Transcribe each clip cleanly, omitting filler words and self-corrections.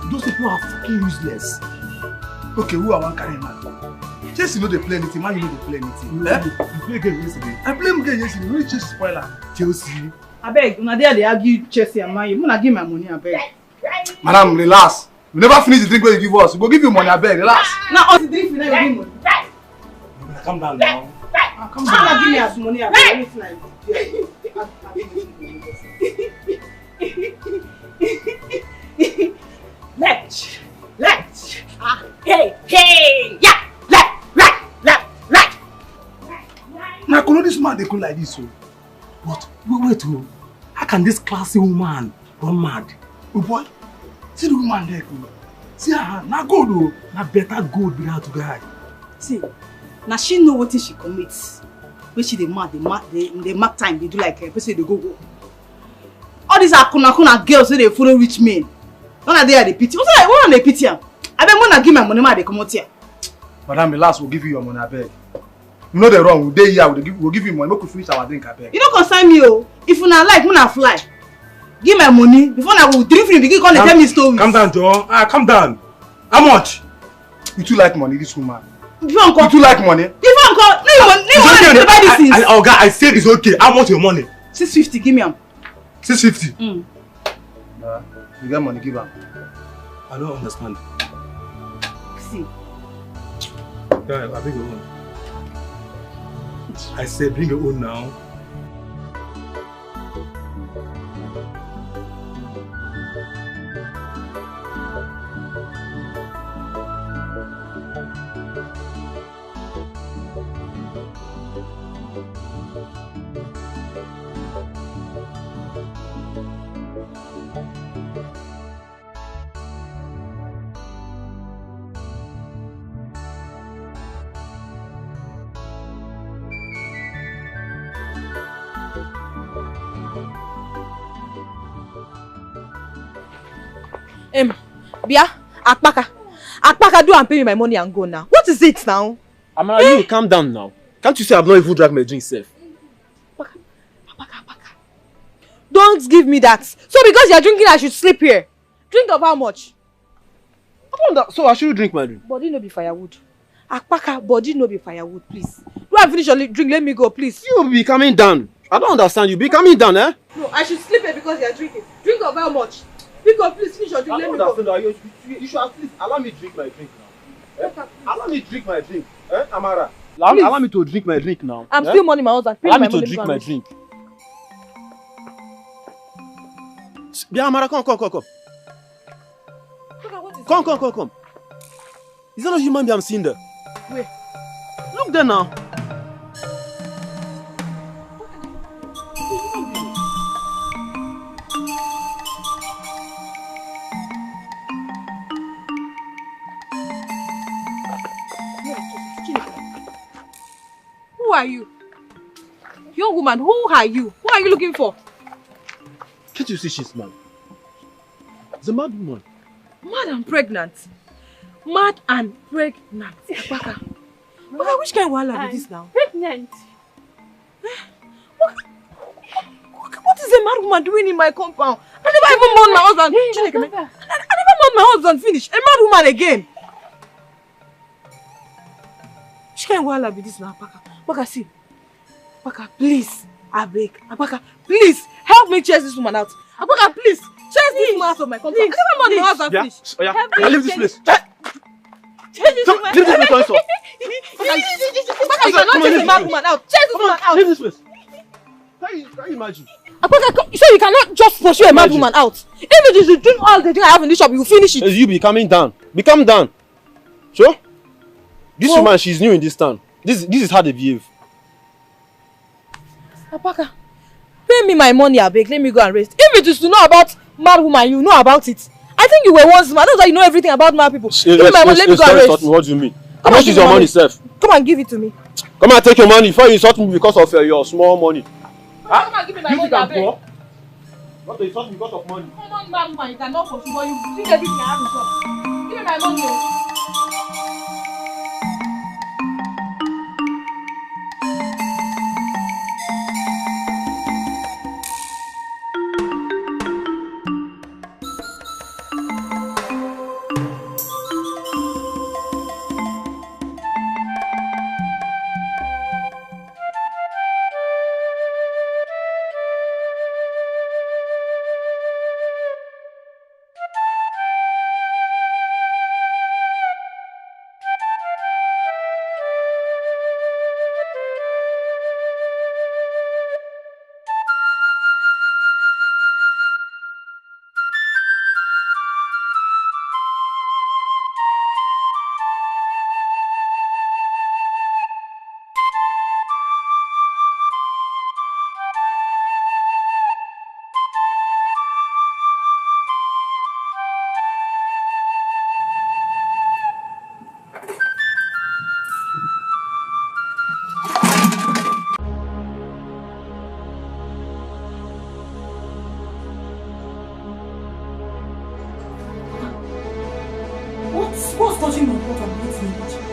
Those people are fucking useless. Okay, who are one carrying man? Chelsea know they play anything, man you know they play anything. You play game yesterday. I play game yesterday. We just spoiler. Chelsea. I beg, una there they argue Chelsea and Man U. Muna give my money, I beg. Madam, relax. We never finish the drink when you give us. We'll give you money, I beg. Relax. Now all the drink, you never give money. Calm down now. Come down, give me as money, I beg. Anything like Let's. Hey, yeah, right. Now, I know this man they cool like this, so. But wait, how can this classy woman run mad? Oh boy, see the woman there, cool. See her, not good, though. Not better good without to guy. See, now she know what she commits. When she they mark time, they do like a person they go. All these are kuna girls when they follow rich men. None of they are the pity. What are they pity? I beg wanna give my money, they come out here. Madam, relax, we'll give you your money, I beg. You know they're wrong, we'll day here, we'll give you money, make we finish our drink, I beg. You don't concern me, oh. If you not like, wanna fly. Give my money, before I will drink free, begin to tell me stories. Calm down, Joe. Calm down. How much? You too like money, this woman. You too like money? Oh God, I said it's okay. How much your money? 650, give me am. 650? You get money, give her. I don't understand. See. Yeah, I bring your own. I said bring your own now. Bia, Akpaka, do and pay me my money and go now. What is it now? Amara, you calm down now. Can't you see I've not even drank my drink safe? Akpaka. Don't give me that. So because you're drinking, I should sleep here. Drink of how much? So I should drink my drink. Body no be firewood. Akpaka, body no be firewood, please. Do I finish your drink? Let me go, please. You be coming down. I don't understand. You be coming down, eh? No, I should sleep here because you're drinking. Drink of how much? Pick up, please finish your drink. Let me go. You should at least allow me to drink my drink now. Eh? Allow me to drink my drink. Eh, Amara? Allow me to drink my drink now. I'm still money my husband. Allow me to drink my drink. Yeah, Amara, come. Come. Is that a human being I'm seeing there? Where? Look there now. Who are you? Young woman, who are you? Who are you looking for? Can't you see she's mad? It's a mad woman. Mad and pregnant. Mad and pregnant. Akpaka, which kind of wahala is this now? Pregnant. What is a mad woman doing in my compound? I never even mourned my husband. I never mourned my husband finish. A mad woman again. Which kind of wahala be this now, Akpaka? Akpaka, see. Akpaka, please. I beg. Akpaka, please. Help me chase this woman out. Akpaka, please. Chase this woman out of my compound. I never mourned my husband finish. Oh, yeah. Leave this place. Chase this woman. Leave this place also. Akpaka, you cannot chase a mad woman out. Chase this woman out. Leave this place. Can you imagine? Akpaka, so you cannot just pursue a mad woman out. If it is to drink all the drink I have in this shop, you will finish it. You be coming down. Be calm down. So? This woman, she's new in this town. This is how they behave. Akpaka, pay me my money, I beg. Let me go and rest. If it is to know about mad woman, you know about it. I think you were once mad. That's why you know everything about mad people. Give me my money, let me go and rest. What do you mean? How much is your money, Seth? Come and give it to me. Come and take your money before you insult me because of your small money. Come and give me my money, I beg. Not to insult me because of money. Come on, mad woman, you cannot pursue, but you drink everything I have in shop. Give me my money. What's touching my pot and eating it?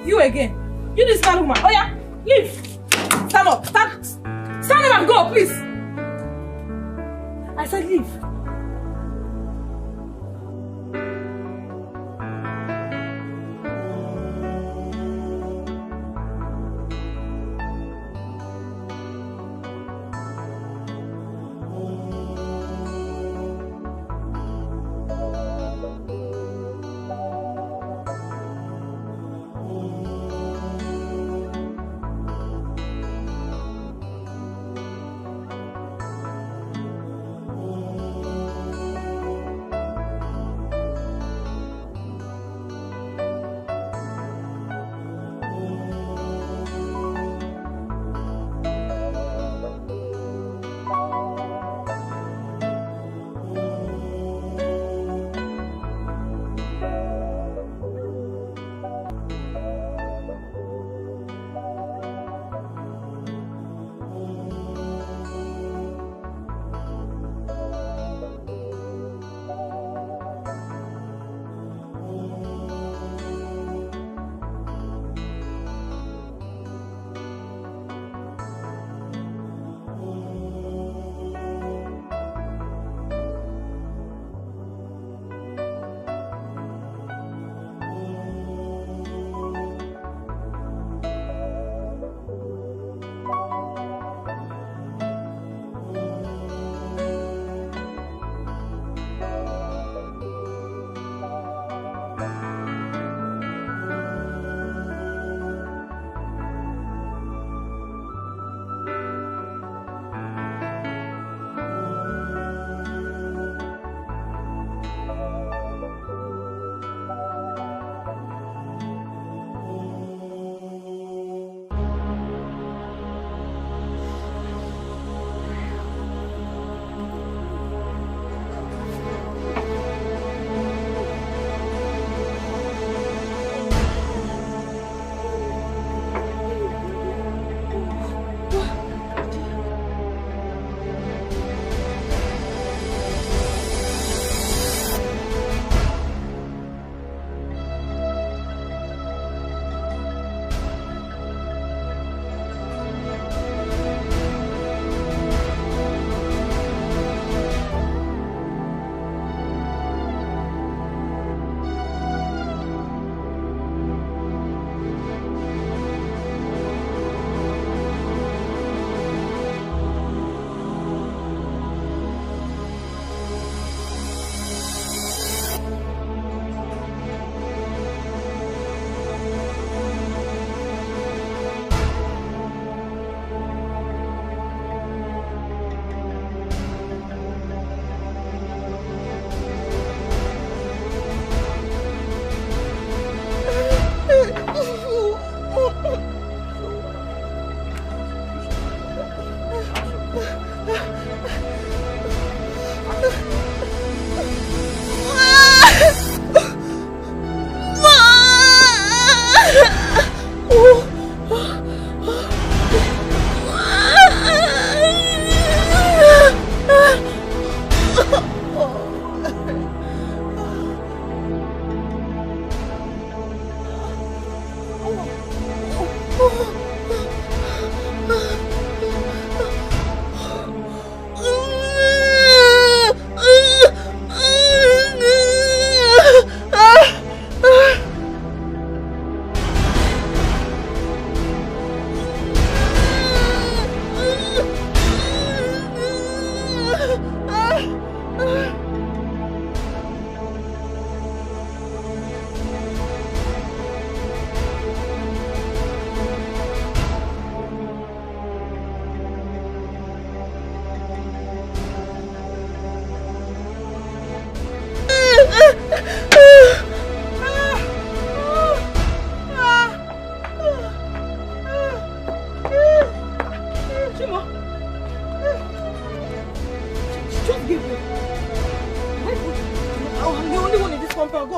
You again. You this man woman. Oh yeah, leave. Stand up. Stand up and go, please. I said leave.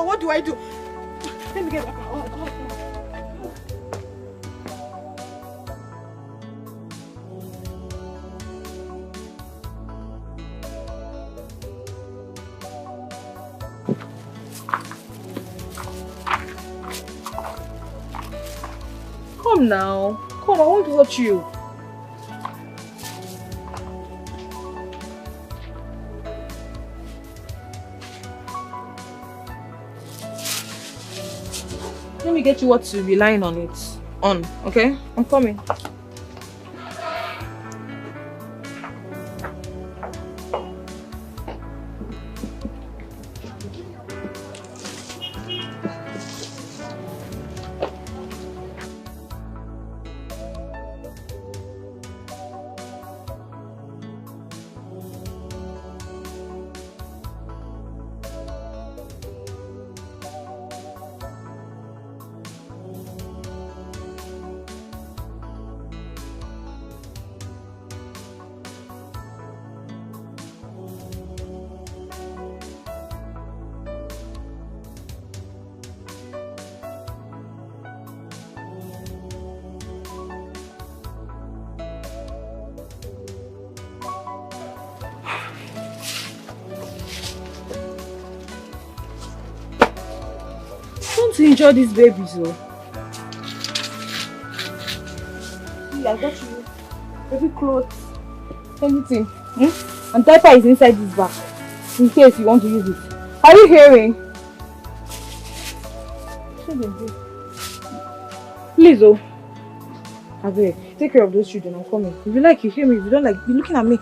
What do I do? Let me get back. Come now. Come, I want to watch you. Let me get you what to be lying on it. On, okay? I'm coming. To enjoy these babies, oh. See, I got you baby clothes, anything. And diaper is inside this bag, in case you want to use it. Are you hearing? Please, oh. Abeg, take care of those children. I'm coming. If you like, you hear me. If you don't like, be looking at me.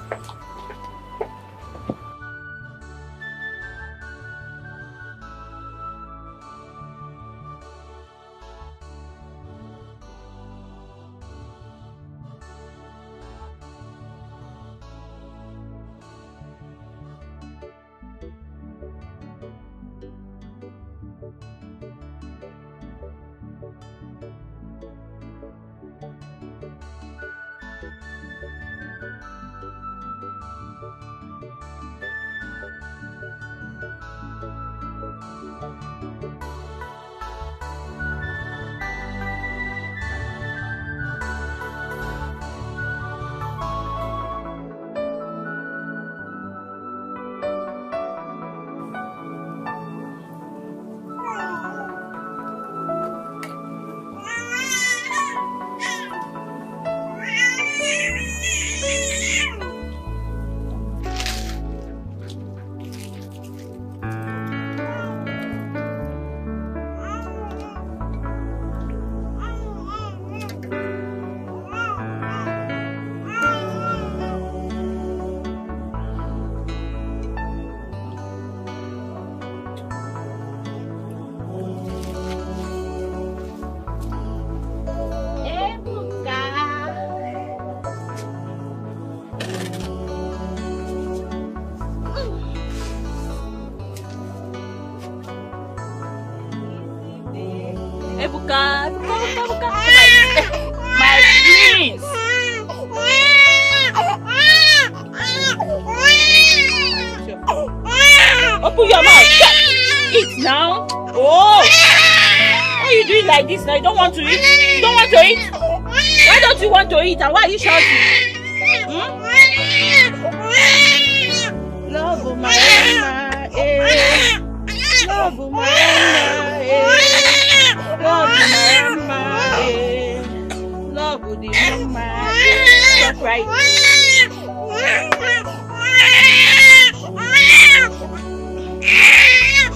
My prince. Open your mouth. Eat now. Oh. Why are you doing like this now? You don't want to eat? You don't want to eat? Why don't you want to eat? And why are you shouting? Love of my love of my love of the mama. Stop right.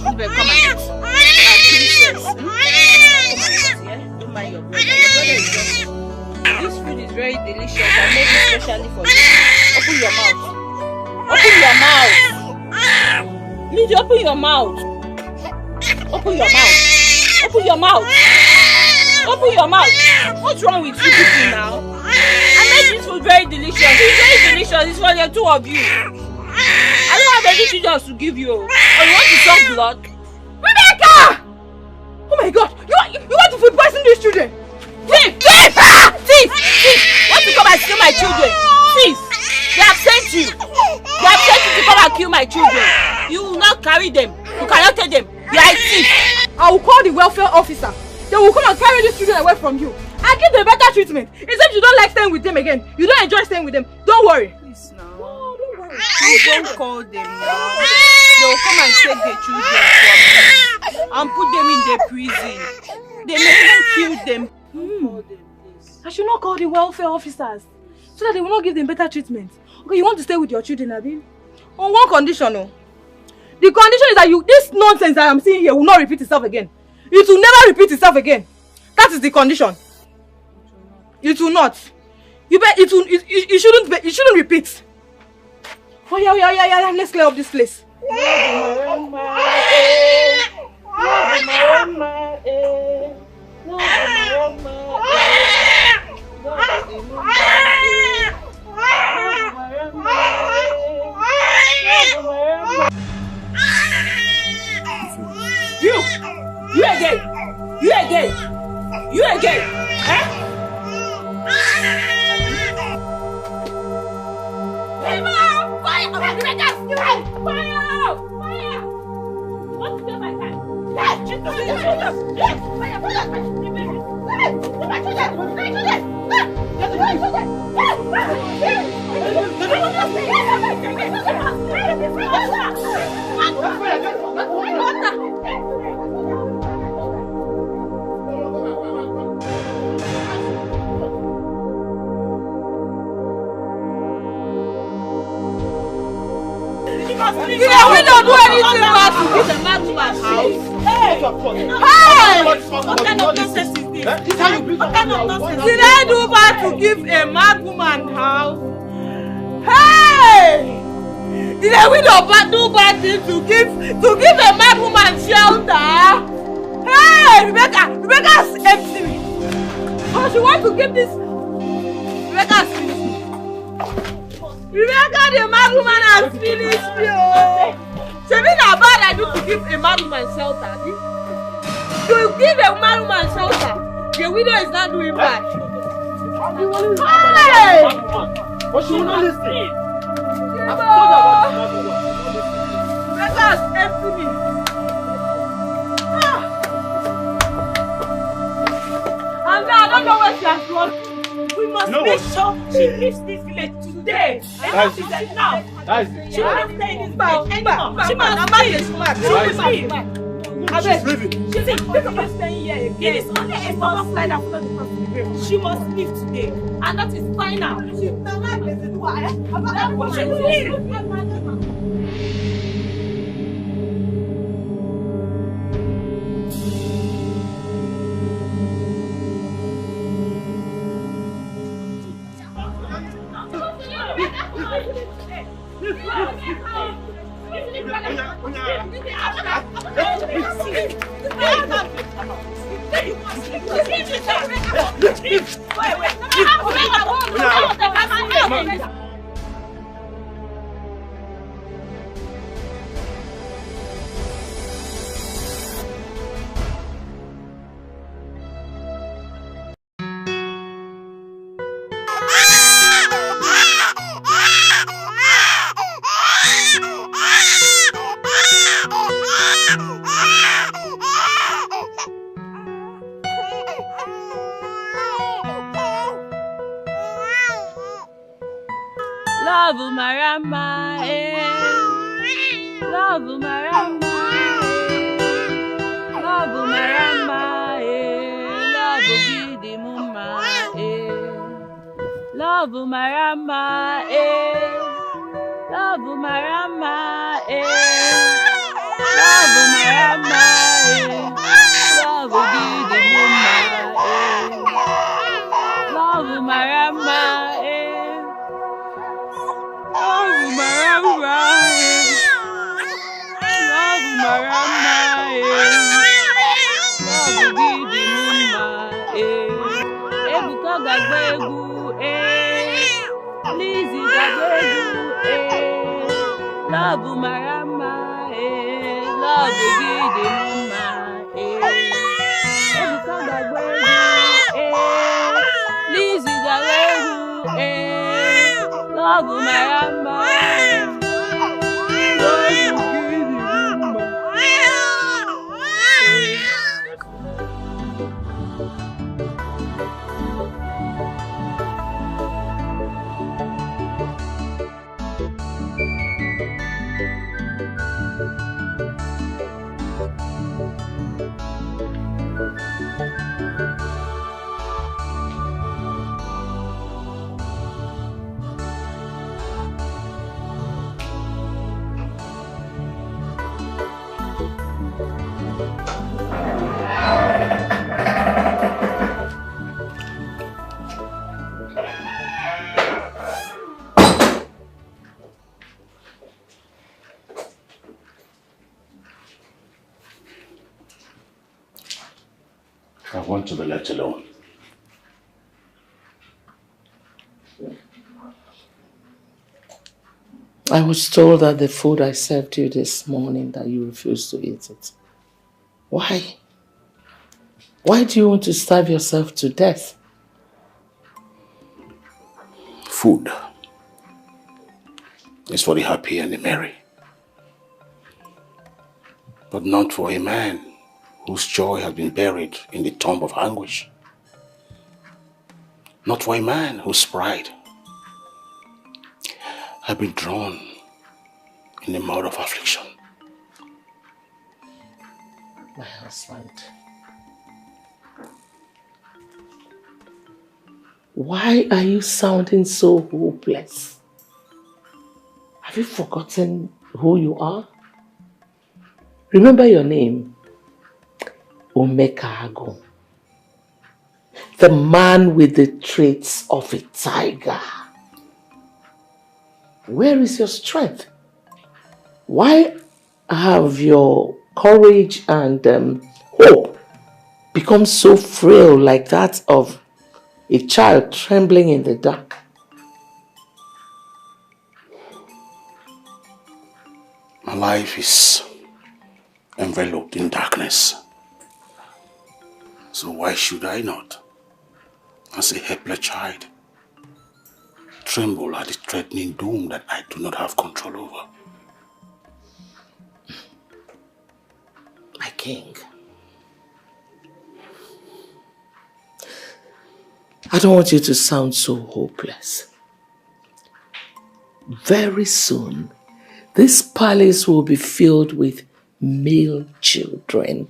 You better come and eat. Princess. Come and eat, yeah? Don't mind your brother. Your brother is just... This food is very delicious. I made it specially for you. mouth. Please open your mouth. Open your mouth. Open your mouth. Open your mouth. What's wrong with you people now? I made this food very delicious. It's very delicious. It's for the two of you. I don't have any children to give you. Or you want to suck blood? Rebecca! Oh my God! You want to food poison these children? Thief! Thief! Thief! Thief! Want to come and steal my children? Thief! They have sent you. They have sent you to come and kill my children. You will not carry them. You cannot take them. They are thief. I will call the welfare officer. They will come and carry these children away from you and give them better treatment. Except you don't like staying with them again. You don't enjoy staying with them. Don't worry. Please now. No, don't worry. Please don't call them now. They will come and take the children from me and put them in the prison. They may even kill them. Don't call them, please. I should not call the welfare officers so that they will not give them better treatment. Okay, you want to stay with your children, Abi? On one condition, no. The condition is that this nonsense that I'm seeing here will not repeat itself again. It will never repeat itself again. That is the condition. It will not. You bet it will. It shouldn't. It shouldn't repeat. Oh yeah. Let's clear up this place. You again! You again! You again! Eh? Fire! Fire! Fire! What is my time? We don't do anything bad to this man to our house. Hey! What kind of nonsense is this? What kind of nonsense? Did I do bad to give a mad woman house? Hey! Did I do bad thing to give a mad woman shelter? Hey! Rebecca's empty me. Oh, she wants to give this. Rebecca's finished me. Rebecca, the mad woman has finished me. So mean how bad I do to give a mad woman shelter? To give a mad woman shelter, the widow is not doing bad. Hey! But she will not listen. Rebecca's empty me. And now I don't know where she has gone. We must make sure she leaves this village today. Enough is enough. She will not stay in this village anymore. She must leave. She must leave. She's leaving. She's staying here again. It is only a small slide that follows the grave. She must leave today. And that is final. She will leave. Love Marama, Love Marama, Love Marama, Love Gidi Muma, Love Marama, Love Marama, Love Marama, Love Gidi Muma, Love Marama. Oh, my love marama, love gidi mama, ebuka gbagberu, Lizzy Daweru, love marama, love gidi mama. I want to be left alone. I was told that the food I served you this morning, that you refused to eat it. Why? Why do you want to starve yourself to death? Food is for the happy and the merry, but not for a man whose joy has been buried in the tomb of anguish. Not for a man whose pride has been drawn in the mud of affliction. My husband, why are you sounding so hopeless? Have you forgotten who you are? Remember your name. Omekago, the man with the traits of a tiger. Where is your strength? Why have your courage and hope become so frail like that of a child trembling in the dark? My life is enveloped in darkness. So why should I not, as a helpless child, tremble at the threatening doom that I do not have control over? My king, I don't want you to sound so hopeless. Very soon, this palace will be filled with male children.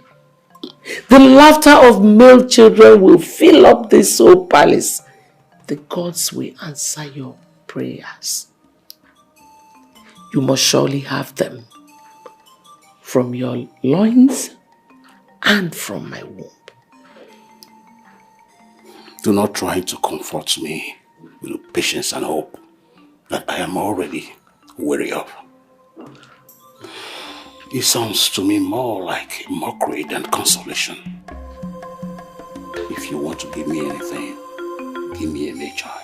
The laughter of male children will fill up this whole palace. The gods will answer your prayers. You must surely have them from your loins and from my womb. Do not try to comfort me with patience and hope that I am already weary of. It sounds to me more like mockery than consolation. If you want to give me anything, give me a male child.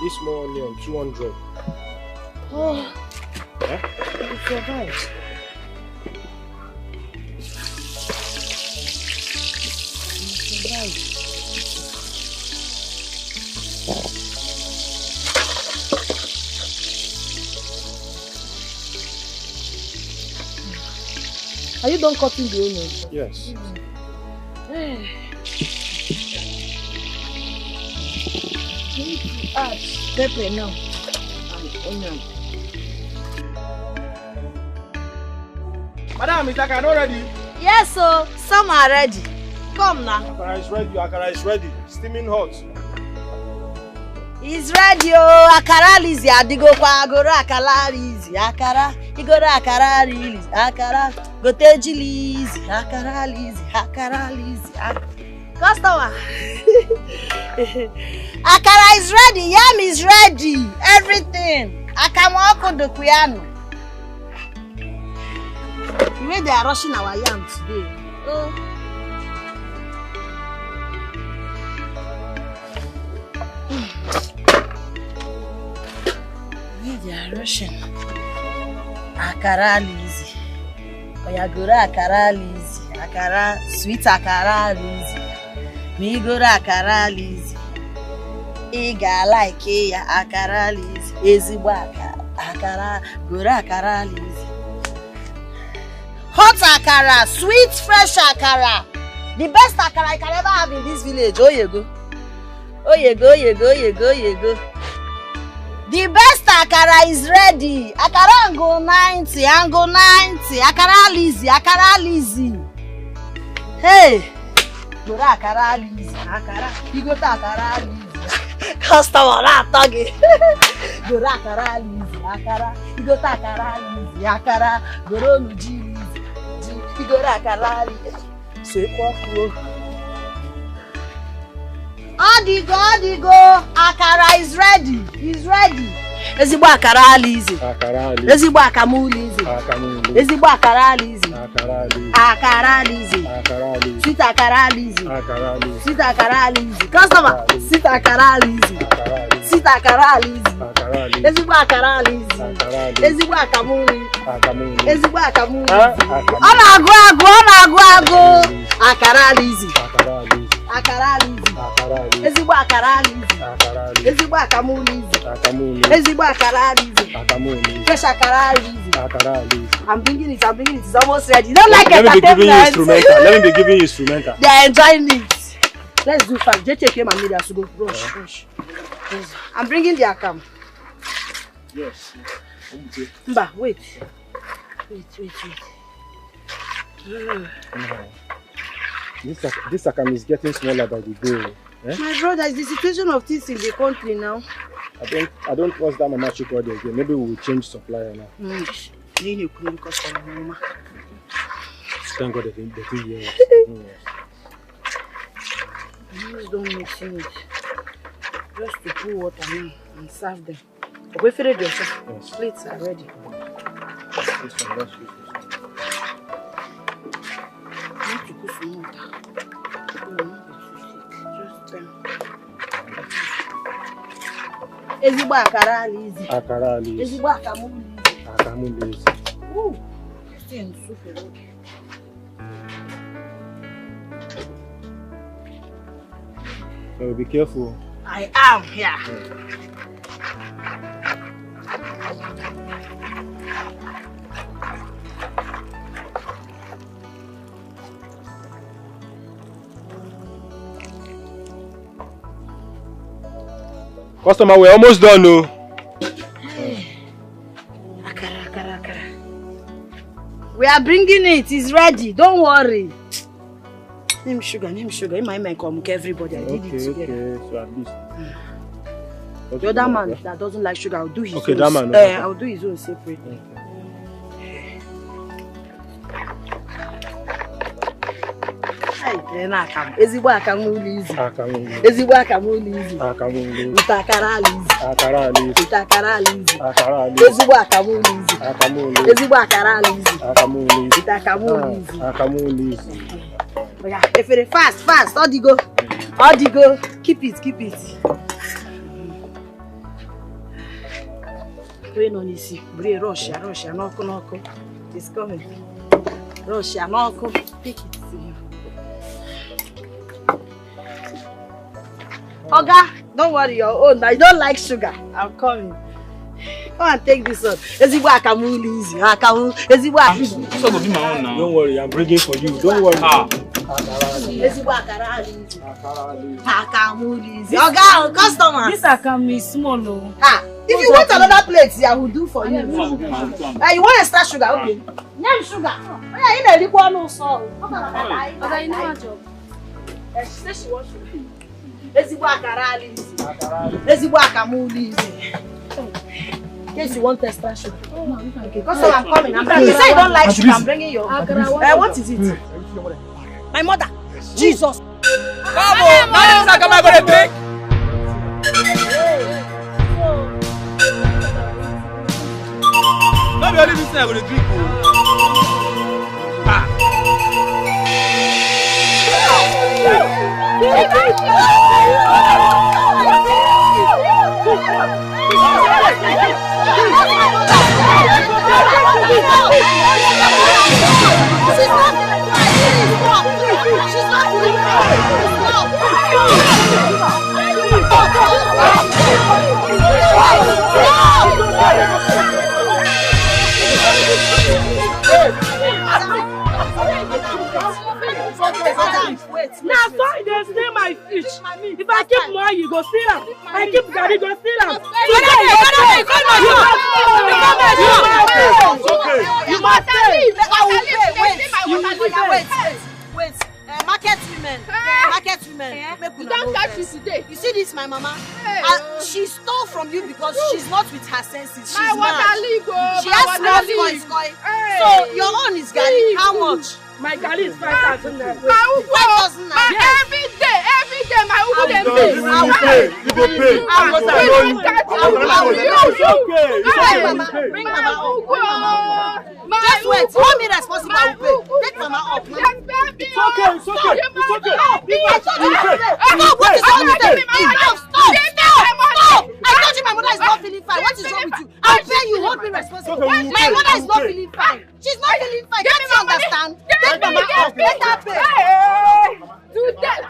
This morning on 200. Oh, you survived. Are you done cutting the onions? Yes. You need to add pepper now and onion. Madam, is Akara ready? Yes, so some are ready. Come now. Akara is ready. Akara is ready. Steaming hot. He's ready. Oh, Akara Lizzy. Adigo kwa agoro Akara Lizzy. Akara. Igoro Akara Lizzy. Akara. Goteji Lizzy. Akara Lizzy. Akara Lizzy. Customer. Akara is ready. Yam is ready. Everything. Akamoko do kuyano. The way they are rushing our yam today. Oh. They are rushing. Akara Lizzy. Oyagoro Akara Lizzy. Akara, sweet Akara Lizzy. Me go Akara Lizzy. Iga like ya Akara Lizzy. Ezigbo Akara, go Akara Lizzy. Hot Akara, sweet fresh Akara. The best Akara I can ever have in this village. Oh you go. Oh you go, you go, you go, you go. The best Akara is ready. Akara angle 90, angle 90. Akara Lizzy, Akara Lizzy. Hey, go Akara Lizzy, Akara. You go to Akara Lizzy. Customer not talking. Go Akara Lizzy, Akara. You go to Akara Lizzy, Akara. Go to Lizzy, you go to Akara Lizzy. Say what? Odigo, Akara is ready. He's ready. Ezigbo Akara Lizzy. Akara Lizzy. Ezigbo Akamu Lizzy. Akamu Lizzy. Ezigbo Akara Lizzy. Akara Lizzy. Akara Lizzy. Akara Lizzy. Sweet Akara Lizzy. Akara Lizzy. Sweet Akara Lizzy. Customer. Sweet Akara Lizzy. Akara Lizzy. Sweet Akara Lizzy. Akara Lizzy. Ezigbo Akara Lizzy. Akara Lizzy. Ezigbo Akamu Lizzy. Akamu Lizzy. Ezigbo Akamu Lizzy. Akamu. Ọ na-agụ. Akara Lizzy. Akara Lizzy. Akara Lizzy. Akara Lizzy. Ezigbo Akara Lizzy. Akara Lizzy. Ezigbo Akamu Lizzy. Akamu Lizzy. Ezigbo Akara Lizzy. Akamu Lizzy. Fresh Akara Lizzy. Akara Lizzy. I'm bringing it. It's almost ready. You don't like Let me be giving you entertainment. instrumental. Let me be giving you instrumental. They are enjoying it. Let's do fast. Just take him and me to go. Rush. I'm bringing the account. Yes. Mba, wait. This account is getting smaller by the day. Eh? My brother, it's the situation of things in the country now. I don't trust that Mama Chukwu again. Maybe we will change supplier now. Thank God they think yes. Please don't mix it. Just to pour water now and serve them. Okay, finish yourself. Yes. Plates are ready. Let's use this one. I need to put some water. Ezigbo Akara Lizzy. Akara Lizzy. Ezigbo Akamu Lizzy. Akamu Lizzy. Ooh, still super okay. So be careful. I am here. Customer, we're almost done, no? Akara. We are bringing it. It's ready. Don't worry. Name sugar. In my mind, come everybody. I did it together. Okay. So at least. The other man that doesn't like sugar, I'll do his own. Okay, that man. I'll do his own separate. Ezigbo akamuli easy. Ezigbo akamuli easy. Utakara easy. Utakara easy. Ezigbo akamuli easy. Ezigbo akara easy. Utakara easy. Yeah, if it fast, all the go. Keep it. Going on easy. Bring Russia, knock. It's coming. Russia, knock. Take it. Oga, don't worry, your own. I don't like sugar. I'm coming. Come and take this one. Ezigbo akamuli easy. Ezigbo akamuli. This one will be my own now. Don't worry, I'm bringing for you. Don't worry. Ezigbo akara easy. Akamuli easy. Oga, customer. This akamuli is small, no. If you want another plate, I will do for you. You want extra sugar? Okay. No sugar. Yeah, you know the one no salt. Okay, you know my job. She said she wants sugar. Ezigbo akara easy. Ezigbo akamuli easy. In case you want extra sugar. Okay, customer, I'm coming. You say you don't like sugar, I'm bringing your. What is it? My mother. Jesus. Come on, now this am I gonna drink? Not be only this thing I'm gonna drink. Now sorry, they steal my fish. If I keep more, you go steal them. I keep Gary, go steal them. You must Wait. Market women. You don't catch me today. You see this, my mama? She stole from you because she's not with her senses. She's mad. She has small coins. So your own is Gary. How much? my Gary is 5,000 naira. Every day, my Ugo dem pay. You go pay. Bring Mama up. Just wait. Hold me responsible. I will pay. Take Mama up. It's okay. Stop. What is wrong with you? Stop. I told you my mother is not feeling fine. What is wrong with you? I'll pay you. Hold me responsible. My mother is not feeling fine. She's not feeling fine. Can't you understand? Take Mama up. Let her pay. Do that.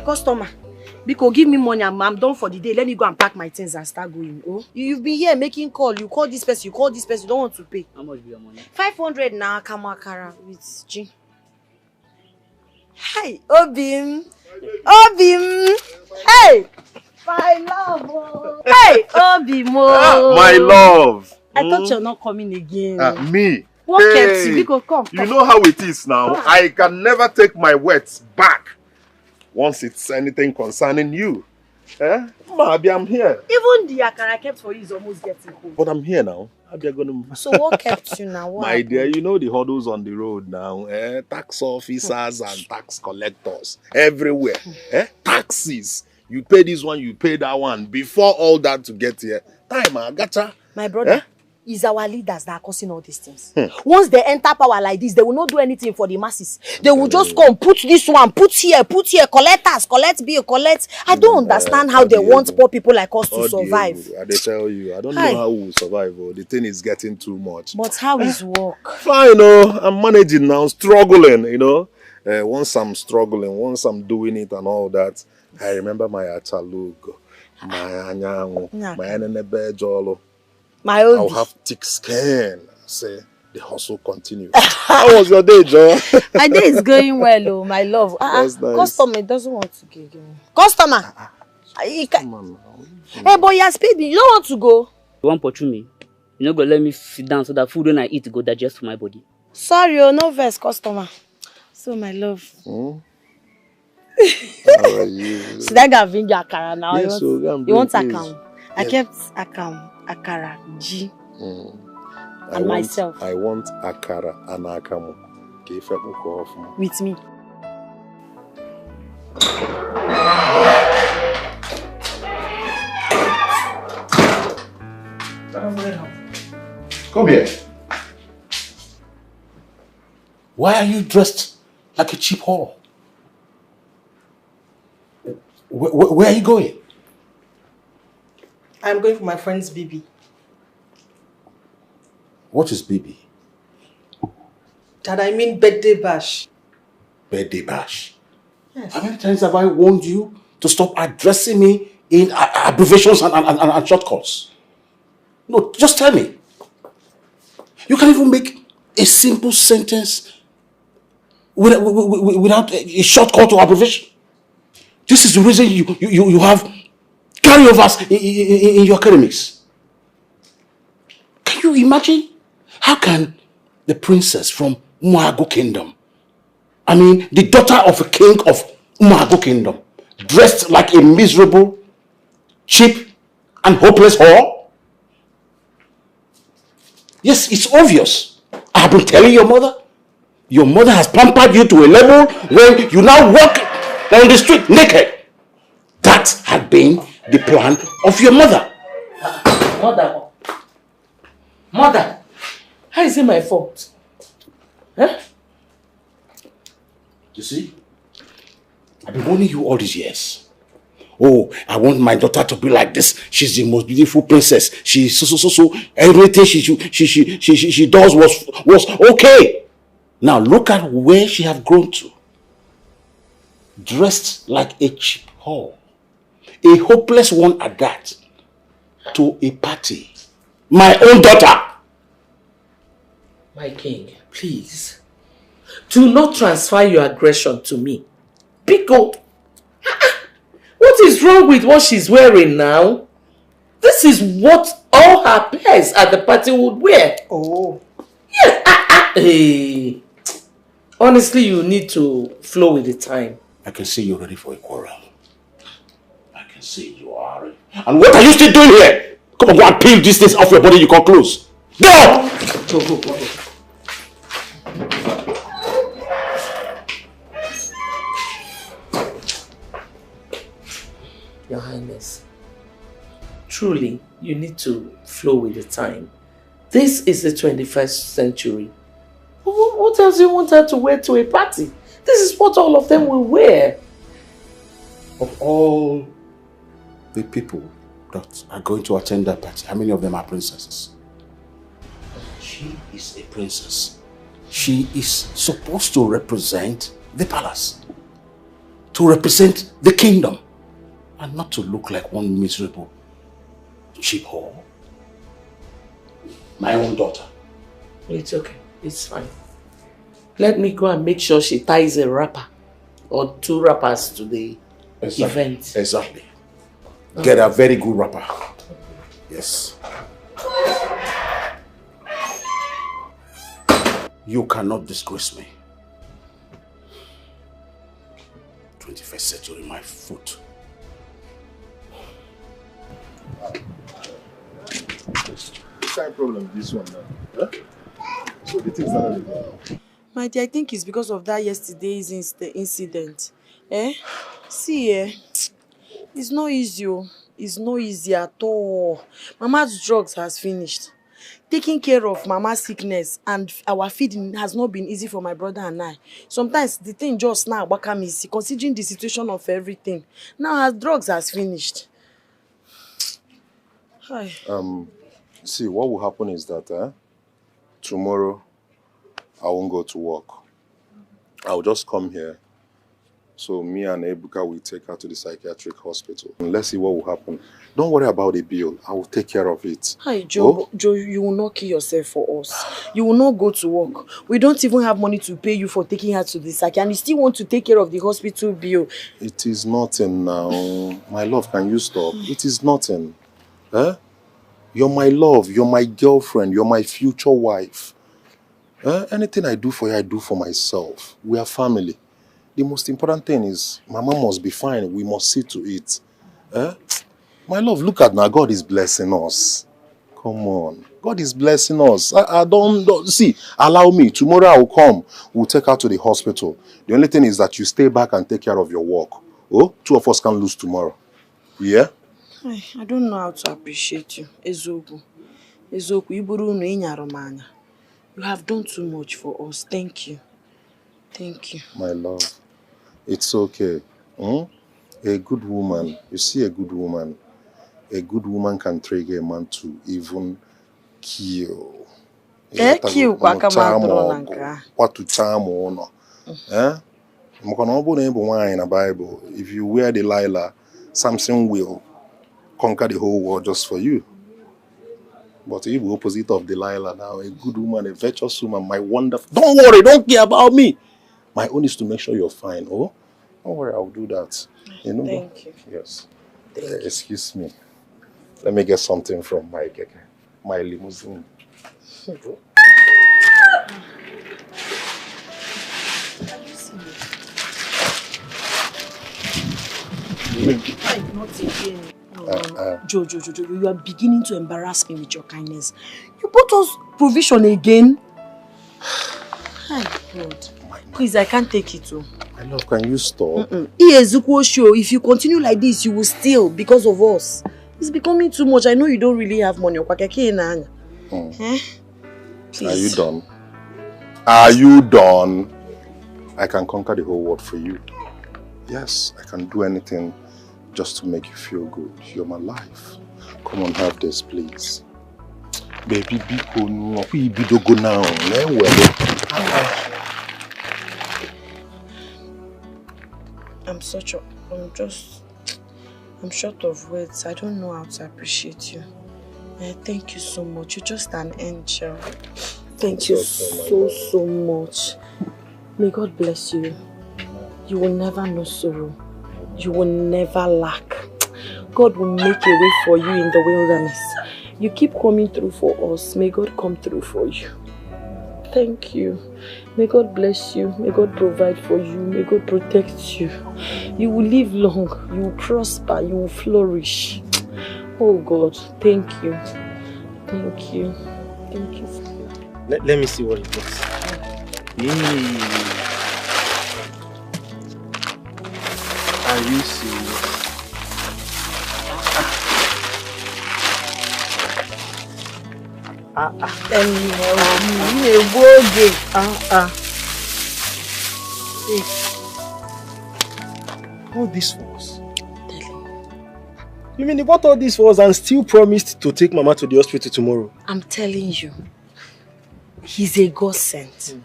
Customer, because give me money, I'm done for the day. Let me go and pack my things and start going. Oh, you've been here making call. You call this person, you don't want to pay. How much be your money? 500 now, Kamakara with G. Hi, Obim. Hey, my love. Hey, Obim. My love. I thought you're not coming again. Me. What kept you? Because come. You know how it is now. I can never take my words back once it's anything concerning you. Abi, I'm here. Even the akara I kept for you is almost getting cold. But I'm here now. Abi, gonna... So what kept you now? What my dear, you know the hurdles on the road now. Tax officers and tax collectors everywhere. Taxes. You pay this one, you pay that one. Before all that to get here. Time, gotcha. My brother, it's our leaders that are causing all these things. Once they enter power like this, they will not do anything for the masses. They will just come, put this one, put here, collect us, collect bill, collect. I don't understand how they want poor people like us to survive. I tell you, I don't know how we will survive. The thing is getting too much. But how is work? Fine, I'm managing now, struggling, Once I'm struggling, once I'm doing it and all that, I remember my atalug, my anyango, my enenebejolo. I'll have thick skin. Say, the hustle continue. How was your day, Joe? My day is going well, oh, my love. That's nice. Customer doesn't want to go. Customer! Hey, boy, you are speeding. You don't want to go? You want to pursue me? You're not going to let me sit down so that food when I eat go digest to my body. Sorry, no verse, customer. So, my love. How are you? Should I go and bring your akara now? Yes, you want akam? I kept akam, akara, G. And myself. I want akara and akamu. With me. Come here. Why are you dressed like a cheap whore? Where are you going? I'm going for my friend's baby. What is baby? Dad, I mean birthday bash. Birthday bash? Yes. How many times have I warned you to stop addressing me in abbreviations and shortcuts? No, just tell me. You can't even make a simple sentence without a shortcut or abbreviation. This is the reason you have carryovers in your academics. Can you imagine? How can the princess from Umuago Kingdom, the daughter of a king of Umuago Kingdom, dressed like a miserable, cheap, and hopeless whore? Yes, it's obvious. I have been telling your mother. Your mother has pampered you to a level where you now walk down the street naked. That had been the plan of your mother. Mother, how is it my fault? Huh? You see, I've been warning you all these years. Oh, I want my daughter to be like this. She's the most beautiful princess. She's so. Everything she does was okay. Now look at where she have grown to. Dressed like a cheap whore. A hopeless one at that. To a party. My own daughter. My king, please. Do not transfer your aggression to me. Pico. What is wrong with what she's wearing now? This is what all her peers at the party would wear. Oh. Yes. Hey. Honestly, you need to flow with the time. I can see you're ready for a quarrel. I can see you are ready. And what are you still doing here? Come on, go and peel these things off your body. You can close. Go! Go. Your Highness, truly, you need to flow with the time. This is the 21st century. What else do you want her to wear to a party? This is what all of them will wear. Of all the people that are going to attend that party, how many of them are princesses? She is a princess. She is supposed to represent the palace. To represent the kingdom. And not to look like one miserable cheap whore. My own daughter. It's okay. It's fine. Let me go and make sure she ties a wrapper or 2 wrappers to the event. Exactly. Get a very good wrapper. Yes. You cannot disgrace me. 21st century, my foot. What kind of problem this one now? Huh? So the things that are My dear, I think it's because of that yesterday's incident. See, it's not easy. It's not easy at all. Mama's drugs has finished. taking care of Mama's sickness and our feeding has not been easy for my brother and I. Sometimes the thing just now become easy, considering the situation of everything. Now our drugs has finished. Hi. See, what will happen is that tomorrow I won't go to work. I'll just come here. So me and Ebuka will take her to the psychiatric hospital. And let's see what will happen. Don't worry about the bill. I will take care of it. Hi, Joe. Oh? Joe, you will not kill yourself for us. You will not go to work. We don't even have money to pay you for taking her to the psych. And you still want to take care of the hospital bill. It is nothing now. My love, can you stop? It is nothing. You're my love. You're my girlfriend. You're my future wife. Anything I do for you, I do for myself. We are family. The most important thing is Mama must be fine. We must see to it. My love, look at now. God is blessing us. Come on. God is blessing us. I don't see. Allow me. Tomorrow I will come. We'll take her to the hospital. The only thing is that you stay back and take care of your work. Oh, two of us can lose tomorrow. Yeah? I don't know how to appreciate you. Ezoku. Ezoku, you have done too much for us. Thank you. Thank you. My love. It's okay. A good woman, you see a good woman can trigger a man to even kill. Kill what to charm or no. In the Bible, if you wear Delilah, Samson will conquer the whole world just for you. But if the opposite of Delilah now, a good woman, a virtuous woman, my wonderful. Don't worry, don't care about me. My own is to make sure you're fine. Oh, don't worry, I'll do that. You know? Thank you. Yes. Excuse me. Let me get something from my limousine. Not again. Joe, you are beginning to embarrass me with your kindness. You put us provision again. My God. Please, I can't take it too. My love, can you stop? If you continue like this, you will steal because of us. It's becoming too much. I know you don't really have money. Please. Are you done? Are you done? I can conquer the whole world for you. Yes, I can do anything just to make you feel good. You're my life. Come on, have this, please. Baby, we go now. I'm short of words. I don't know how to appreciate you. Thank you so much. You're just an angel. Thank you so much. May God bless you. You will never know sorrow. You will never lack. God will make a way for you in the wilderness. You keep coming through for us. May God come through for you. Thank you. May God bless you. May God provide for you. May God protect you. You will live long. You will prosper. You will flourish. Oh God, thank you. Thank you. Thank you. Let me see what it is. Are you serious? All this for us? You mean he bought all this for us and still promised to take Mama to the hospital tomorrow? I'm telling you, he's a God sent.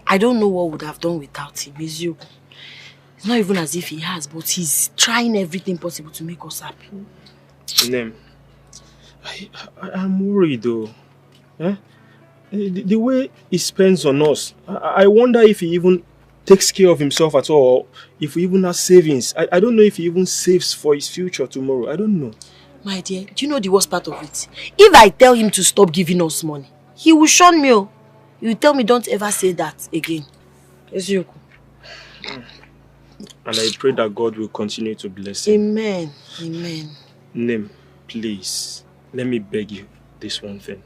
I don't know what would have done without him. It's you. It's not even as if he has, but he's trying everything possible to make us happy. Nem, I'm worried though. The way he spends on us, I wonder if he even takes care of himself at all, if he even has savings. I don't know if he even saves for his future tomorrow. I don't know. My dear, do you know the worst part of it? If I tell him to stop giving us money, he will shun me. He will tell me don't ever say that again. And I pray that God will continue to bless him. Amen. Amen. Nem, please, let me beg you this one thing.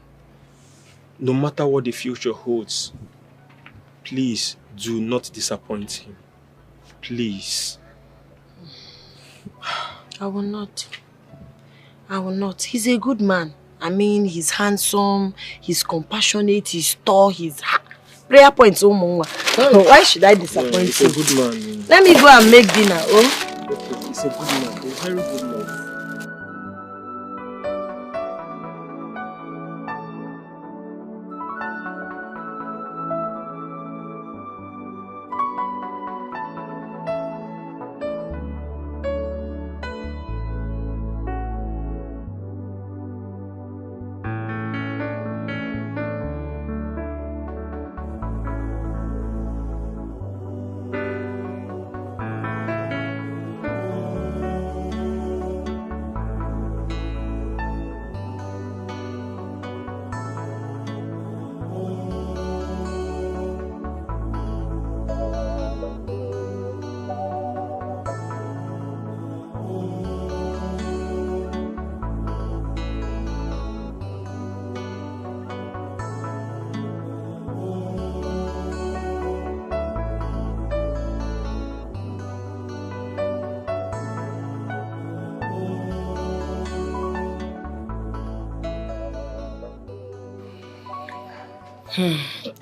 No matter what the future holds, please do not disappoint him. Please. I will not. I will not. He's a good man. I mean, he's handsome, he's compassionate, he's tall, he's... Prayer points, oh, why should I disappoint you? He's a good man. Let me go and make dinner, oh? Okay, he's a good man. He's a very good man.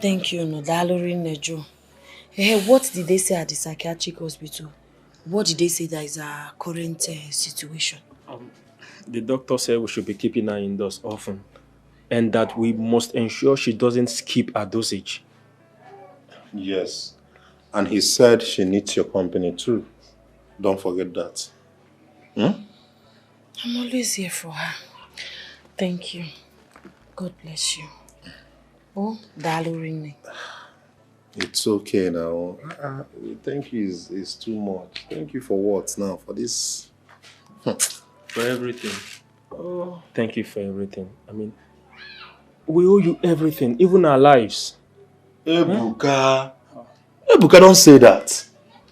Thank you, Nodalori Nejo. Hey, what did they say at the psychiatric hospital? What did they say that is our current situation? The doctor said we should be keeping her indoors often, and that we must ensure she doesn't skip her dosage. Yes. And he said she needs your company too. Don't forget that. Hmm? I'm always here for her. Thank you. God bless you. Oh, Dalorine. It's okay now. Thank you is too much. Thank you for what now? For this? For everything. Oh, thank you for everything. I mean, we owe you everything, even our lives. Ebuka. Ebuka, don't say that.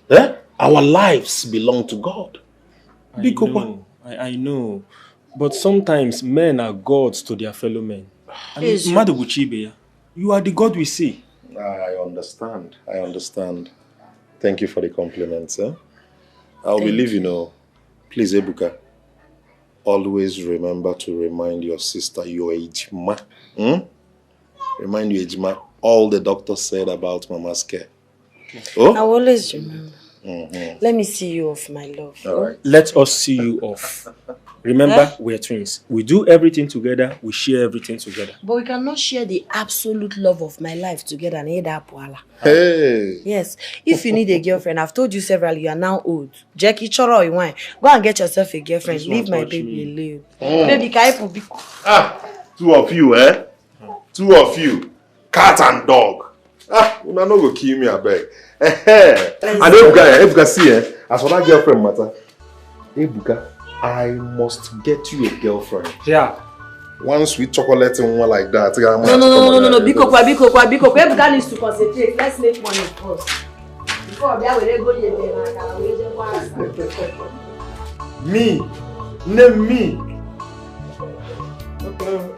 Eh? Our lives belong to God. I know. But sometimes men are gods to their fellow men. I mean, Madoguchibe, you are the God we see. I understand. Thank you for the compliments. I'll believe you know. Please, Ebuka, always remember to remind your sister, your Ejima. Remind your Ejima all the doctor said about Mama's care. Oh? I will always remember. Let me see you off, my love. All right. Let us see you off. Remember, we're twins. We do everything together. We share everything together. But we cannot share the absolute love of my life together. Hey. Yes. If you need a girlfriend, I've told you several, you are now old. Jackie Choro, you want. Go and get yourself a girlfriend. Leave my baby alone. Baby, can you... Two of you, eh? Two of you. Cat and dog. Una no go kill me, I beg. And Ebuka, see, as for that girlfriend matter, Ebuka, I must get you a girlfriend. Yeah. One sweet chocolate and one like that. No. Biko. Ebuka needs to concentrate. Let's make money first. Before that, we go me. Name me. Okay.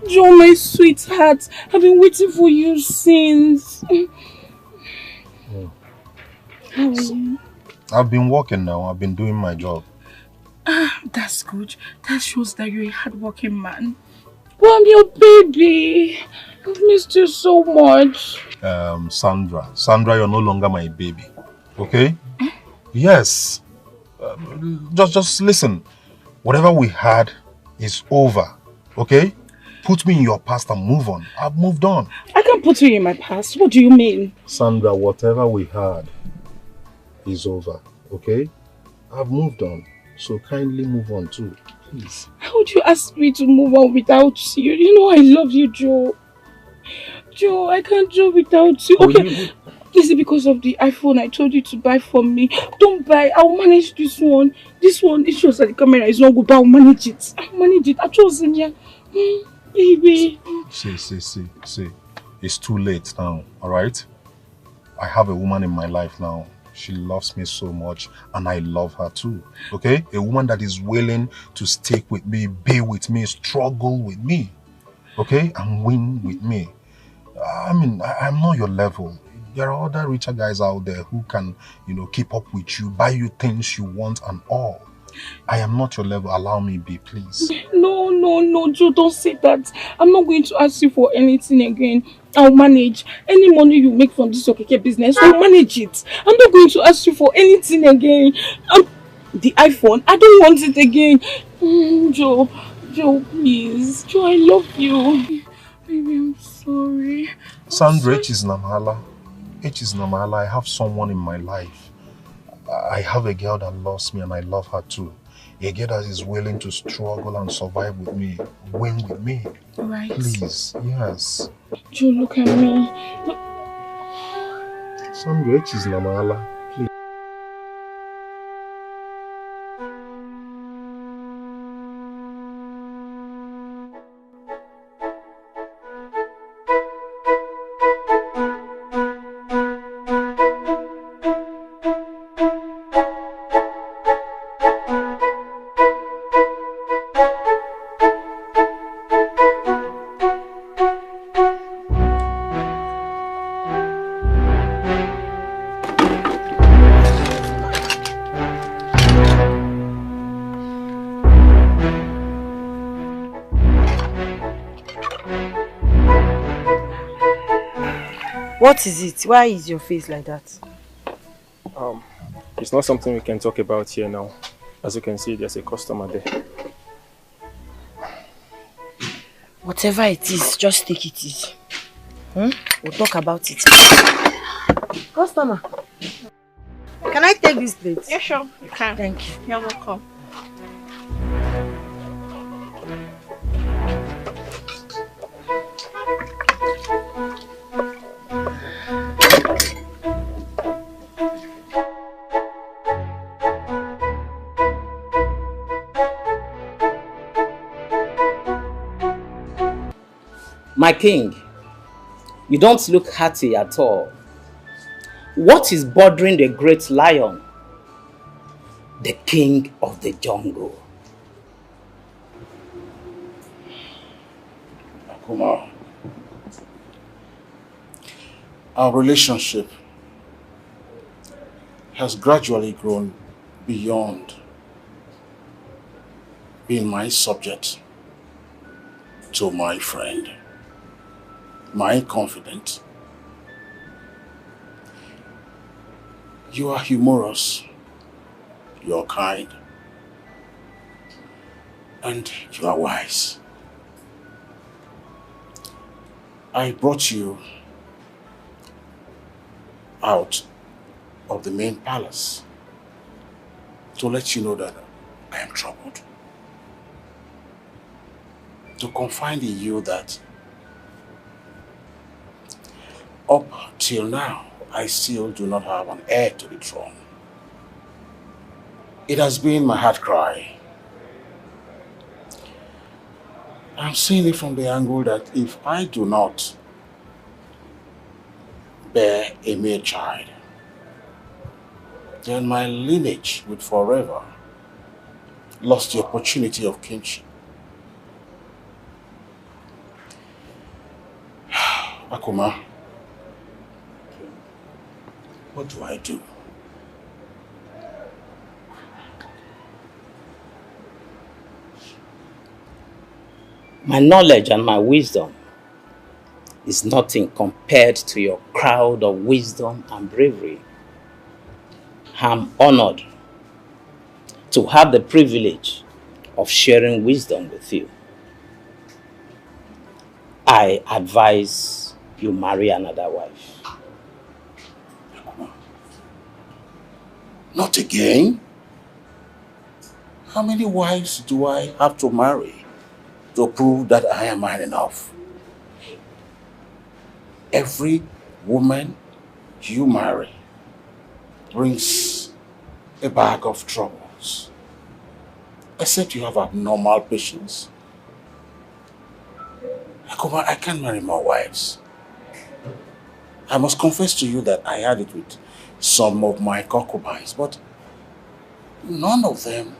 Joe, my sweetheart, I've been waiting for you since. How are you? I've been working now. I've been doing my job. That's good. That shows that you're a hardworking man. Well, I'm your baby. I've missed you so much. Sandra, you're no longer my baby. Okay? Yes. Just listen. Whatever we had is over. Okay? Put me in your past and move on. I've moved on. I can't put you in my past. What do you mean? Sandra, whatever we had is over. Okay? I've moved on. So kindly move on too, please. How would you ask me to move on without you? You know I love you, Joe. Joe, I can't do without you. Okay, this is because of the iPhone I told you to buy for me. Don't buy. I'll manage this one. This one, it shows that the camera is not good, but I'll manage it. I'll manage it. I chose in here. Baby. See. It's too late now, alright? I have a woman in my life now. She loves me so much and I love her too, okay? A woman that is willing to stick with me, be with me, struggle with me, okay? And win with me. I mean, I'm not your level. There are other richer guys out there who can, you know, keep up with you, buy you things you want and all. I am not your level. Allow me be, please. No, Joe, don't say that. I'm not going to ask you for anything again. I'll manage. Any money you make from this Okeke business, I'll manage it. I'm not going to ask you for anything again. The iPhone, I don't want it again. Joe, please. Joe, I love you. Baby, I'm sorry. Sandra, H is Namala. I have someone in my life. I have a girl that loves me and I love her too. A girl that is willing to struggle and survive with me, win with me. Right. Please, yes. Joe, look at me. Sandra, H is Namala. Please. What is it? Why is your face like that? It's not something we can talk about here now. As you can see, there's a customer there. Whatever it is, just take it easy. We'll talk about it. Customer, can I take this plate? Yeah, sure. You can. Thank you. You're welcome. My king, you don't look hearty at all. What is bothering the great lion, the king of the jungle? Akuma, our relationship has gradually grown beyond being my subject to my friend, my confidant. You are humorous, you are kind, and you are wise. I brought you out of the main palace to let you know that I am troubled. To confide in you that up till now, I still do not have an heir to the throne. It has been my heart cry. I'm seeing it from the angle that if I do not bear a male child, then my lineage would forever lost the opportunity of kinship. Akuma, what do I do? My knowledge and my wisdom is nothing compared to your crowd of wisdom and bravery. I'm honored to have the privilege of sharing wisdom with you. I advise you marry another wife. Not again. How many wives do I have to marry to prove that I am man enough? Every woman you marry brings a bag of troubles. Except you have abnormal patience. Akuma, I can't marry more wives. I must confess to you that I had it with some of my concubines, but none of them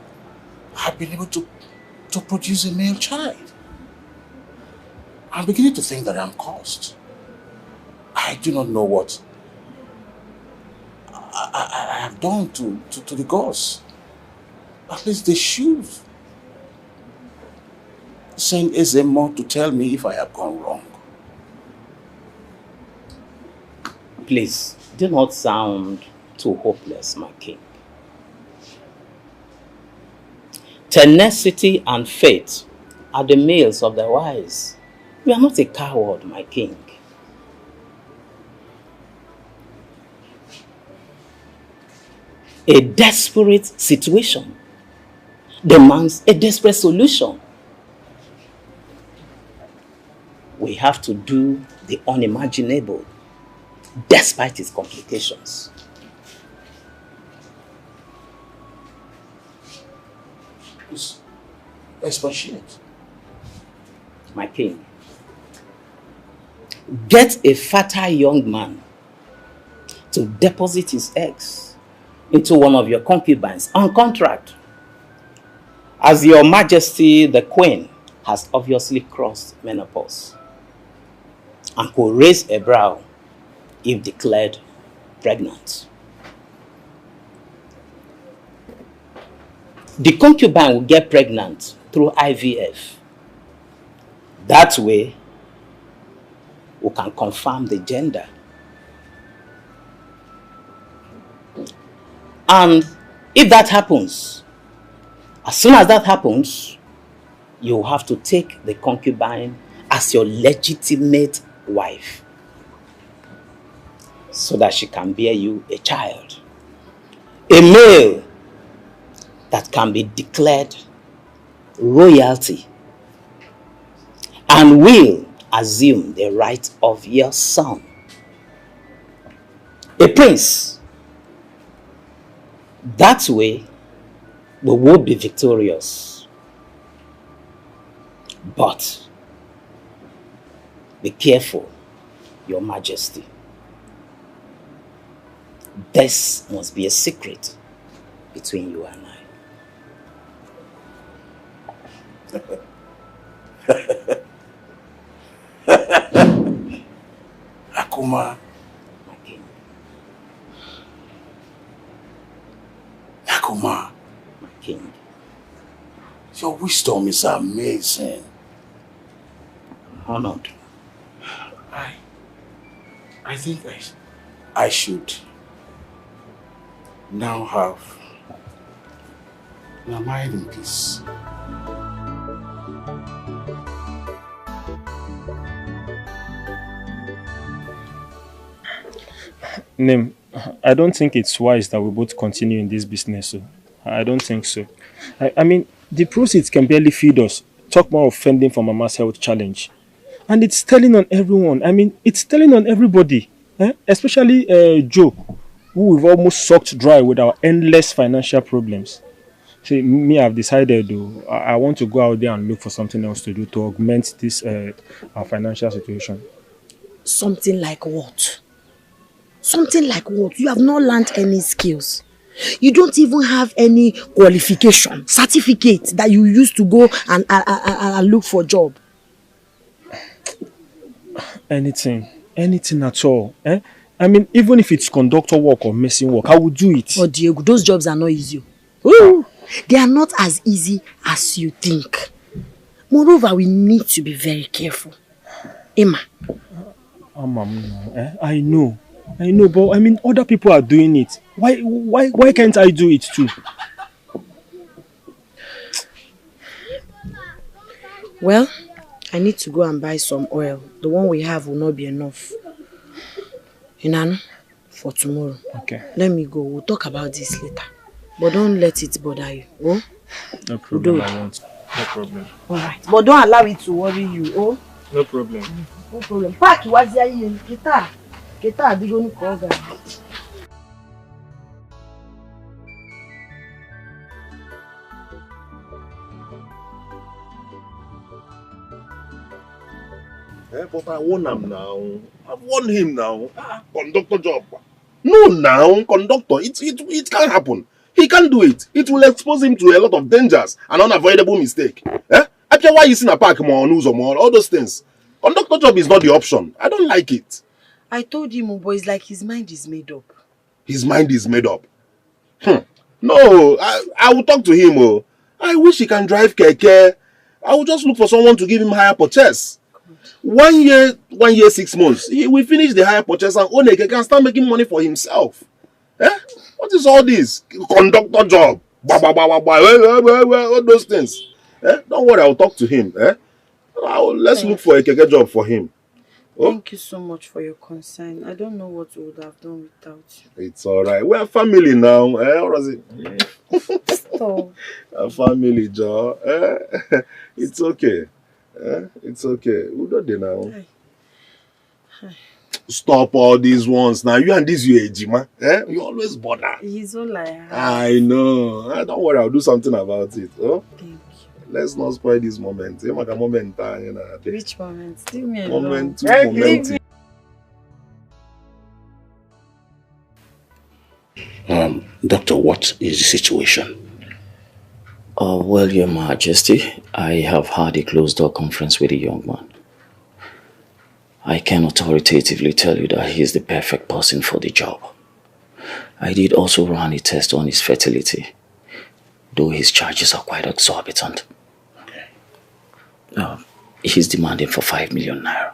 have been able to produce a male child. I'm beginning to think that I'm cursed. I do not know what I have done to the gods. At least they should send Ezemo to tell me if I have gone wrong. Please, do not sound too hopeless, my king. Tenacity and faith are the males of the wise. You are not a coward, my king. A desperate situation demands a desperate solution. We have to do the unimaginable despite its complications. Please, expatiate. My king, get a fertile young man to deposit his eggs into one of your concubines on contract. As your majesty, the queen, has obviously crossed menopause and could raise a brow if declared pregnant. The concubine will get pregnant through IVF. That way, we can confirm the gender. And if that happens, as soon as that happens, you have to take the concubine as your legitimate wife so that she can bear you a child. A male that can be declared royalty and will assume the right of your son. A prince. That way, we will be victorious. But be careful, Your Majesty. This must be a secret between you and I. Akuma. My king. Akuma. My king. Your wisdom is amazing. I'm honored. I think I should now have my mind in peace. Nim, I don't think it's wise that we both continue in this business. So I don't think so. I mean, the proceeds can barely feed us. Talk more of fending for Mama's health challenge. And it's telling on everyone. I mean, it's telling on everybody. Especially Joe, who we've almost sucked dry with our endless financial problems. See, me, I've decided though, I want to go out there and look for something else to do to augment this our financial situation. Something like what? Something like what? You have not learned any skills. You don't even have any qualification, certificate that you use to go and look for a job. Anything at all. I mean, even if it's conductor work or messing work, I will do it. Oh, Diego, those jobs are not easy. Ooh, they are not as easy as you think. Moreover, we need to be very careful. Emma. I know, but I mean, other people are doing it. Why can't I do it too? Well, I need to go and buy some oil. The one we have will not be enough. For tomorrow. Okay. Let me go. We'll talk about this later. But don't let it bother you. Oh? No problem, I won't. No problem. Alright, but don't allow it to worry you, oh? No problem. No problem. Pack was there in guitar. Guitar, they gonna call them. But I warn him now. I've warned him now. Conductor job. No, now, conductor. It can't happen. He can't do it. It will expose him to a lot of dangers and unavoidable mistake. After why you in a park more news or more, all those things. Conductor job is not the option. I don't like it. I told him, boy, it's like his mind is made up. His mind is made up. No, I will talk to him. Oh. I wish he can drive keke. I will just look for someone to give him higher purchase. 1 year, 6 months. He will finish the higher purchase and own a keke and start making money for himself. What is all this? Conductor job. All those things. Don't worry, I'll talk to him. Let's look for a keke job for him. Thank you so much for your concern. I don't know what we would have done without you. It's alright. We're family now. What is it? Stop. A family, Joe. It's okay. It's okay. Who do they now? Stop all these ones now. You and this you Ejima. You always bother. He's all like I know. Don't worry, I'll do something about it. Thank you. Let's not spoil this moment. Which moment? Leave me alone. Moment to moment. Doctor, what is the situation? Well, Your Majesty, I have had a closed-door conference with the young man. I can authoritatively tell you that he is the perfect person for the job. I did also run a test on his fertility, though his charges are quite exorbitant. He's demanding for 5 million naira.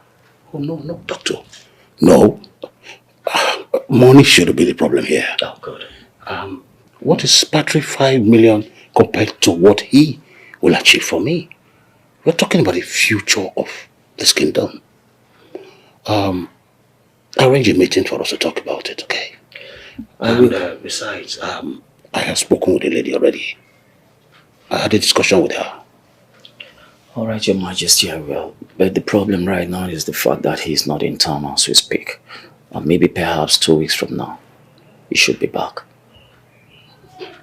Oh, no, doctor. No. Money shouldn't be the problem here. Oh, good. What is paltry 5 million compared to what he will achieve for me? We're talking about the future of this kingdom. Arrange a meeting for us to talk about it, okay? And besides, I have spoken with the lady already. I had a discussion with her. All right, Your Majesty, I will. But the problem right now is the fact that he's not in town as we speak. Maybe perhaps 2 weeks from now, he should be back.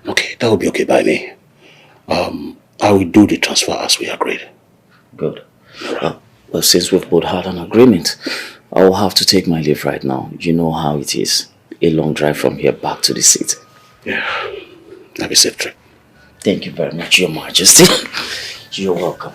Okay, that will be okay by me. I will do the transfer as we agreed. Good. Well, since we've both had an agreement, I will have to take my leave right now. You know how it is. A long drive from here back to the city. Yeah. Have a safe trip. Thank you very much, Your Majesty. You're welcome.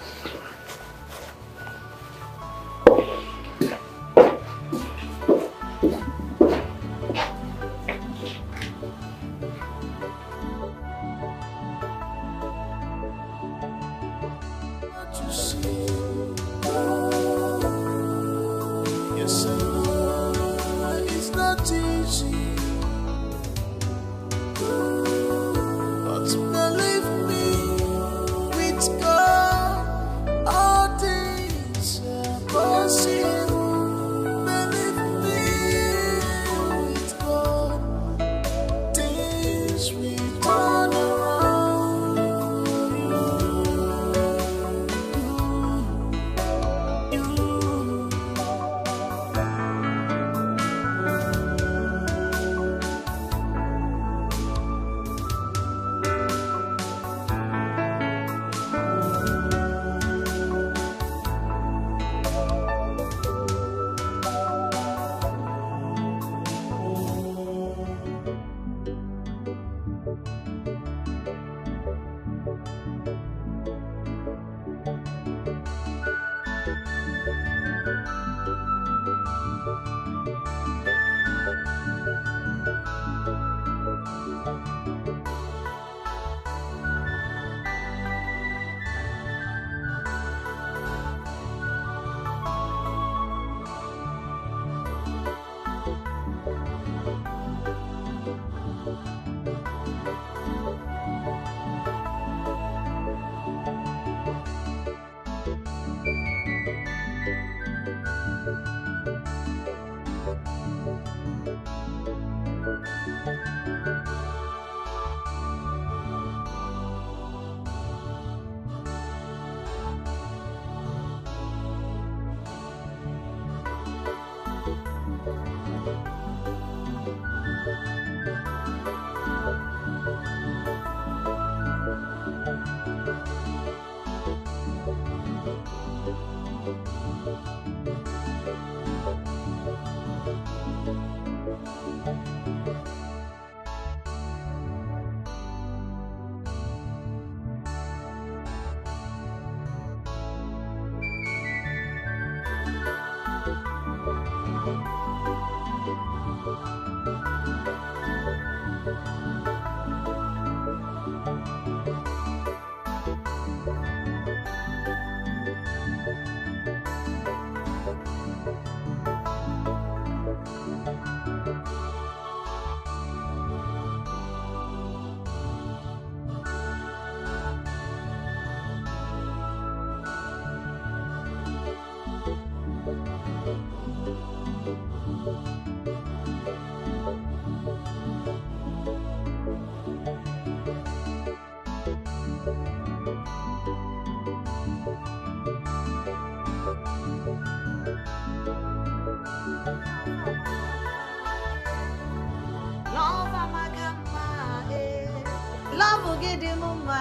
gidi mama,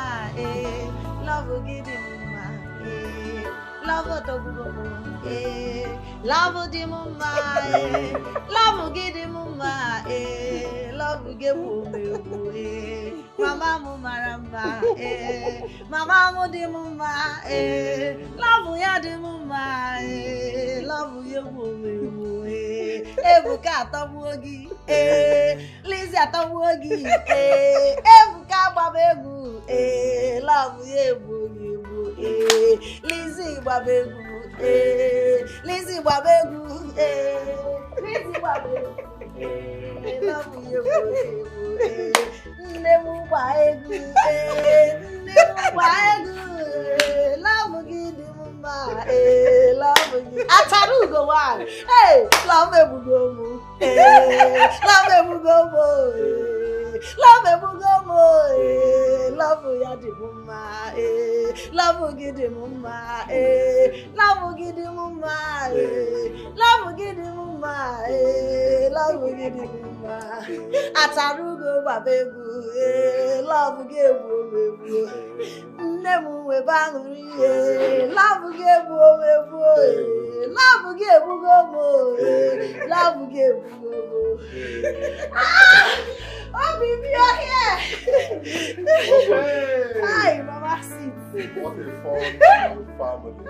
love gidi mama, love to go, love di mama, love gidi mama, love give mama mu maramba, mama mu di mama, love ya di mama, love you mu ebuka atawogi, Lizzy atawogi, ebuka babegu, love you Lizzy babegu, Lizzy babegu, Lizzy babegu, love you nemu baegu, nemu baegu, love gidi mama, love you. Ataru go one, love ebugomo, love ebugomo, love ebugomo, love ya di mama, love gidi mama, love gidi mama, love gidi mama, love gidi mama. Ataru go babebu, love gebu, nemu we banguri, love gebu, love gebu gomo, love gebu gomo. Oh, baby, you're here. Hi, Mama. What a fun family.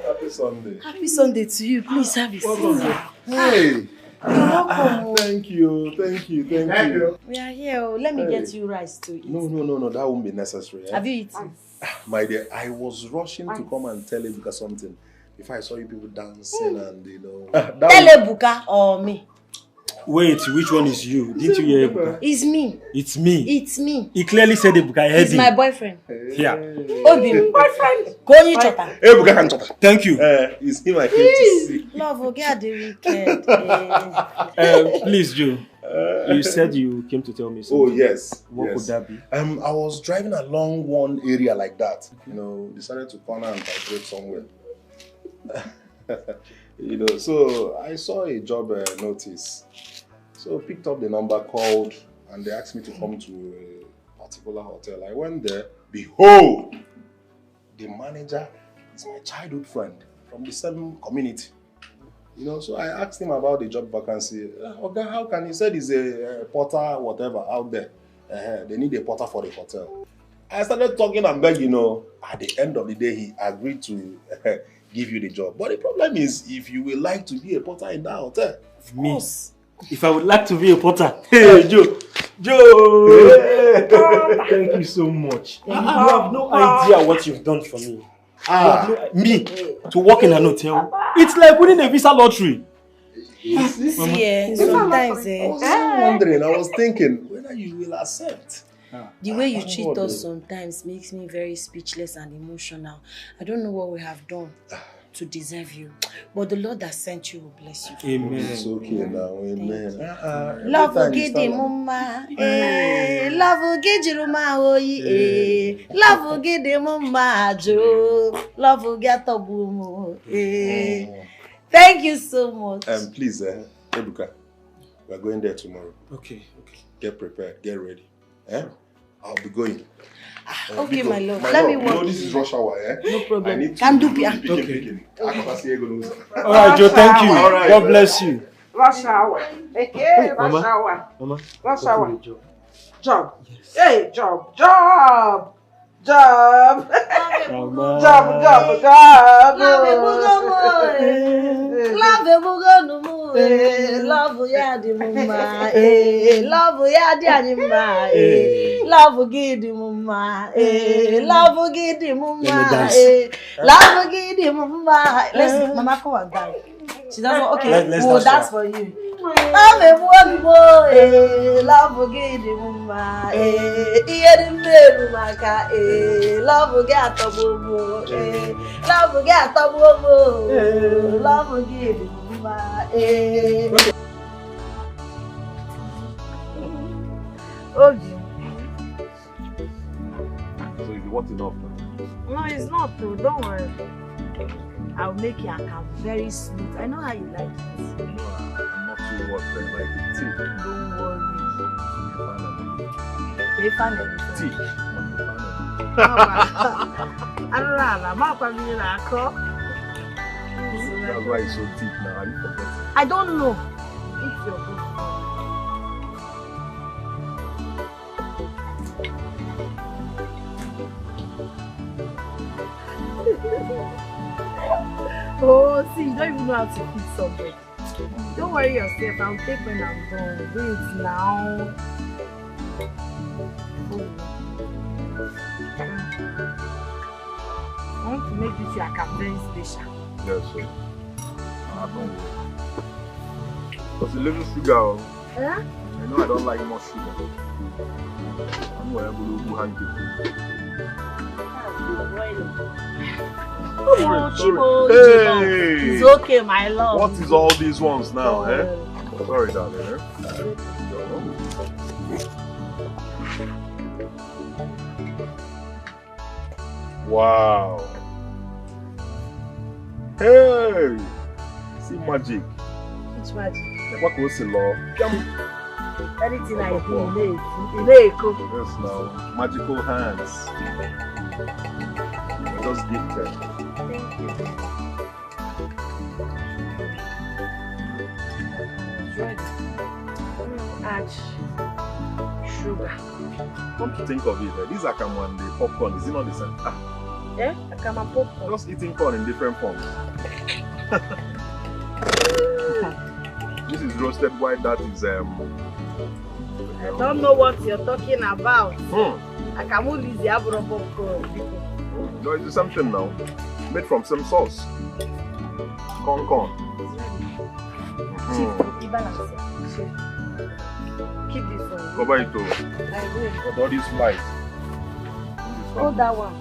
Happy Sunday. Happy Sunday to you. Please have a seat. Hey. You're welcome. Thank you. We are here. Let me get you rice to eat. No, that won't be necessary. Have you eaten? My dear, I was rushing to come and tell Ebuka something. If I saw you people dancing and Tell Ebuka or me. Wait, which one is you? Didn't you hear Ebuka? It's me. It's me. It's me. He clearly said Ebuka. I heard He's him. my boyfriend. Yeah. Obi, boyfriend. Konyi chota. Ebuka can chota. Thank you. It's him I came to see. Love, get the weekend. Please, Joe. You said you came to tell me something. Oh, yes. What could that be? I was driving along one area like that. Decided to corner and vibrate somewhere. So I saw a job notice. So picked up the number, called, and they asked me to come to a particular hotel. I went there. Behold, the manager is my childhood friend from the same community. So I asked him about the job vacancy. Okay, how can he said he's a porter, whatever, out there. They need a porter for the hotel. I started talking and begging, At the end of the day, he agreed to give you the job. But the problem is, if you would like to be a porter in that hotel. Of course. If I would like to be a porter. Hey, Joe. Thank you so much. You have no idea what you've done for me. Me, to work in an hotel. It's like winning a visa lottery. Sometimes I was wondering, I was thinking, whether you will accept. The way you treat us sometimes makes me very speechless and emotional. I don't know what we have done to deserve you, but the Lord that sent you will bless you. Amen. It's okay now. Amen. Love will give the mama, love will give the mama, love will give the mama, Joe, love will get the boom. Thank you so much. Please, Ebuka, we are going there tomorrow. Okay. Get prepared, get ready. I'll be going. Okay, my love. Let me walk. This is rush hour, No problem. Can do Pia. Okay. All right, Joe, thank you. Right, God bless you. Rush hour. Hey, rush hour. Mama. Rush hour. Job. Yes. Hey, job. Job. Job. Mama. Job. Love ya di mama, love ya di anima, love gidi mama, love gidi mama, love gidi mama. Let's, Mama, come and dance. She doesn't. Okay, we'll dance for you. Love gidi mama, iye di meru maka, love get a bobo, love get a bobo, love gidi. So you want enough now? No, it's not true. Don't worry. I'll make your account very smooth. I know how you like it. No, I'm not too worried. Like tea. Don't worry. They found it. Tea. I don't know. My family na call. That's why it's so deep now. Have you forgotten? I don't know. It's your book. Oh, see, you don't even know how to feed somebody. Don't worry yourself. I'll take when I'm done. Do it now. I want to make this like a very special. Yes, sir. I don't. Because a little sugar. Yeah? I know I don't like much sugar. I'm going to go hungry. Hey! It's okay, my love. What is all these ones now, eh? Sorry, darling, eh? Wow. Hey! See magic. Which magic? What goes in law? Anything I do, you cook. Yes, now. Magical hands. Just gifted. Thank you. Add sugar. Come to think of it, these are and the popcorn, is it not the same? Yeah, akama popcorn. Just eating corn in different forms. This is roasted white, that is I don't know what you're talking about. Akamu is the abro popcorn. No, it's something now. Made from some sauce. Corn. Keep this one. Cover it too. I will. But all these flies. Hold that one.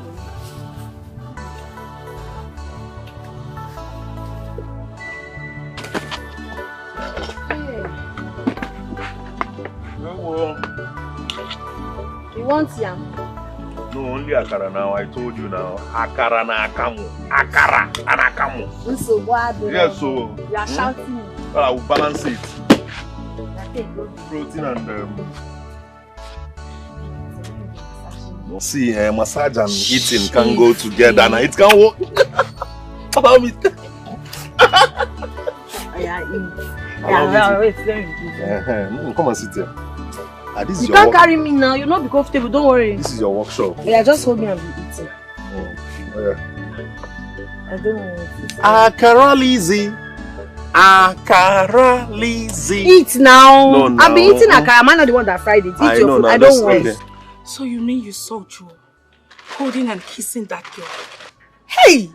You want yam? No, only akara now. I told you now. Akara na akamu. Akara and akamu. So what? Yes, so. You are shouting. Well, I will balance it. Protein and see, massage and eating can go together. Now it can work. Allow me. Come and sit here. This is you can't carry me now. You're not be comfortable. Don't worry. This is your workshop. Yeah, just hold me and be eating. Yeah. I don't know. Akara Lizzy. Akara Lizzy. Eat now. No, I've been eating akara. I'm not the one that fried it. Eat your food. I don't want. Okay. So you mean you saw Joe holding and kissing that girl? Hey!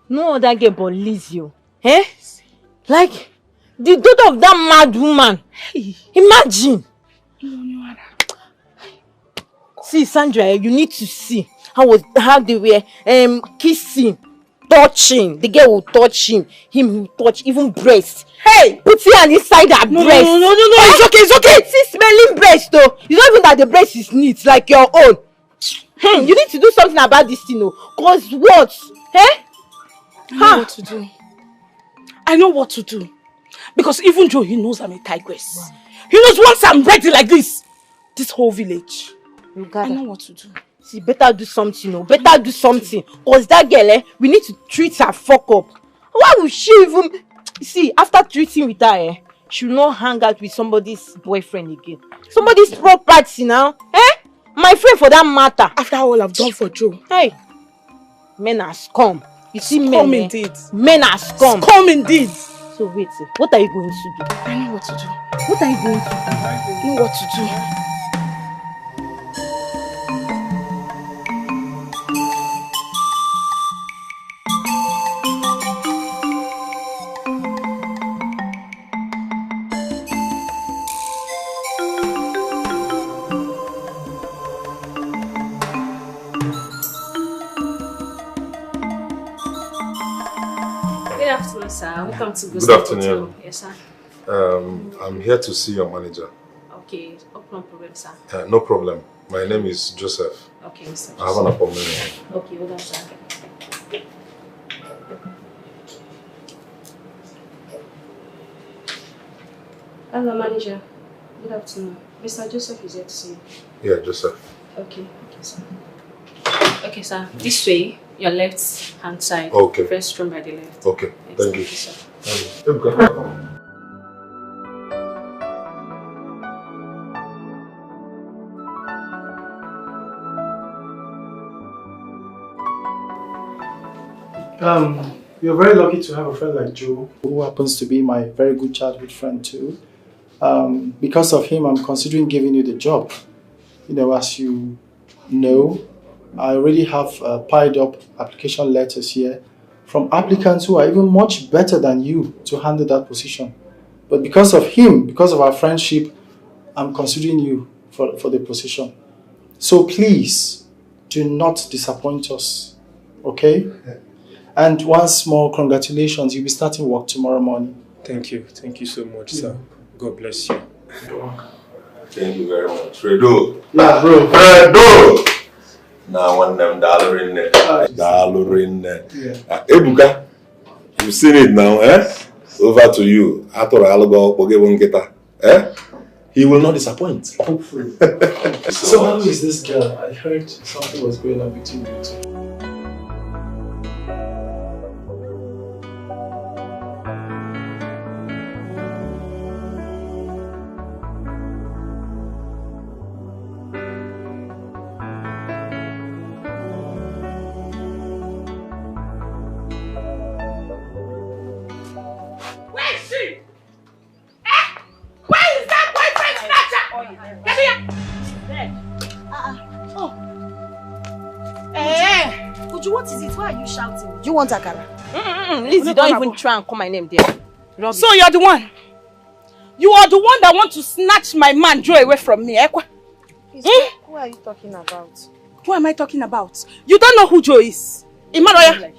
No other girl but Lizzie. Eh? Like the daughter of that mad woman. Hey. Imagine. See, Sandra, you need to see how they were kissing, touching. The girl will touch him. Him will touch even breast. Hey! Put your hand inside her breast. No. It's okay. See, smelling breast though. You don't even that the breast is neat like your own. You need to do something about this thing, no? Cause what? Eh? I know what to do. I know what to do. Because even Joe, he knows I'm a tigress. Wow. He knows once I'm ready like this whole village. I know what to do. See, better do something, no? Better do something. Cause that girl, we need to treat her fuck up. Why would she even... See, after treating with her, she will not hang out with somebody's boyfriend again. Somebody's property now. Eh? My friend for that matter. After all I've done for Joe. Hey. Men are scum. You see men. Scum indeed. Men are scum. Scum indeed. So wait, what are you going to do? I know what to do. What are you going to do? I know what to do. Good afternoon, sir. Welcome to Good afternoon. Yes, sir. I'm here to see your manager. Okay, no problem, sir. No problem. My name is Joseph. Okay, Mr. I have an appointment. Okay, hold on, sir. Hello, manager. Good afternoon. Mr. Joseph is here to see you. Yeah, Joseph. Okay, sir. Okay, sir. This way, your left hand side. Okay. First room by the left. Okay, thank you. Sir. You're very lucky to have a friend like Joe, who happens to be my very good childhood friend too. Because of him, I'm considering giving you the job. You know, as you know, I already have piled up application letters here from applicants who are even much better than you to handle that position. But because of him, because of our friendship, I'm considering you for the position. So please, do not disappoint us, okay? And once more, congratulations. You'll be starting work tomorrow morning. Thank you. Thank you so much, sir. God bless you. Thank you very much. Fredo. Yeah, bro. Fredo! Now one them dollar in there. Ebuka, you've seen it now, eh? Over to you. After I'll go, eh? He will not disappoint. Hopefully. So how is this girl? I heard something was going on between you two. Do you want akara? Lizzie, don't even try and call my name there. Rubbish. So you're the one? You are the one that want to snatch my man Joe away from me, eh? Who are you talking about? Who am I talking about? You don't know who Joe is. Imaroya.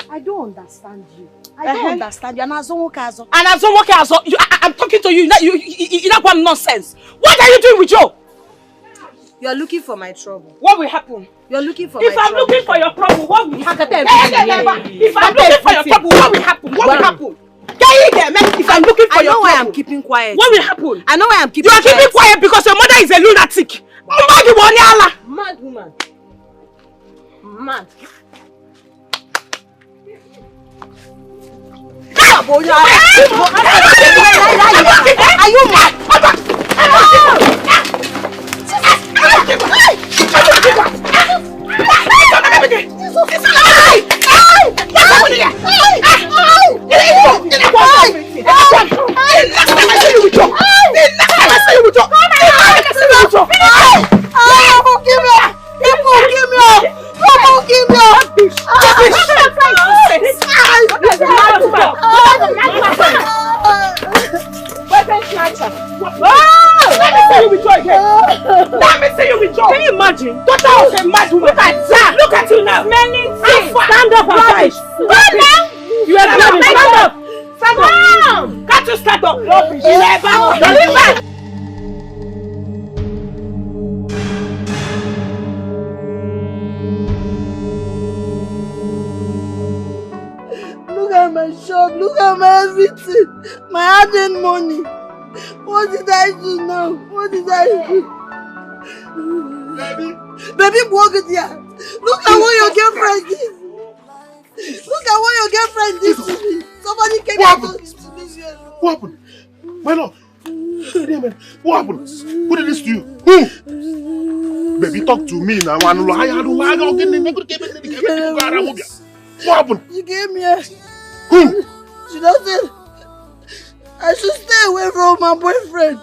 I don't understand you. I don't understand you. And I'm talking to you. You not want nonsense. What are you doing with Joe? You're looking for my trouble. What will happen? You're looking for my trouble. If I'm looking for your trouble, what will happen? If I'm looking for your trouble, what will happen? What will happen? If I'm looking for your trouble, I know why I'm keeping quiet. What will happen? I know why I'm keeping quiet. You are keeping quiet because your mother is a lunatic. Mad woman. Mad. Are you mad? Can you imagine? Daughter was a mad woman. Look at that. Look at you now. Stand up and fight. You are bloody. Stand up. Stand up. Can't you stand up? Rubbish. Look at my shop. Look at my everything. My hard-earned money. What did I do now? What did I do? Baby, walk it here. Look at what your girlfriend did. Look at what your girlfriend did to me. Somebody came and told me to leave you alone. What happened? My love. What happened? Who did this to you? Who? Baby, talk to me now. What happened? She gave me a... Who? She doesn't... I should stay away from my boyfriend.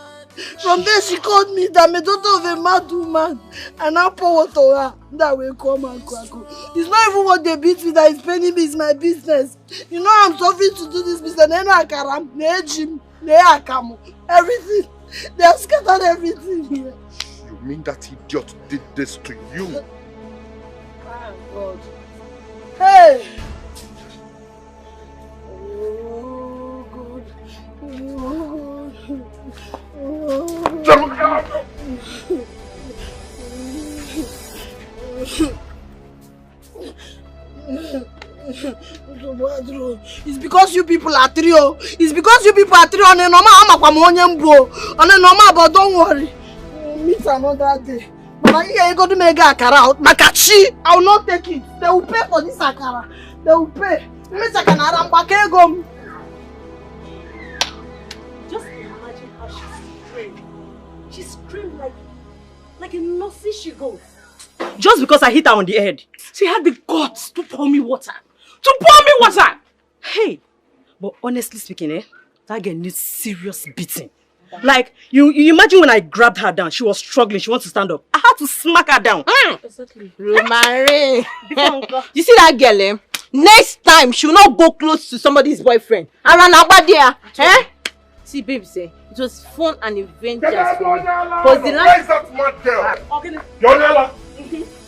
From there, she called me that I'm a daughter of a mad woman. And I pour water on her. That will come and crack. It's not even what they beat me that is paying me. It's my business. You know I'm suffering to do this business. Everything. They have scattered everything here. You mean that idiot did this to you? Oh, God. Hey! Oh, God. Oh, God. It's because you people are trio. It's because you people are trio. On a normal, but don't worry. will meet another day. Mama, you go to make akara out. Makachi, I will not take it. They will pay for this akara. They will pay. Just imagine how she screamed. She screamed like a nosy she goes. Just because I hit her on the head. She had the guts to pour me water. To pour me water! Hey, but honestly speaking, that girl needs serious beating. Like, you imagine when I grabbed her down, she was struggling, she wants to stand up. I had to smack her down. Exactly. Romare. You see that girl, eh? Next time, she will not go close to somebody's boyfriend. And run about there. Eh? See, babe, say, it was fun and adventurous for me. Where is that mad girl? Yonela,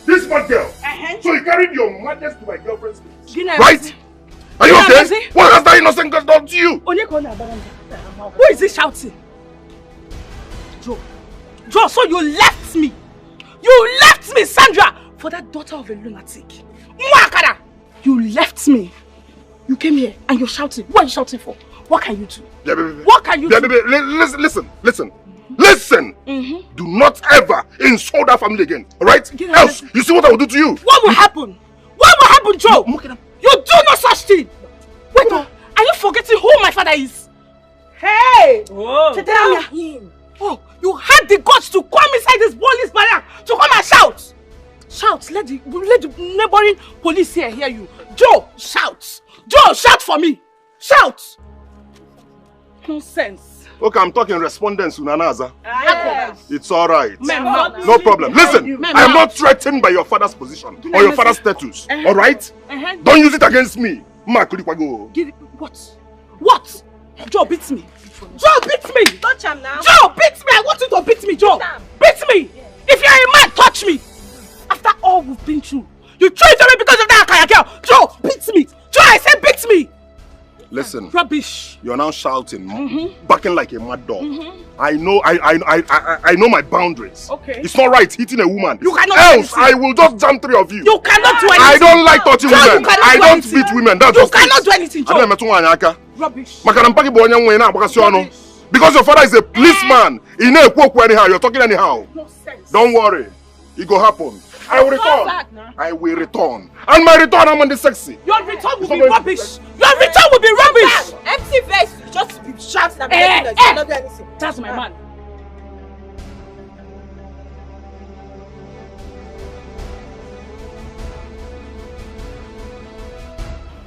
this mad girl. So you carried your madness to my girlfriend's place. Right? Are you okay? What has that innocent girl done to you? Who is he shouting? Joe, so you left me. You left me, Sandra, for that daughter of a lunatic. Mwakara! You left me. You came here and you're shouting. What are you shouting for? What can you do? Yeah, baby. What can you do? Baby. Listen. Do not ever insult that family again. Alright? Else, you see what I will do to you. What will happen? What will happen, Joe? You do no such thing. Wait, are you forgetting who my father is? Hey! Tell him. Oh, you had the guts to come inside this police barrack to come and shout. Shout, let the neighboring police here hear you. Joe, shout. Joe, shout for me. Shout. Nonsense. Okay, I'm talking respondents, Unanaza. Yes. It's alright. No problem. Listen, I am not threatened by your father's position or your father's status. Alright? Don't use it against me. What? Joe beats me. Joe beats me. Touch him now. Joe beats me. I want you to beat me, Joe. Beat me. If you're a man, touch me. After all we've been through, you treated me because of that Akaya girl. Joe, beat me. Joe, I said beat me. Listen. Rubbish. You're now shouting, barking like a mad dog. I know my boundaries. Okay. It's not right hitting a woman. You cannot. Else, I will just jam 3 of you. You cannot do anything. I don't like touching women. I don't beat women. That's you just cannot do anything, Joe. Rubbish. Because your father is a policeman. You're talking anyhow. Don't worry. It will happen. I will return. I will return. And my return, I'm on the sexy. Your return will be rubbish. Your return will be rubbish. Empty face. Just be shouting and you not do anything. That's my man.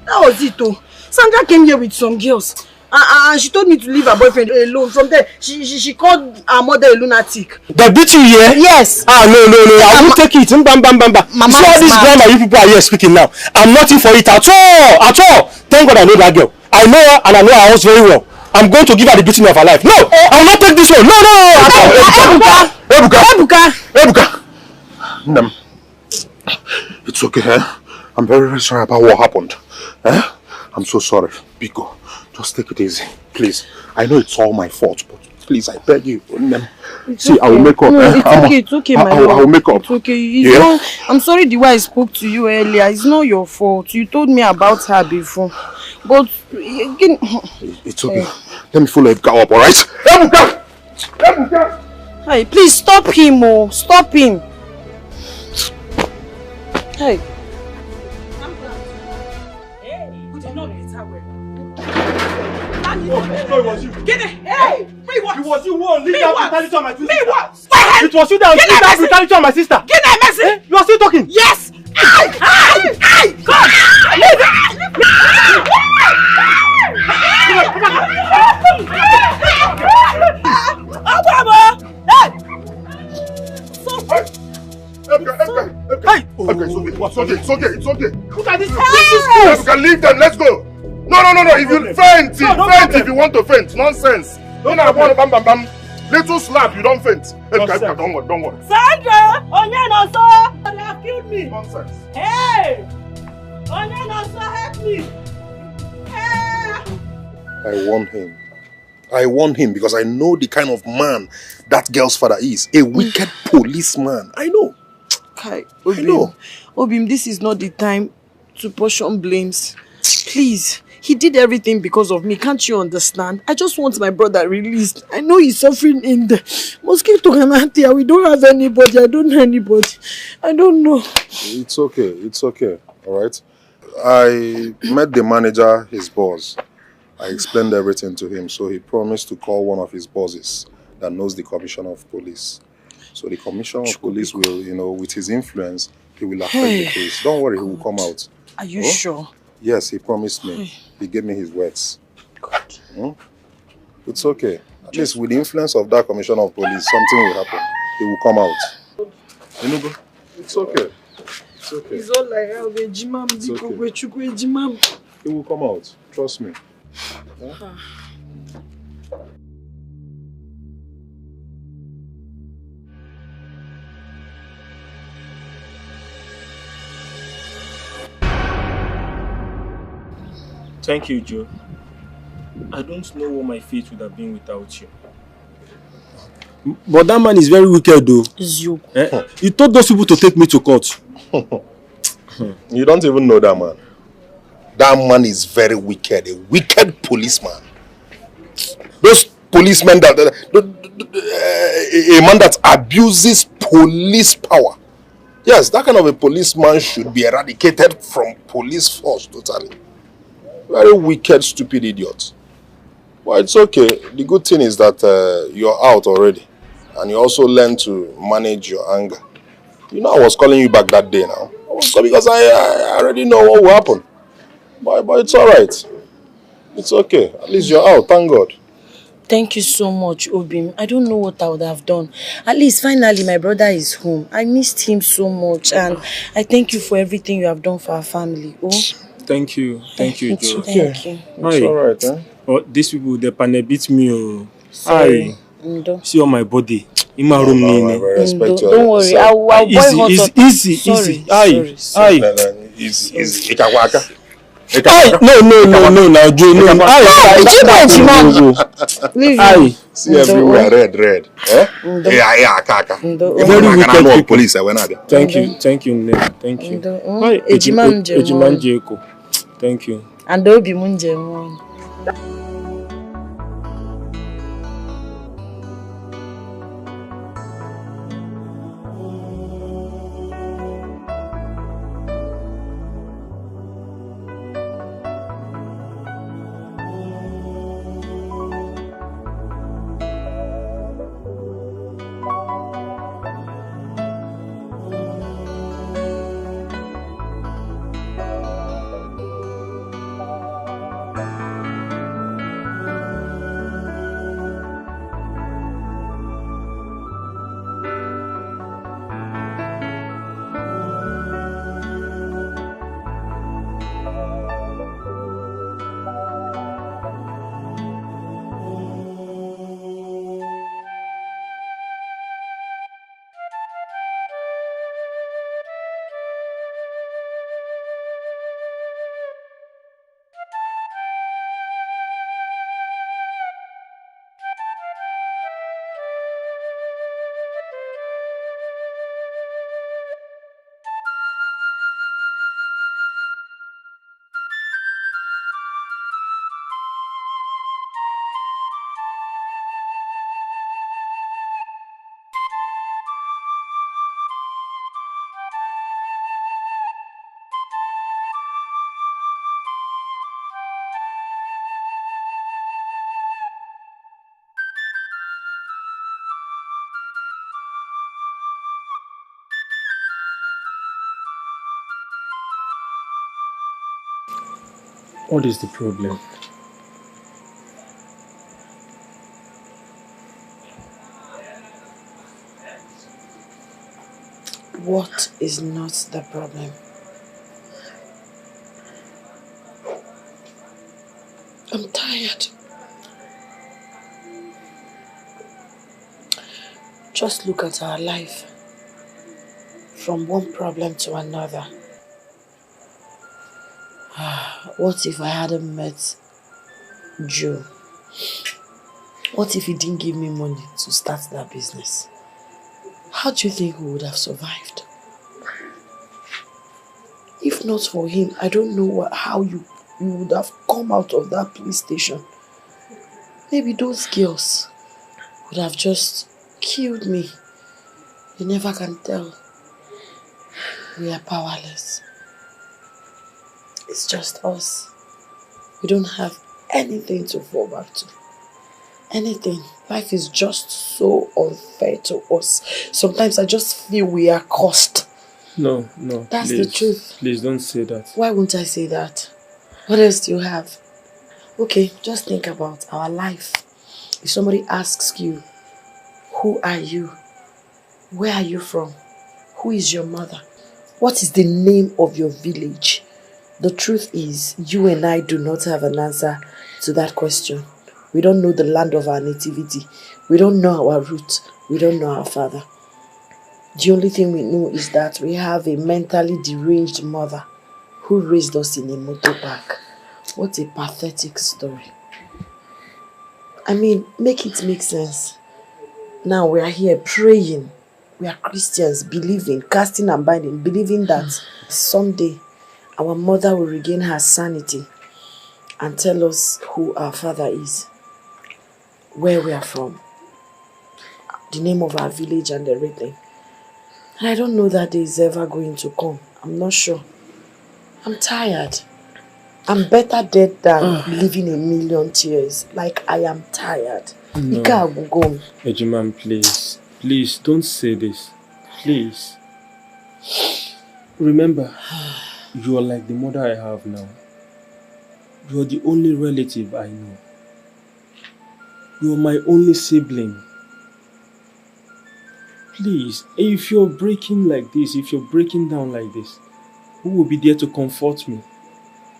That was it, though. Sandra came here with some girls. And she told me to leave her boyfriend alone. From there, she called her mother a lunatic. They beat you here? Yes. No. I will take it. Mama, see all this grammar you people are here speaking now. I'm not in for it at all. Thank God I know that girl. I know her and I know her house very well. I'm going to give her the beating of her life. No, I will not take this one. No. Ebuka. It's okay, I'm very, very sorry about what happened. I'm so sorry. Biko, just take it easy, please. I know it's all my fault, but please, I beg you. See, I will make up. No, it's okay, my love. I will make up. It's okay. I'm sorry the way I spoke to you earlier. It's not your fault. You told me about her before. But again... It's okay. Let me follow Ebuka up, alright? Ebuka! Hey, please stop him, Stop him. Hey. No, it was you. Get it! Hey! Me what? It was you who unleashed that brutality on my sister. Me what? It was you that unleashed that brutality on my sister. Get that message! You are still talking? Yes! Ay! God! Leave It's okay. Look at this. Ebuka, leave them. Let's go. No. If you faint, if you want to faint. Nonsense. Don't have one bam. Little slap, you don't faint. Ebuka, don't worry. Sandra! Onye no so! They have killed me. Nonsense. Hey! Onye no so, help me. Hey! I warned him because I know the kind of man that girl's father is. A wicked policeman. I know. Kai, Obim, this is not the time to portion blames. Please, He did everything because of me. Can't you understand? I just want my brother released. I know he's suffering in the mosquito Ganatia. We don't have anybody. I don't know anybody. I don't know. It's okay. It's okay. All right. I met the manager, his boss. I explained everything to him, so he promised to call one of his bosses that knows the commissioner of police. So the commissioner of police will, with his influence, he will affect the case. Don't worry, he will come out. Are you sure? Yes, he promised me. He gave me his words. God. It's okay. At least with the influence of that commissioner of police, something will happen. He will come out. It's okay. It's okay. It's all like how the Jimam Jimam. He will come out. Trust me. Huh? Thank you, Joe. I don't know what my fate would have been without you. But that man is very wicked though. You. He told those people to take me to court. You don't even know that man. That man is very wicked. A wicked policeman. Those policemen a man that abuses police power. Yes, that kind of a policeman should be eradicated from police force totally. Very wicked, stupid idiot. But it's okay. The good thing is that you're out already. And you also learn to manage your anger. You know I was calling you back that day now. I was calling because I already know what will happen. But it's alright. It's okay. At least you're out, thank God. Thank you so much, Obim. I don't know what I would have done. At least finally my brother is home. I missed him so much and I thank you for everything you have done for our family. Oh. Thank you. Thank you, Joe. Thank you. It's alright, eh? Oh, these people, they panel beat me. Oh. Sorry. See on my body. In my room. Don't worry. I'll boil hot water. Easy. Sorry. Easy. No, now, Joe. No. See everywhere, red. Eh? Very wicked people. Police, I went out there. Thank you, Ned. Thank you. Ejimanjeko. Thank you. And Obi Munje. What is the problem? What is not the problem? I'm tired. Just look at our life. From one problem to another. What if I hadn't met Joe? What if he didn't give me money to start that business? How do you think we would have survived? If not for him, I don't know how you you would have come out of that police station. Maybe those girls would have just killed me. You never can tell. We are powerless. It's just us. We don't have anything to fall back to. Anything. Life is just so unfair to us. Sometimes I just feel we are cursed. No, That's please, the truth. Please don't say that. Why won't I say that? What else do you have? Okay, just think about our life. If somebody asks you, who are you? Where are you from? Who is your mother? What is the name of your village? The truth is, you and I do not have an answer to that question. We don't know the land of our nativity. We don't know our roots. We don't know our father. The only thing we know is that we have a mentally deranged mother who raised us in a motor park. What a pathetic story. I mean, make it make sense. Now we are here praying. We are Christians, believing, casting and binding, believing that someday our mother will regain her sanity and tell us who our father is, where we are from, the name of our village and everything. And I don't know that day is ever going to come. I'm not sure. I'm tired. I'm better dead than living a million tears. Like, I am tired. No. Ejiman, please. Please, don't say this. Please. Remember, you are like the mother I have now. You are the only relative I know. You are my only sibling. Please, if you're breaking like this, if you're breaking down like this, who will be there to comfort me?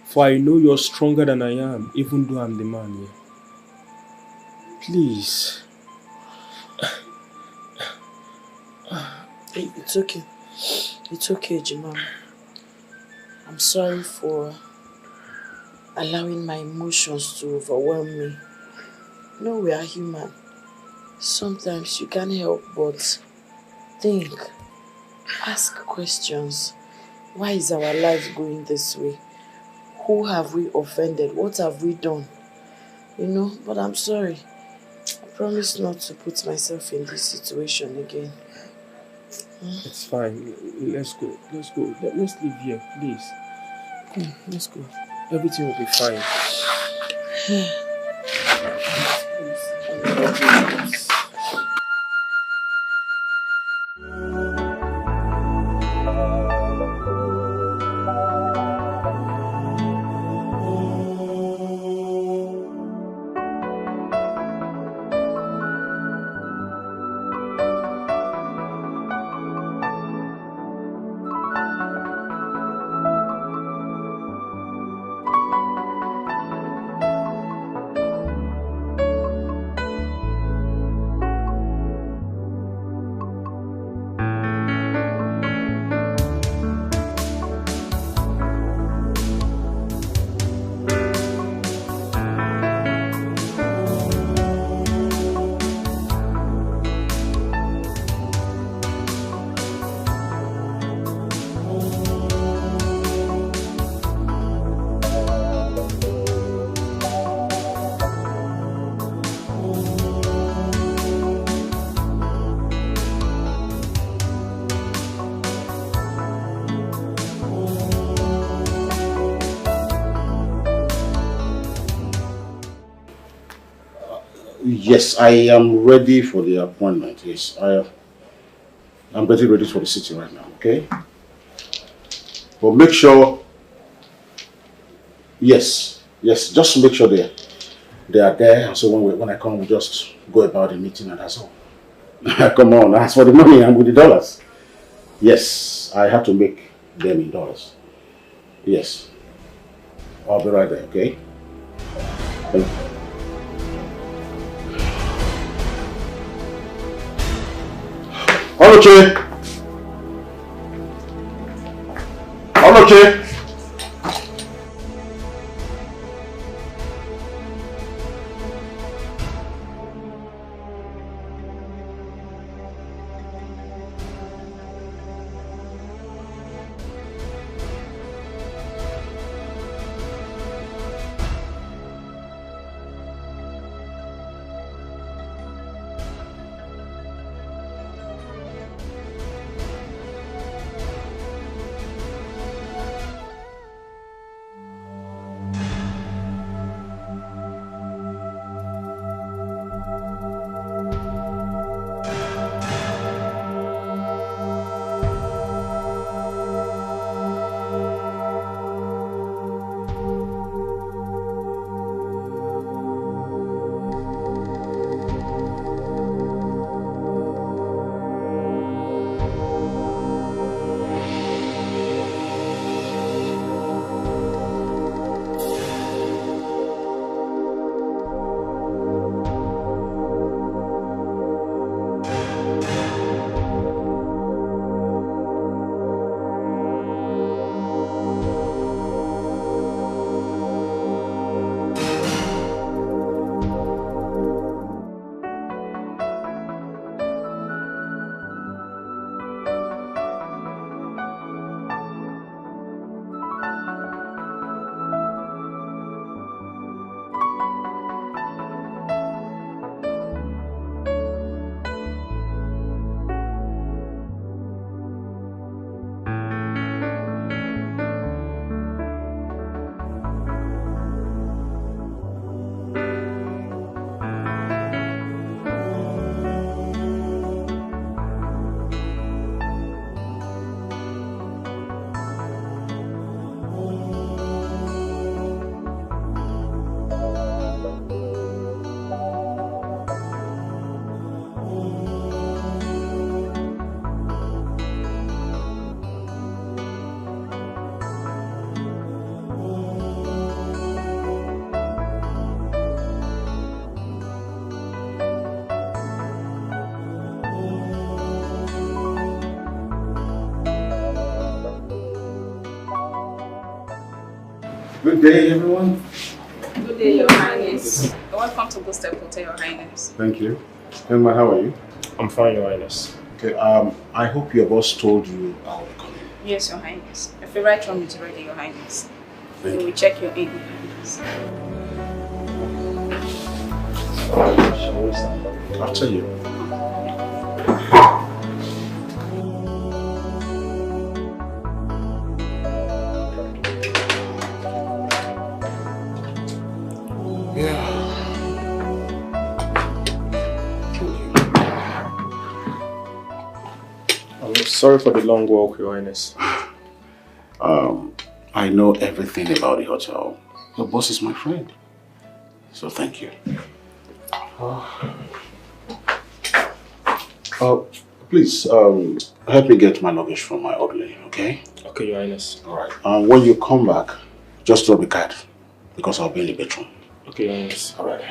For I know you're stronger than I am, even though I'm the man here. Please. It's okay. It's okay, Jimam. I'm sorry for allowing my emotions to overwhelm me. No, we are human. Sometimes you can't help but think, ask questions. Why is our life going this way? Who have we offended? What have we done? You know, but I'm sorry. I promise not to put myself in this situation again. It's fine. Let's go. Let's go. Let's leave here, please. Come, let's go. Everything will be fine. Yes, I am ready for the appointment. Yes, I'm getting ready for the city right now, okay? But make sure, yes, just make sure they are there. And so when I come, we just go about the meeting and that's all. Come on, as for the money, I'm with the dollars. Yes, I have to make them in dollars. Yes, I'll be right there, okay? Thank you. Oloche! Oloche! Good day, everyone. Good day, Your Highness. Welcome to Ghost Hotel, Your Highness. Thank you. Young man, how are you? I'm fine, Your Highness. Okay, I hope your boss told you I'll be coming. Yes, Your Highness. Your favorite room is ready, Your Highness. So we check your in, Your Highness. Shall we start? After you. Sorry for the long walk, Your Highness. I know everything about the hotel. Your boss is my friend. So thank you. Please, help me get my luggage from my orderly, okay? Okay, Your Highness. Alright. When you come back, just drop the card because I'll be in the bedroom. Okay, Your Highness. Alright.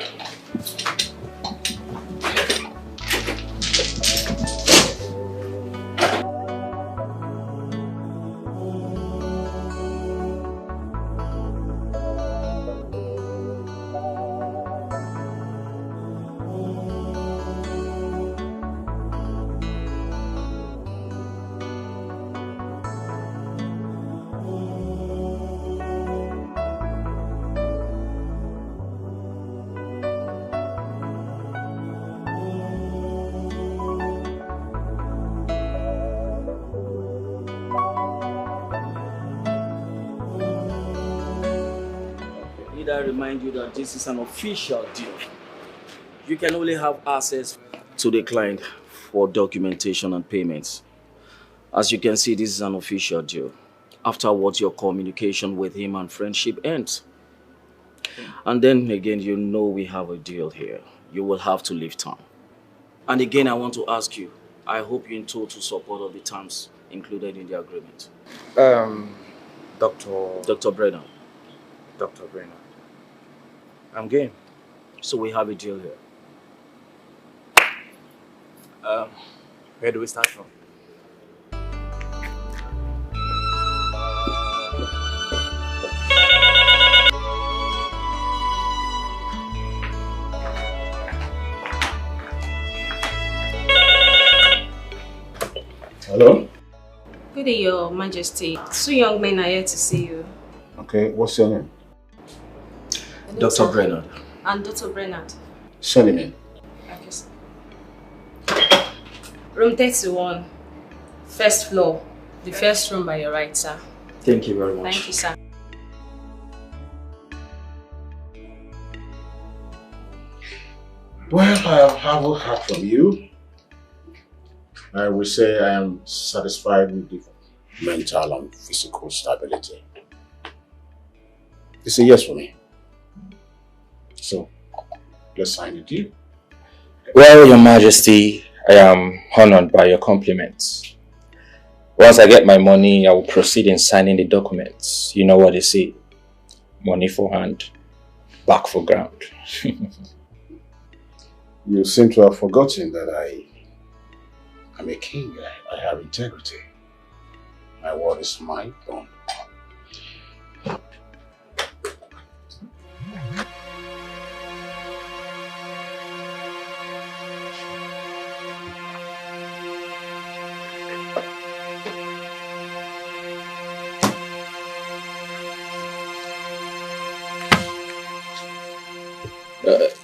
I remind you that this is an official deal. You can only have access to the client for documentation and payments. As you can see, this is an official deal. Afterwards, your communication with him and friendship ends. And then again, you know we have a deal here. You will have to leave town. And again, I want to ask you, I hope you're in total support of the terms included in the agreement. Dr. Brennan. Dr. Brennan. I'm game. So we have a deal here. Where do we start from? Hello? Good day, Your Majesty. 2 young men are here to see you. Okay, what's your name? Dr. Brennan. And Dr. Brennan. Send him in. Okay, sir. Room 31. First floor. The first room by your right, sir. Thank you very much. Thank you, sir. Well, I haven't heard from you. I will say I am satisfied with the mental and physical stability. It's a yes for me. So, let's sign the deal. Well, Your Majesty, I am honored by your compliments. Once I get my money, I will proceed in signing the documents. You know what they say. Money for hand, back for ground. You seem to have forgotten that I'm a king. I have integrity. My word is my bond.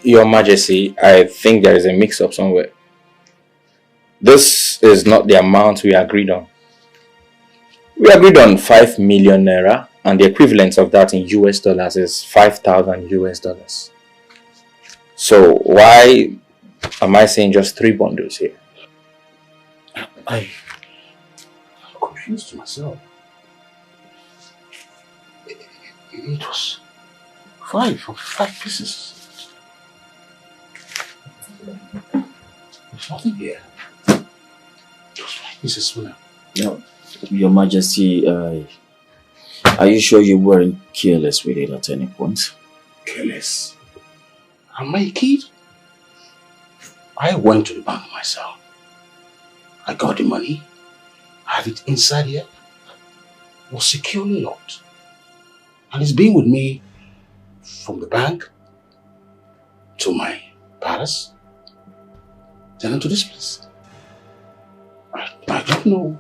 Your Majesty, I think there is a mix-up somewhere. This is not the amount we agreed on. We agreed on 5 million naira, and the equivalent of that in US dollars is 5,000 US dollars. So why am I saying just 3 bundles here? I'm confused myself. It was 5 pieces. There's nothing here. Just 5 pieces, man. No, Your Majesty, are you sure you weren't careless with it at any point? Careless? Am I a kid? I went to the bank myself. I got the money. I had it inside here. It was securely locked. And he's been with me from the bank to my palace, then to this place. I don't know.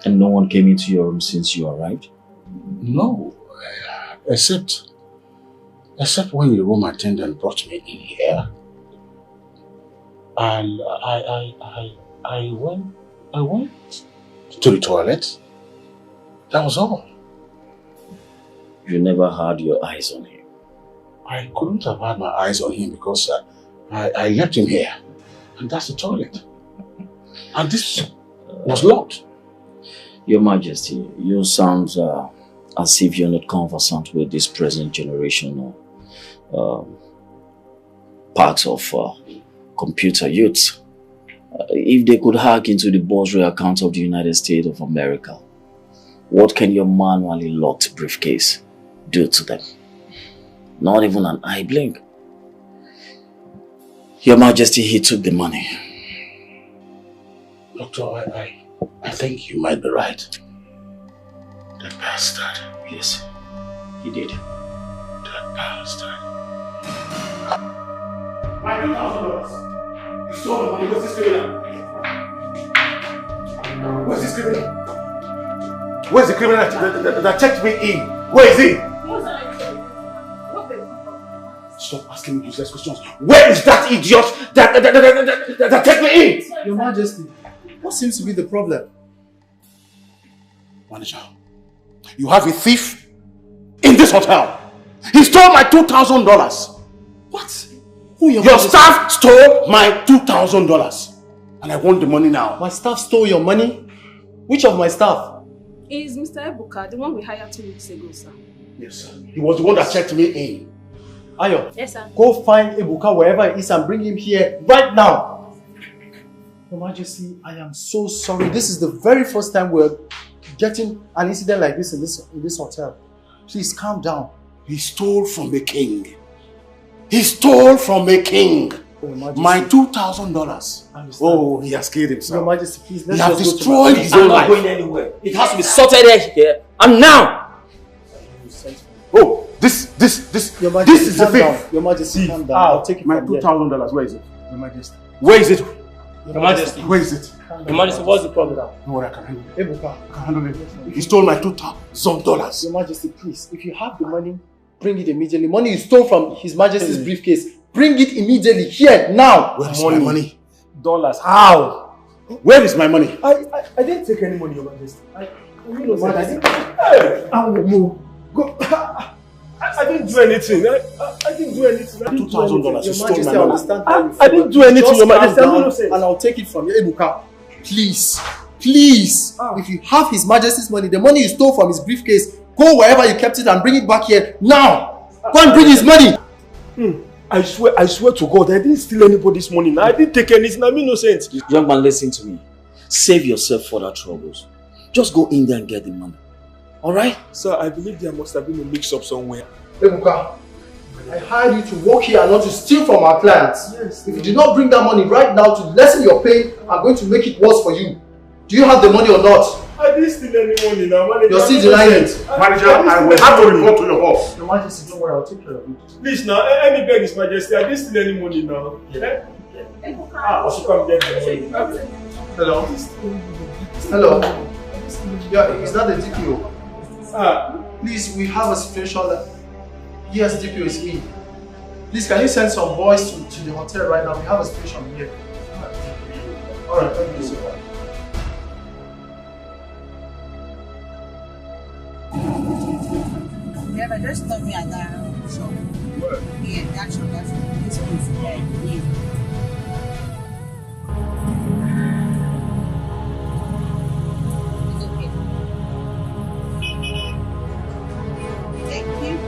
And no one came into your room since you arrived? No, except when the room attendant brought me in here. And I went to the toilet. That was all. You never had your eyes on him? I couldn't have had my eyes on him because I left him here. And that's the toilet. And this was locked. Your Majesty, you sound as if you're not conversant with this present generation or part of computer youth. If they could hack into the bursary account of the United States of America, what can your manually locked briefcase do to them? Not even an eye blink. Your Majesty, he took the money. Doctor, I think you might be right. That bastard. Yes, he did. That bastard. My $2,000. You stole the money. Where's this criminal? Where's this criminal? Where's the criminal that checked me in? Where is he? Stop asking me useless questions. Where is that idiot that checked me in? Your Majesty, what seems to be the problem? Manager, you have a thief in this hotel. He stole my $2,000. What? Who your staff stole my $2,000. And I want the money now. My staff stole your money? Which of my staff? Is Mr. Ebuka, the one we hired 2 weeks ago, sir. Yes, sir. He was the one that checked me in. Ayo, yes, sir. Go find Ebuka wherever he is and bring him here right now. Your Majesty, I am so sorry. This is the very first time we're getting an incident like this in this hotel. Please calm down. He stole from a king. He stole from a king. My $2,000. Oh, he has killed himself. Your Majesty, please, he has destroyed his own life. I'm not going anywhere. It has to be sorted here. And now. Oh, this Your Majesty, is the thief. Your Majesty, calm down. I'll take it my from here. $2,000. Where is it? Your Majesty. Where is it? Your Majesty. Where is it? Your Majesty, what's the problem? No, I can handle it. Ebuka. I can handle it. He stole my $2,000. Your Majesty, please, if you have the money, bring it immediately. Money you stole from His Majesty's briefcase. Bring it immediately, here, now. Where is my money? Dollars. How? Where is my money? I didn't take any money, Your Majesty. I will move. Go. I didn't do anything. I didn't do anything. $2,000. You stole my money. I didn't do anything, Your Majesty. And I'll take it from you. Ebuka, please. Please. If you have His Majesty's money, the money you stole from his briefcase, go wherever you kept it and bring it back here now. Go and bring his money. I swear to God, I didn't steal anybody's money. Now, I didn't take anything. I mean no sense. Young man, listen to me. Save yourself further troubles. Just go in there and get the money. Alright? Sir, I believe there must have been a mix-up somewhere. Ebuka, I hired you to work here and not to steal from our clients. Yes. If you do not bring that money right now to lessen your pain, I'm going to make it worse for you. Do you have the money or not? I didn't steal any money now, manager. You're still denying it. Manager, I will have to report to your boss. Your Majesty, don't worry, I'll take care of it. Please now, let me beg His Majesty. I didn't steal any money now. I should come get the money. Hello? Hello? Yeah, is that the DPO? Please, we have a situation that... Yes, DPO is me. Please, can you send some boys to the hotel right now? We have a situation here. Alright, thank you so much. Yeah, but just told me at that shop. Yeah, that shop, this place. Yeah. It's okay. Thank you.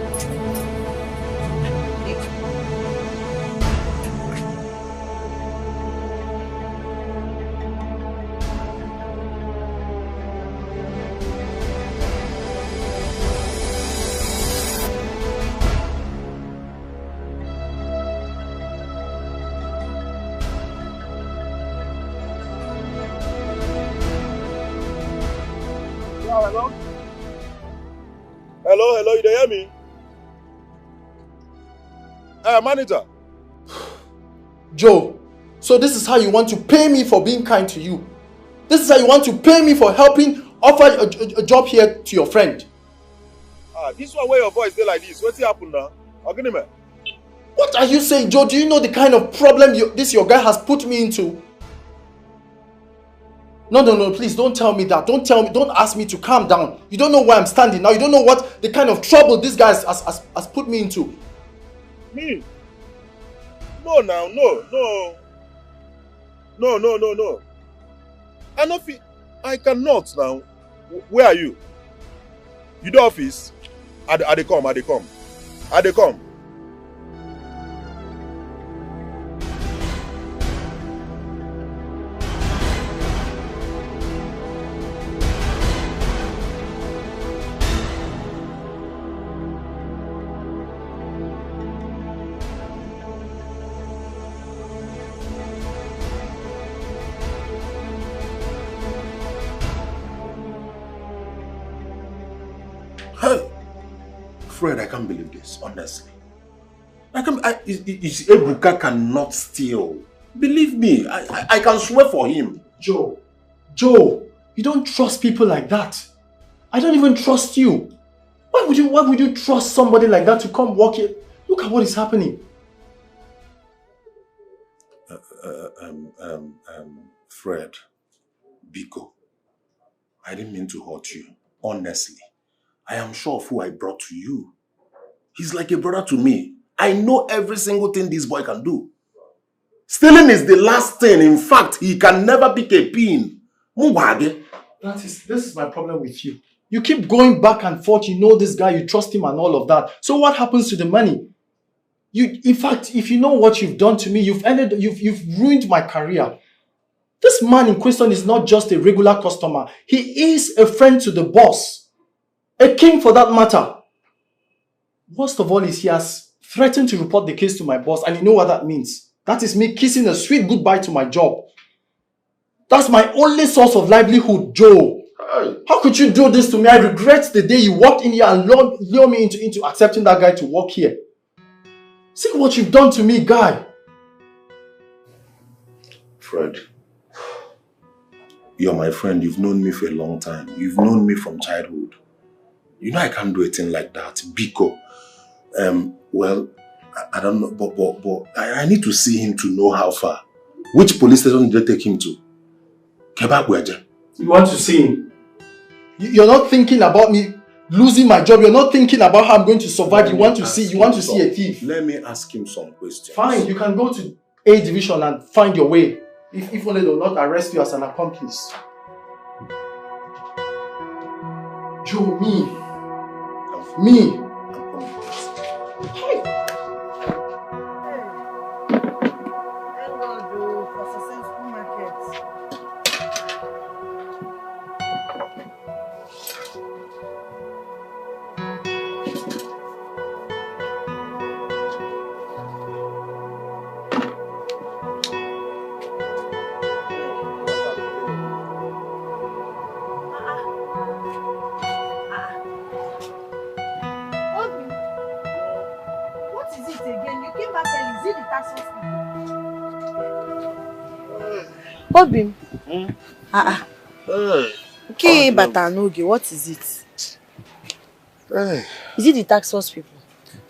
Hello? Hello, you dey hear me? Manager. Joe, so this is how you want to pay me for being kind to you? This is how you want to pay me for offer a job here to your friend? This one where your voice dey like this, what's happen now? Ogunime. What are you saying, Joe? Do you know the kind of problem your guy has put me into? No, please don't tell me that. Don't ask me to calm down. You don't know where I'm standing now. You don't know what the kind of trouble this guy has put me into. Me? No. I cannot now. Where are you? You the office? I dey come. Hey, Fred, I can't believe this, honestly. Ebuka cannot steal. Believe me, I can swear for him. Joe, you don't trust people like that. I don't even trust you. Why would you trust somebody like that to come walk here? Look at what is happening. Fred, Biko, I didn't mean to hurt you, honestly. I am sure of who I brought to you. He's like a brother to me. I know every single thing this boy can do. Stealing is the last thing. In fact, he can never pick a pin. This is my problem with you. You keep going back and forth. You know this guy, you trust him and all of that. So what happens to the money? In fact, if you know what you've done to me, you've ruined my career. This man in question is not just a regular customer. He is a friend to the boss. A king for that matter. Worst of all is he has threatened to report the case to my boss, and you know what that means. That is me kissing a sweet goodbye to my job. That's my only source of livelihood, Joe. How could you do this to me? I regret the day you walked in here and lured me into accepting that guy to work here. See what you've done to me, guy. Fred, you're my friend. You've known me for a long time. You've known me from childhood. You know I can't do a thing like that. Biko. Well, I don't know, but I need to see him to know how far. Which police station did they take him to? You want to see him? You're not thinking about me losing my job. You're not thinking about how I'm going to survive. You want to see a thief. Let me ask him some questions. Fine, you can go to A division and find your way. If only they'll not arrest you as an accomplice. Joe, me. Obim. Okay, but I know what is it? Is it the tax force people?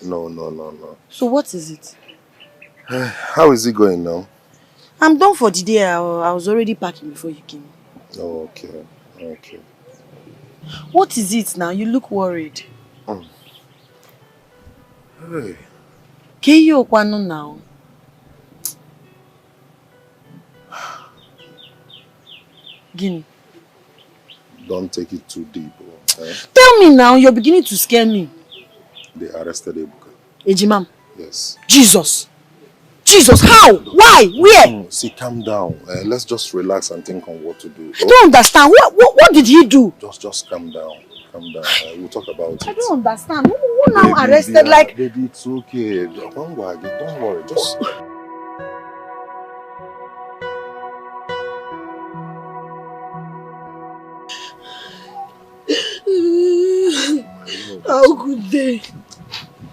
No. So what is it? How is it going now? I'm done for the day. I was already packing before you came. Oh, okay. What is it now? You look worried. Hey. Keyo kwano now. Guinea. Don't take it too deep. Tell me now, you're beginning to scare me. They arrested Ebuka. Ejimam? Yes. Jesus, how? Why? Where? See, calm down. Let's just relax and think on what to do. I don't understand. What did he do? Just calm down. We'll talk about it. I don't understand. Who now arrested? Baby, it's okay. Don't worry. Just... I How could they?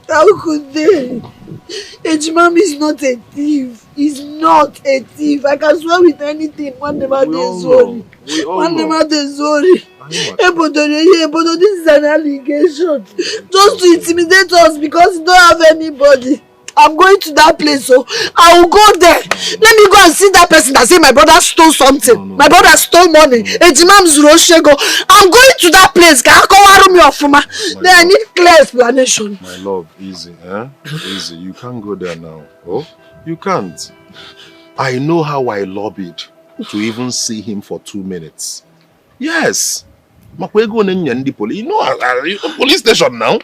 How could they? Ejimam is not a thief. He's not a thief. I can swear with anything. One never is sorry. One never is sorry. But this is an allegation. Just to intimidate us because you don't have anybody. I'm going to that place, so I will go there. Let me go and see that person that say my brother stole something. My brother stole money. Ejimam's Roshego. I'm going to that place. Then I need clear explanation. My love, easy, Easy. You can't go there now. Oh, you can't. I know how I lobbied to even see him for 2 minutes. Yes. You know, police station now.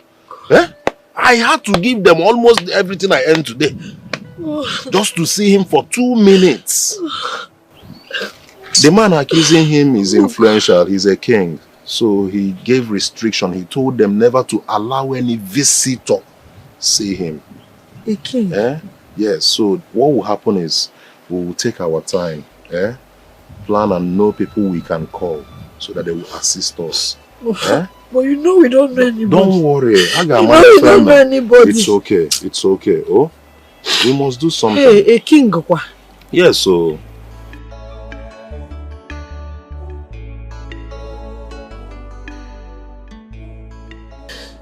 I had to give them almost everything I earned today. Just to see him for 2 minutes. The man accusing him is influential. He's a king. So he gave restriction. He told them never to allow any visitor see him. A king? Yes. So what will happen is we will take our time. Plan and know people we can call so that they will assist us. But you know we don't know anybody. Don't worry. I got you know we don't know anybody. It's okay. It's okay. Oh, we must do something. Hey, a king. Yes, so.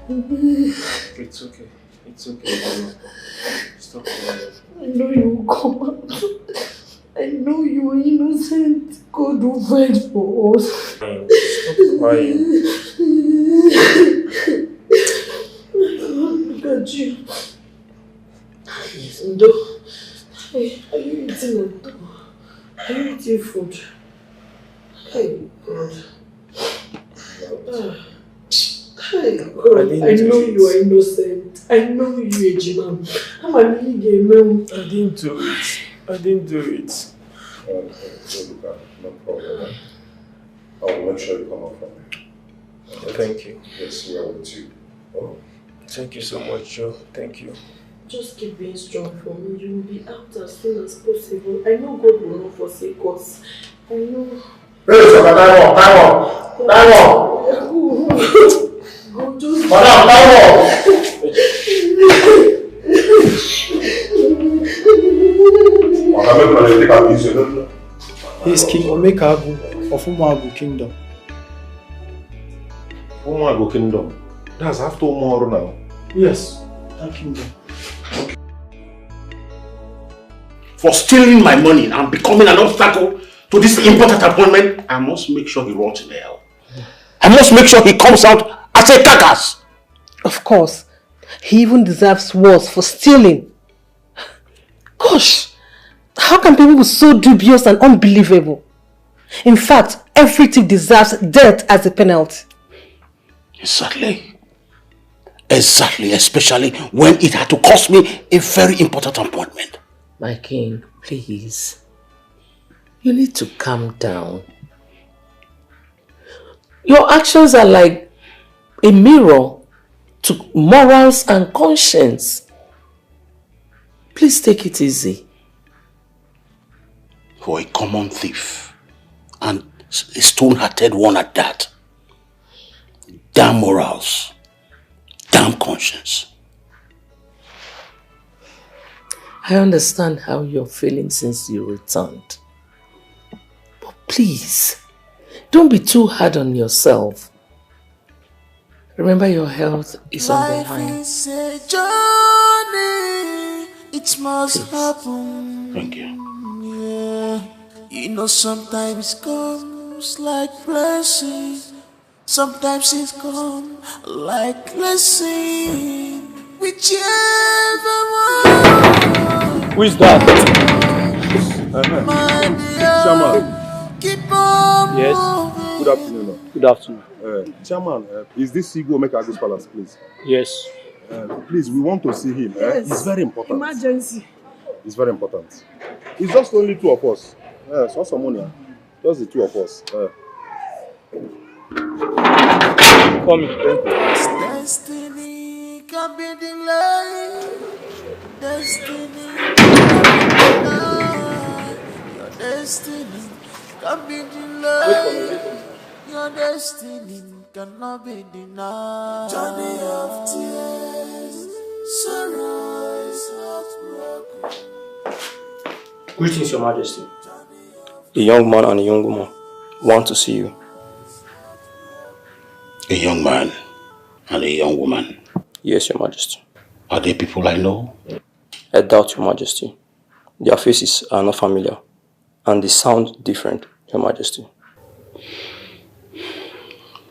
It's okay. It's okay. Stop crying. I know you will come out. I know you are innocent. God will fight for us. Stop crying. Look at you. Ndo. Hey, are you eating Ndo? Are you eating food? Hey, God. Hey, God. I know you are innocent. I know you, Ejimam. I'm a nigga, man. I didn't do it. I didn't do it. No problem. I will make sure you come up from me. Thank you. Yes, we are with you. Oh. Thank you so much, Joe. Thank you. Just keep being strong for me. You will be out as soon as possible. I know God will not forsake us. I know. Hey, time up. Go just. Madam, time up. He is King Omekagu of Umuagu Kingdom. Umuagu Kingdom? That's after Umuaru now? Yes, that kingdom. For stealing my money and becoming an obstacle to this important appointment, I must make sure he rots in hell. I must make sure he comes out as a carcass. Of course. He even deserves worse for stealing. Gosh, how can people be so dubious and unbelievable? In fact, every thief deserves death as a penalty. Exactly. Exactly, especially when it had to cost me a very important appointment. My king, please. You need to calm down. Your actions are like a mirror to morals and conscience. Please take it easy. For a common thief, and a stone-hearted one at that. Damn morals. Damn conscience. I understand how you're feeling since you returned. But please, don't be too hard on yourself. Remember, your health is on the line. Life is a journey, it must happen. Thank you. Yeah. You know, sometimes it comes like blessing, sometimes it comes like blessing. Whichever one. Who is that? Chairman. Keep on. Yes. Good afternoon. Good afternoon. Chairman, is this Sigo Omekagu's palace, please? Yes. Please, we want to see him. Yes. It's very important. Emergency. It's very important. It's just only two of us. So some money. Just the two of us. Come in. Thank you. Destiny can be delayed. Destiny your destiny can be delayed. Your destiny cannot be denied. Journey of tears, sunrise, heartbroken. Greetings, Your Majesty. A young man and a young woman want to see you. A young man and a young woman? Yes, Your Majesty. Are they people I know? I doubt, Your Majesty. Their faces are not familiar and they sound different, Your Majesty.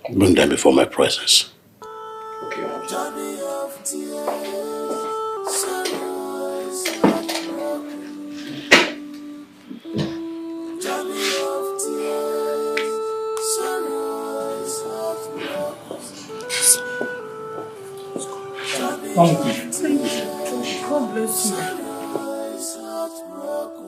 Bring them before my presence. Okay, Your Majesty. Journey of tears, sunrise, heartbroken. Journey of tears, sunrise, heartbroken. Thank you. God bless you. Sunrise, heartbroken.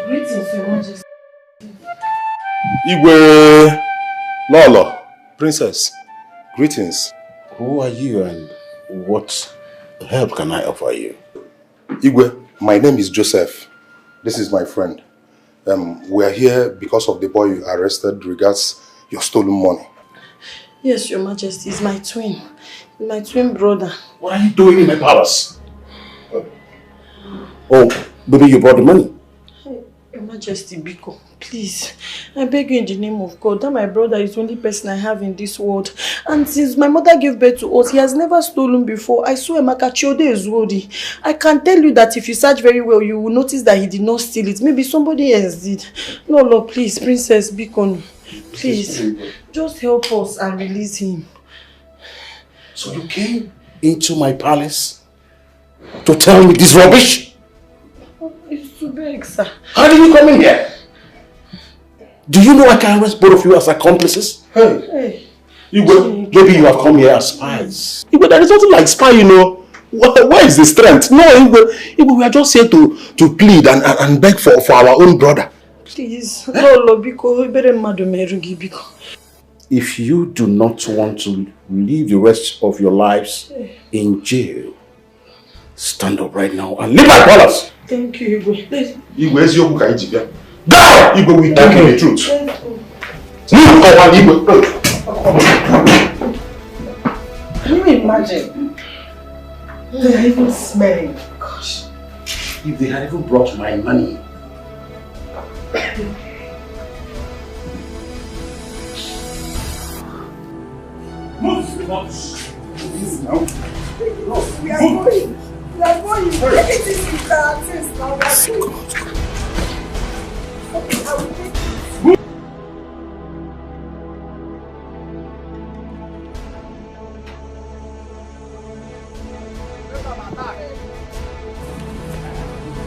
Greetings, Your Majesty. Igwe, Lolo, Princess, greetings. Who are you and what help can I offer you? Igwe, my name is Joseph. This is my friend. We are here because of the boy you arrested regards your stolen money. Yes, Your Majesty, he's my twin. He's my twin brother. What are you doing in my palace? Oh, baby, you brought the money. Your Majesty, Biko, please, I beg you in the name of God, that my brother is the only person I have in this world. And since my mother gave birth to us, he has never stolen before. I swear, Makachiode is worthy. I can tell you that if you search very well, you will notice that he did not steal it. Maybe somebody else did. No, Lord, please, Princess Biko, please, just help us and release him. So you came into my palace to tell me this rubbish? It's too big, sir. How did you come in here? Do you know I can arrest both of you as accomplices? Hey. Igwe, maybe you have come here as spies. Igwe, there is nothing like spy, you know. Where is the strength? No, Igwe, we are just here to plead and beg for our own brother. Please, Lolo, Biko, Biko. If you do not want to live the rest of your lives in jail, stand up right now and leave my palace. Thank you, Igwe. Igwe, is your book? Die! Igwe, we tell you the truth. Can you imagine? They are even smelling. Gosh. If they had even brought my money. Move now. We are going. We are going. Take it easy, now. Okay, I will take it.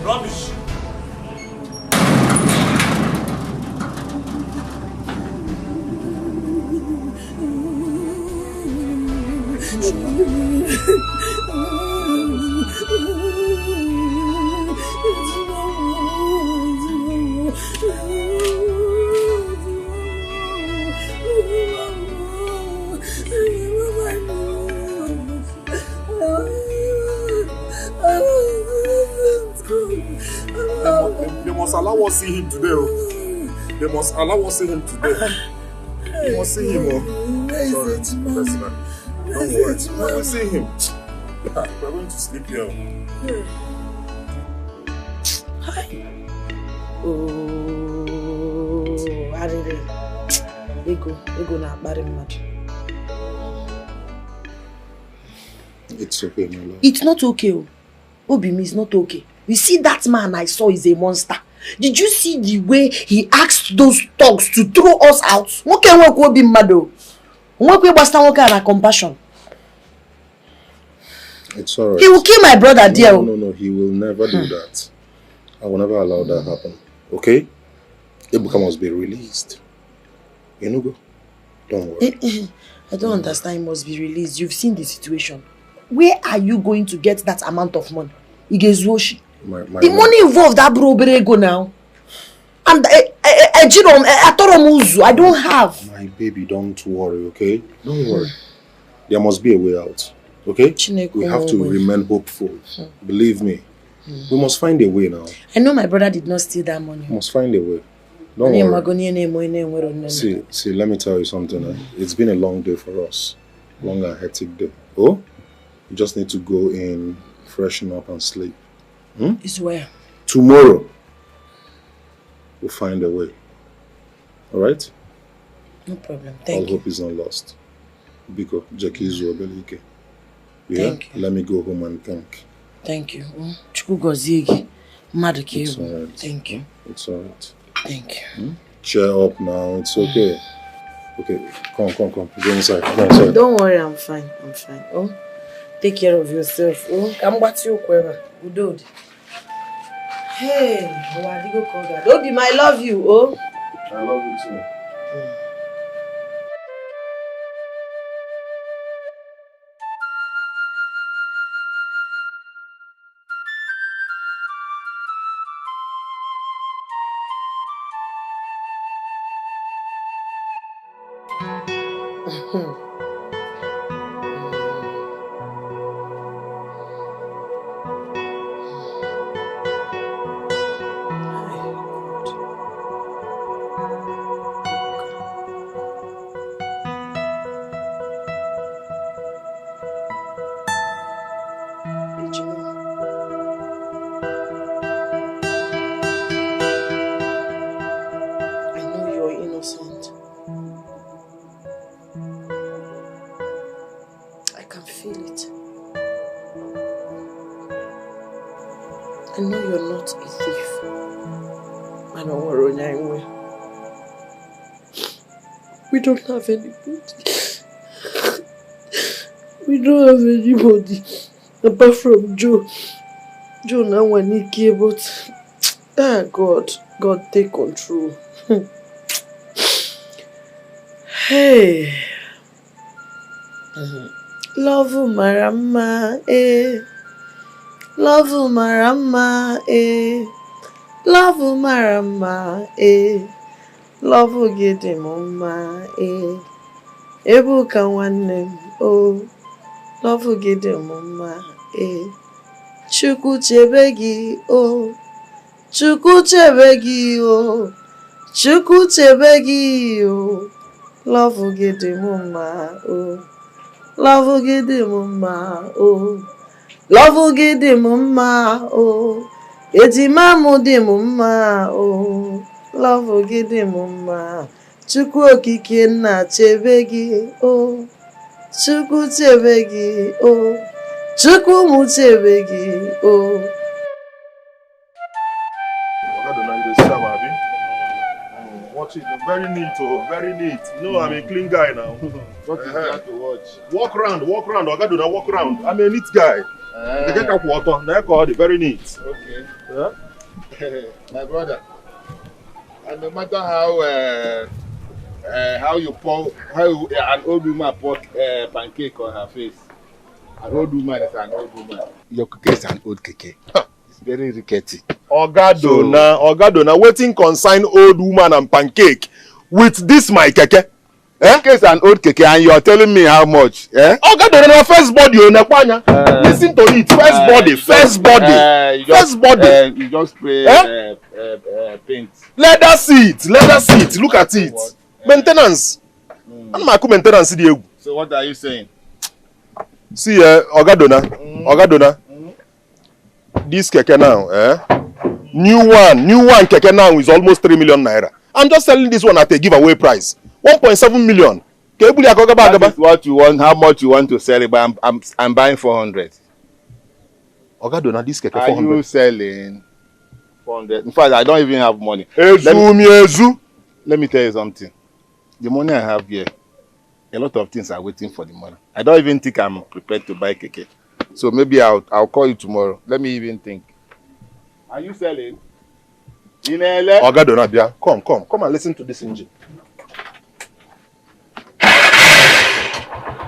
Rubbish. They must allow us see him today. They must allow us see him today. You must see him. Sorry, personal. Don't worry. We will see him. We're going to sleep here. Hi. Oh, Arire. Ego na akpari mmadụ. It's okay, my love. It's not okay. Obimi is not okay. You see that man I saw is a monster. Did you see the way he asked those thugs to throw us out? Nwoke nwoke obi mmadụ. Nwoke gbasta nwoke na compassion. It's alright. He will kill my brother, dear. No, he will never do that. I will never allow that happen. Okay? Ebuka must be released. You know, go. Don't worry. I don't understand. He must be released. You've seen the situation. Where are you going to get that amount of money? The money involved that bro go now. And I don't have. My baby, don't worry, okay? Don't worry. There must be a way out. Okay? We have to remain hopeful. Believe me. We must find a way now. I know my brother did not steal that money. We must find a way. Don't worry. See, let me tell you something. It's been a long day for us. Long and hectic day. Oh? You just need to go in, freshen up and sleep. It's where? Tomorrow, we'll find a way. Alright? No problem. Thank you. All hope is not lost. Biko, Jackie Zuobelike. Yeah? Let me go home and think. Thank you. Chukugozigi. It's alright. Thank you. It's alright. Thank you. Cheer up now. It's okay. Okay, come. Go inside. Go inside. Don't worry, I'm fine. Oh, take care of yourself. Oh, come back to your quiver. Good. Hey, Wadigo Koga. Don't be my love you. Oh, I love you too. I know you're not a thief. I don't worry, anyway. We don't have anybody. We don't have anybody apart from Joe. Joe now when he came, but God take control. Hey. Love Marama, eh. Love Marama, eh. Love Marama, eh. Love Gede Mama, eh. Ebu Kawanem, oh. Love Gede Mama, eh. Chuku Chebegi, oh. Chuku Chebegi, oh. Chuku Chebegi, oh. Love Gede Mama, oh. Love Gede Mama, oh. Love Gede Mama, oh. Eti mamu de Mama, oh. Love Gede Mama. Chukwu okike na chebegi, oh. Chukwu chebegi, oh. Chukwu mu chebegi, oh. Watch it, very neat, oh, very neat. No, I'm a clean guy now. What is that to watch? Walk round. Ogaduna, walk round. I'm a neat guy. They get up water. Now call it very neat. Okay. Yeah? My brother. And no matter how an old woman pour pancake on her face, an old woman is an old woman. Your cookie is an old cookie. It's very rickety. Ogadona, waiting consign old woman and pancake with this my keke. Keke is an old keke and you are telling me how much? Eh? Ogadona, first body, listen to it. First body. You just spray paint. Leather seat. Look at it. What? Maintenance. Maintenance. So what are you saying? See, Ogadona. This keke now, New one keke now is almost 3 million naira. I'm just selling this one at a giveaway price. 1.7 million. That is what you want, how much you want to sell it, but I'm buying 400. Ogadona, this keke 400. Are you selling 400? In fact, I don't even have money. Let me tell you something. The money I have here, a lot of things are waiting for the money. I don't even think I'm prepared to buy keke. So maybe I'll call you tomorrow. Let me even think. Are you selling? Ogadona, Bia, come and listen to this engine.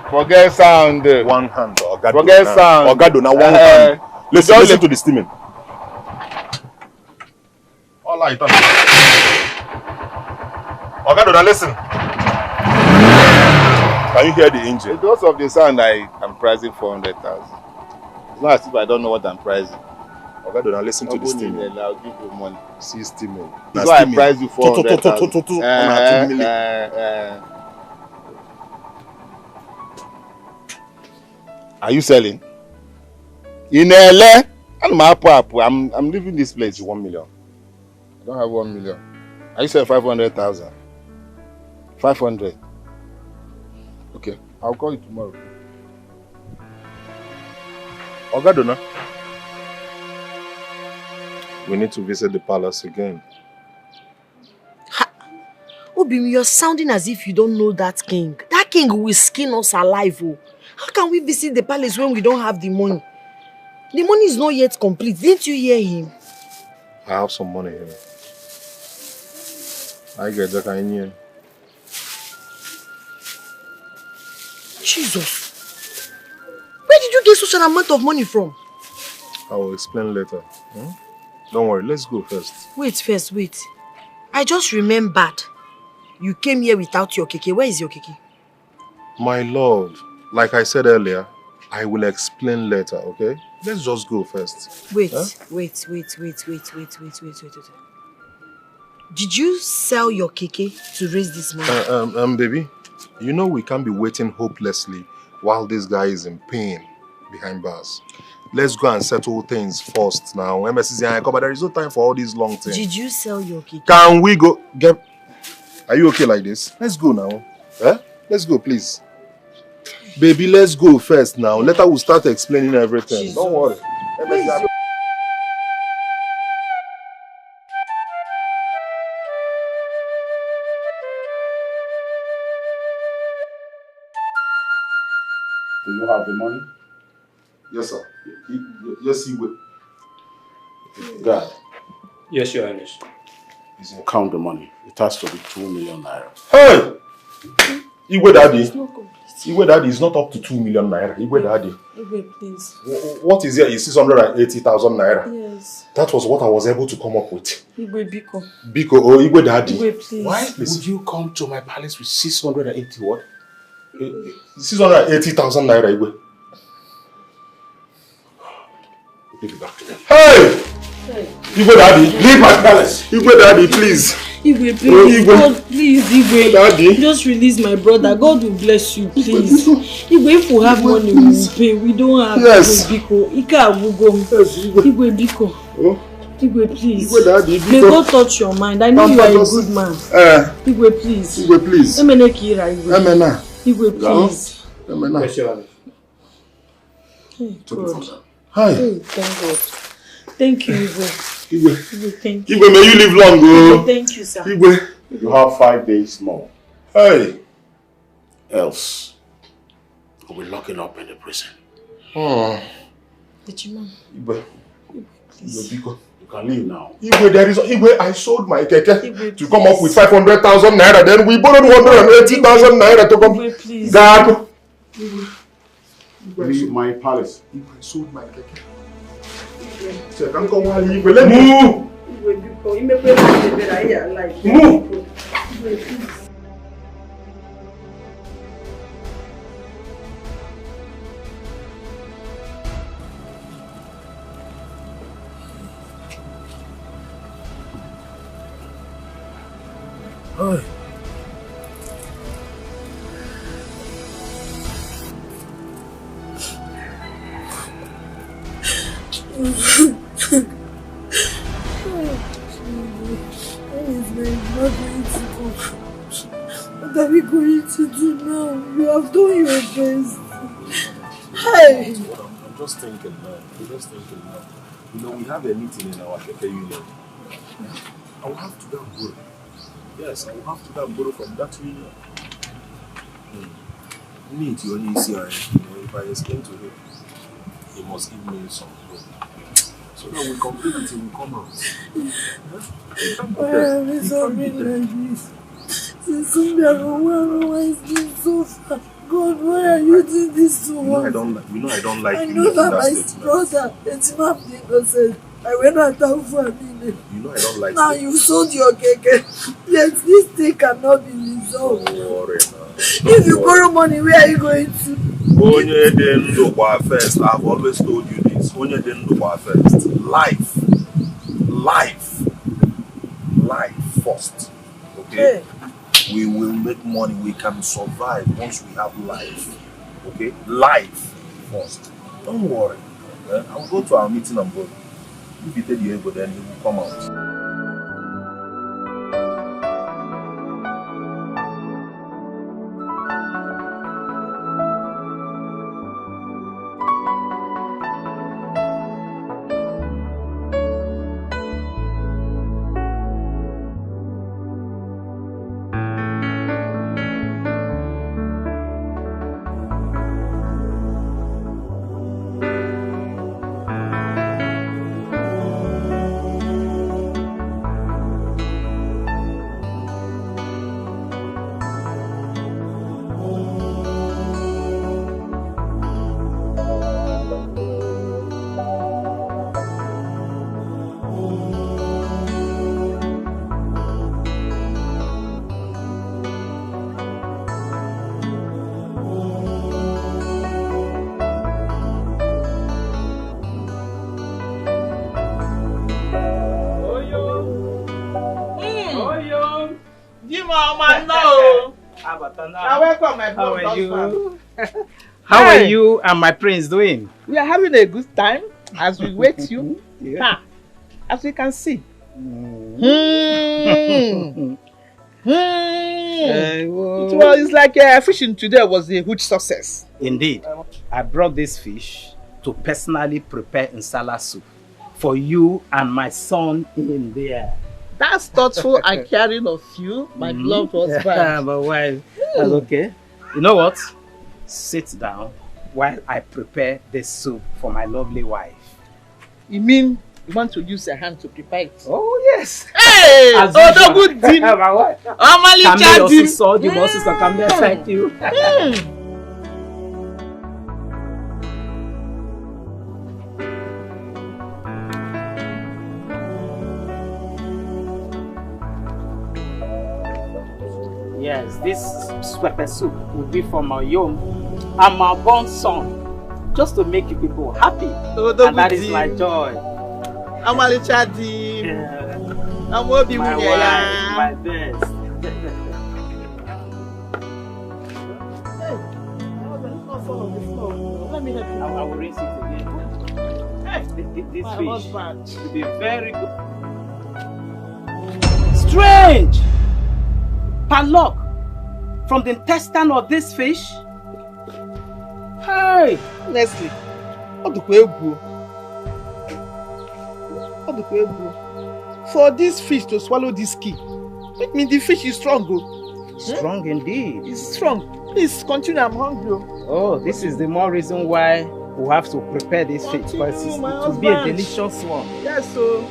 Forget sound. One hand, Ogadona. Forget sound. Ogadona, one hand. Listen to the steaming. All right. Ogadona, listen. Can you hear the engine? Because of the sound, I am pricing 400,000. It's not as if I don't know what I'm pricing. Okay, don't listen to this thing. I'll give you money. 60 million. That's why I price you 400,000. 2 million. Are you selling? In LA? I'm leaving this place. 1 million. I don't have 1 million. Are you selling 500,000? 500. Okay, I'll call you tomorrow. Ogadona, we need to visit the palace again. Obim, you're sounding as if you don't know that king. That king will skin us alive. Oh. How can we visit the palace when we don't have the money? The money is not yet complete. Didn't you hear him? I have some money here. I get that I need. Jesus. Where did you get such an amount of money from? I will explain later. Don't worry, let's go first. Wait. I just remembered. You came here without your keke. Where is your keke? My lord, like I said earlier, I will explain later, okay? Let's just go first. Wait. Did you sell your keke to raise this money? Baby, you know we can't be waiting hopelessly while this guy is in pain behind bars. Let's go and settle things first now. But there is no time for all these long things. Did you sell your keke? Can we go? Are you okay like this? Let's go now. Let's go, please. Baby, let's go first now. Later we'll start explaining everything. Jesus. Don't worry. Do you have the money? Yes, sir. Yes, he will. God. Yes, Your Highness. Count the money. It has to be 2 million naira. Hey! Igwe Daddy. Igwe Daddy is not up to 2 million naira. Igwe Daddy. Igwe, please. What is here is 680,000 naira. Yes. That was what I was able to come up with. Igwe, Biko. Biko, Igwe Daddy. Igwe, please. Why would you come to my palace with 680 what? 680,000 naira, Igwe. Give it back to them. Hey! Igwe Daddy, leave my palace. Igwe Daddy, please. Igwe, please. God, please, Igwe. Daddy. Just release my brother. God will bless you, please. Igwe, if we have money, we will pay. We don't have. Yes. Igwe, Biko. Ika will go. Igwe, Biko. Igwe, please. Igwe Daddy, Biko. May God touch your mind. I know you are a good man. Igwe, please. Igwe, please. Emene Kira, Igwe. Emena. Igwe, please. Emena. Hey, God. Hi. Oh, thank God. Thank you, Igwe. Igwe, thank you. Igwe, may you live long, Igwe, thank you, sir. Igwe. You have 5 days more. Hey. Else, we'll be locking up in the prison. Ichima. Igwe. Please. Igwe, you can leave now. Igwe, I sold my keke to come up with 500,000 naira. Then we borrowed 180,000 naira to come. Igwe, please. God. Leave my palace. Igwe, I sold my keke. Igwe, let me move. Igwe, Biko. Imekwe na better here like. Move. Igwe, please. Hey. What are we going to do now? You have done your best. Hey! I'm just thinking now. You know, we have a meeting in our Keke union. I will have to go and borrow. Yes, I will have to go and borrow from that union. Me, to only see, if I explain to him, he must give me some loan. So that we complete it and we come out. Why are we something like this? Since why is this so far? God, why are you doing this to us? I don't like I know that my brother, it's not the innocent. I went out for a minute. You know I don't like now you sold your keke. Yet this thing cannot be resolved. Don't worry now. If you borrow money, where are you going to? First, I've always told you this. onye dị ndụ gba first. Life first. Okay? We will make money, we can survive once we have life. Okay? Life first. Don't worry. I'll go to our meeting and go. If you tell the ego, then he will come out. Welcome, my How are you? How are you and my prince doing? We are having a good time as we wait you. Yeah. As we can see. It's like fishing today was a huge success. Indeed. I brought this fish to personally prepare insala soup for you and my son in there. That's thoughtful and caring of you, my beloved husband. But wife, that's okay. You know what? Sit down while I prepare this soup for my lovely wife. You mean you want to use your hand to prepare it? Oh, yes. Hey! Oh, good thing. Camille also saw the bosses that come there. Thank you. Yes, this pepper soup will be for my young and my born son, just to make you people happy. And that is my joy. I'm a little chatty. I'm my wife, my best. Let me help you. I will rinse it again. This fish will be very good. Strange! Padlock from the intestine of this fish. Hey! Leslie, for this fish to swallow this key, it means the fish is strong. Strong indeed. It's strong. Please continue, I'm hungry. Oh, this is the more reason why we have to prepare this fish, because it will be a delicious one. Yes, so.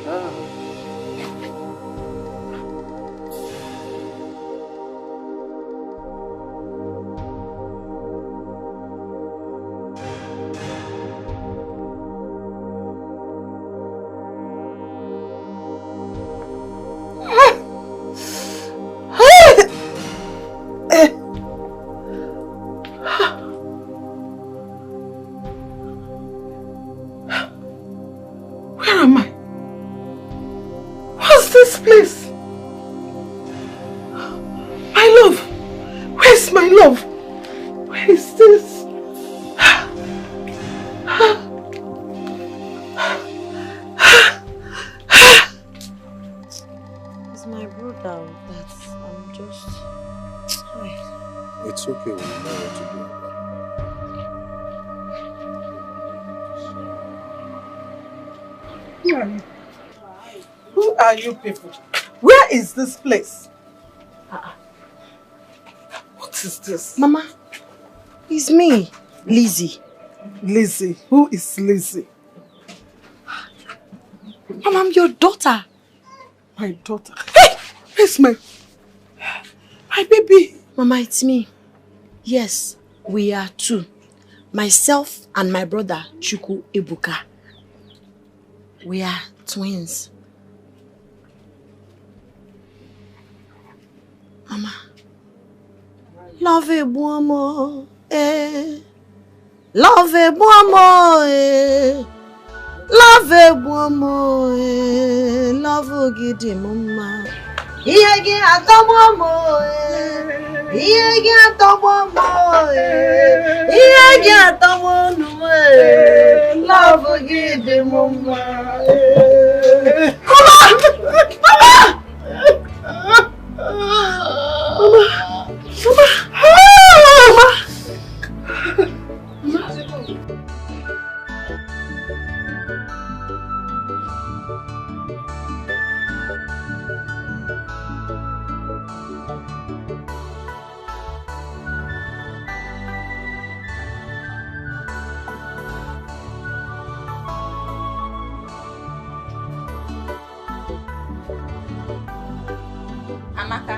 It's okay, we know what to do. Who are you? Who are you people? Where is this place? What is this? Mama, it's me, Lizzie. Lizzie? Who is Lizzie? Mama, I'm your daughter. My daughter? Hey! Where's my baby? Mama, it's me. Yes, we are two. Myself and my brother, Chuku Ebuka. We are twins. Mama. Love a buamo, eh. Love a buamo, eh. Love egbomo, love gidi mama. Iyegi atobomo, iyegi atobomo, iyegi atobomo, love gidi mama. Amaka.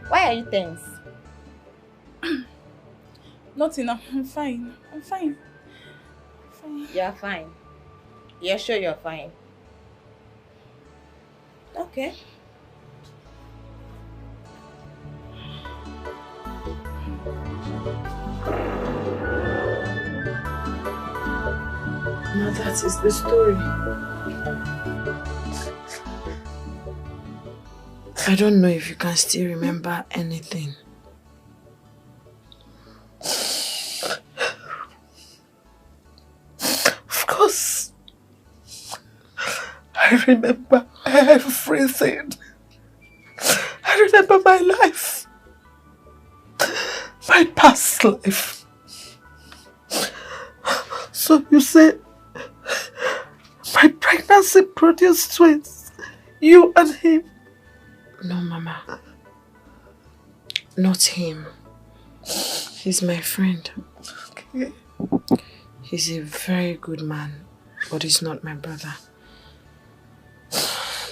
Why are you tense? Nothing, I'm fine. I'm fine. You're fine. You're sure you're fine? Okay. Now that is the story. I don't know if you can still remember anything. Of course. I remember everything. I remember my life. My past life. So you say my pregnancy produced twins. You and him. No, Mama. Not him. He's my friend. Okay. He's a very good man, but he's not my brother.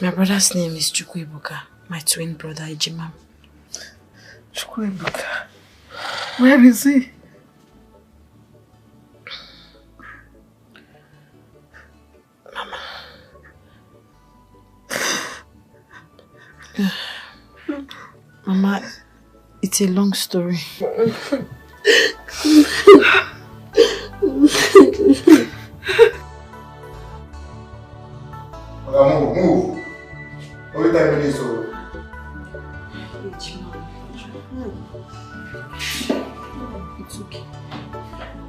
My brother's name is Chukwuebuka, my twin brother Ejimam. Chukwuebuka. Where is he? Mama, it's a long story. Move. Only 10 minutes. It's okay.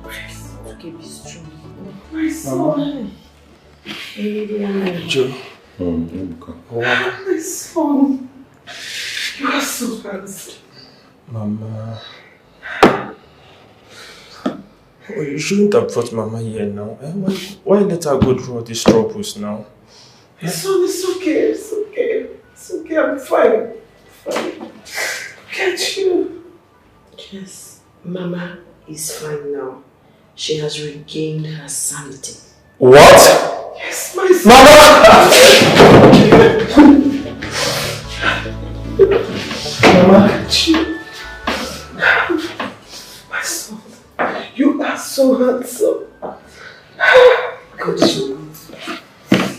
It's okay, be strong. My son. Joe. Wow. My son. You are so handsome. Mama. Oh, you shouldn't have brought Mama here now. Why let her go through all these troubles now? My son, it's okay. It's okay. It's okay. I'm fine. Fine. Can't you? Yes, Mama is fine now. She has regained her sanity. What? Yes, my son. Mama! Can't you? My son, you are so handsome. God, you.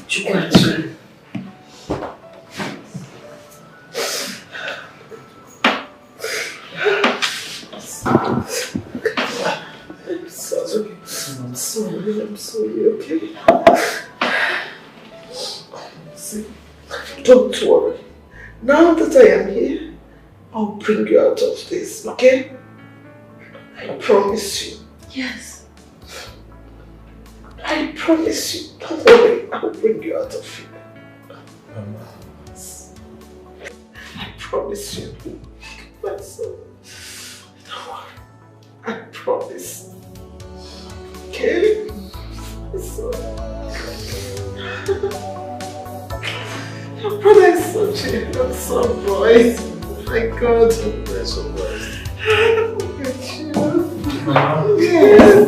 You are too. I'm sorry, okay? See, don't worry. Now that I am here, I'll bring you out of this, okay? I promise you. Yes. I promise you. Don't worry, I'll bring you out of here. Mama. I promise you. My son. Don't worry. I promise. Okay? My son. Your brother is such a handsome boy. My God. They're so blessed. Look at you. Yes.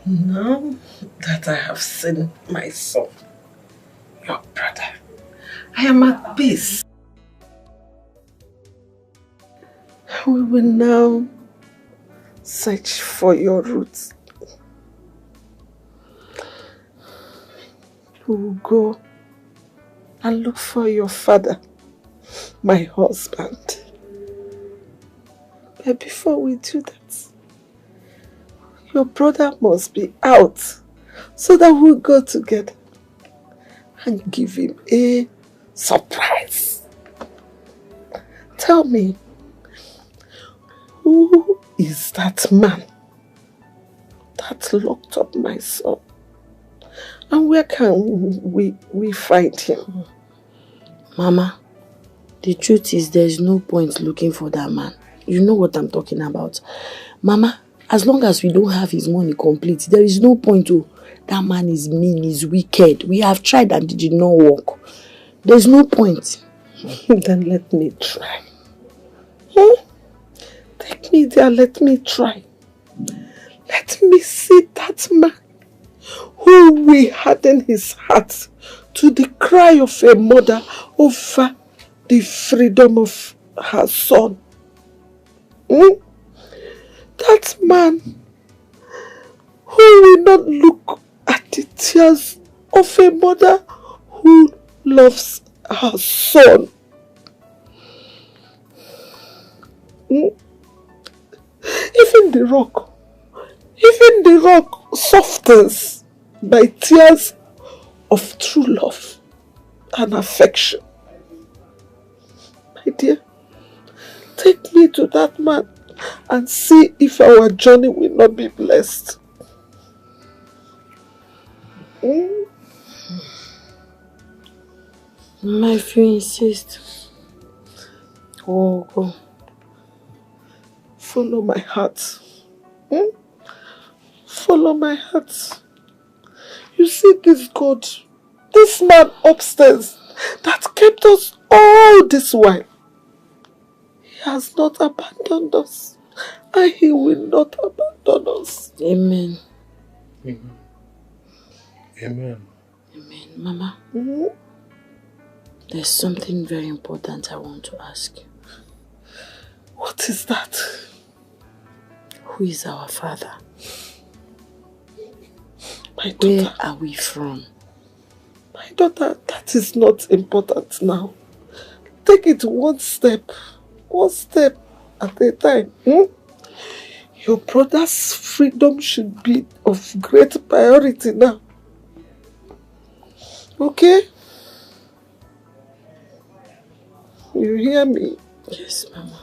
Now that I have seen my son, your brother, I am at peace. We will now search for your roots. We will go and look for your father, my husband. But before we do that, your brother must be out so that we'll go together and give him a surprise. Tell me, who is that man that locked up my son? And where can we find him? Mama, the truth is there is no point looking for that man. You know what I'm talking about. Mama, as long as we don't have his money complete, there is no point to. That man is mean, he's wicked. We have tried and it did not work. There's no point. Then let me try. Take me there, let me try. Let me see that man who will harden his heart to the cry of a mother over the freedom of her son. That man who will not look at the tears of a mother who loves her son. Even the rock softens by tears of true love and affection. My dear, take me to that man and see if our journey will not be blessed. Mama, if you insist. Go. Follow my heart. Follow my heart. You see this God, this man upstairs that kept us all this while. He has not abandoned us. And he will not abandon us. Amen. Amen. Amen. Amen. Mama, there's something very important I want to ask you. What is that? Who is our father? My daughter. Where are we from? My daughter, that is not important now. Take it one step at a time. Your brother's freedom should be of great priority now. Okay? You hear me? Yes, Mama.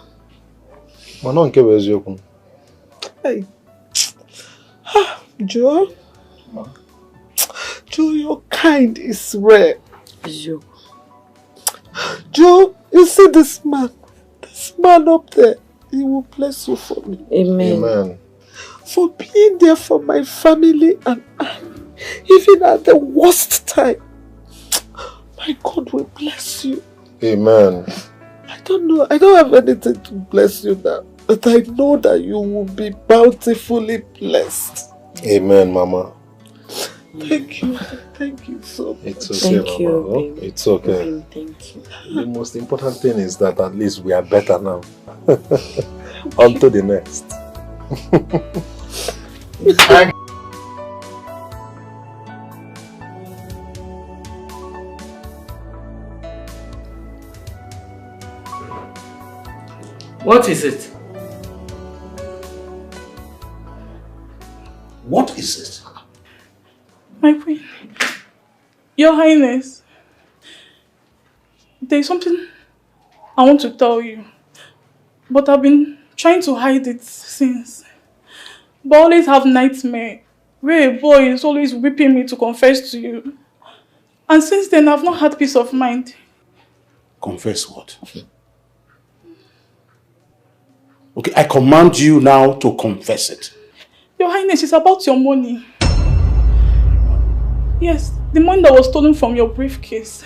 Hey. Joe? Joe, your kind is rare. Joe, you see this man up there, he will bless you for me. Amen. Amen. For being there for my family and I, even at the worst time. My God will bless you. Amen. I don't know, I don't have anything to bless you now, but I know that you will be bountifully blessed. Amen, Mama. Thank you so much. It's okay, Thank you, Mama. babe. It's okay. Thank you. The most important thing is that at least we are better now. On to the next. What is it? What is it? My queen, Your Highness, there's something I want to tell you, but I've been trying to hide it since. But I always have nightmare where a boy is always whipping me to confess to you. And since then, I've not had peace of mind. Confess what? Okay, I command you now to confess it. Your Highness, it's about your money. Yes, the money that was stolen from your briefcase.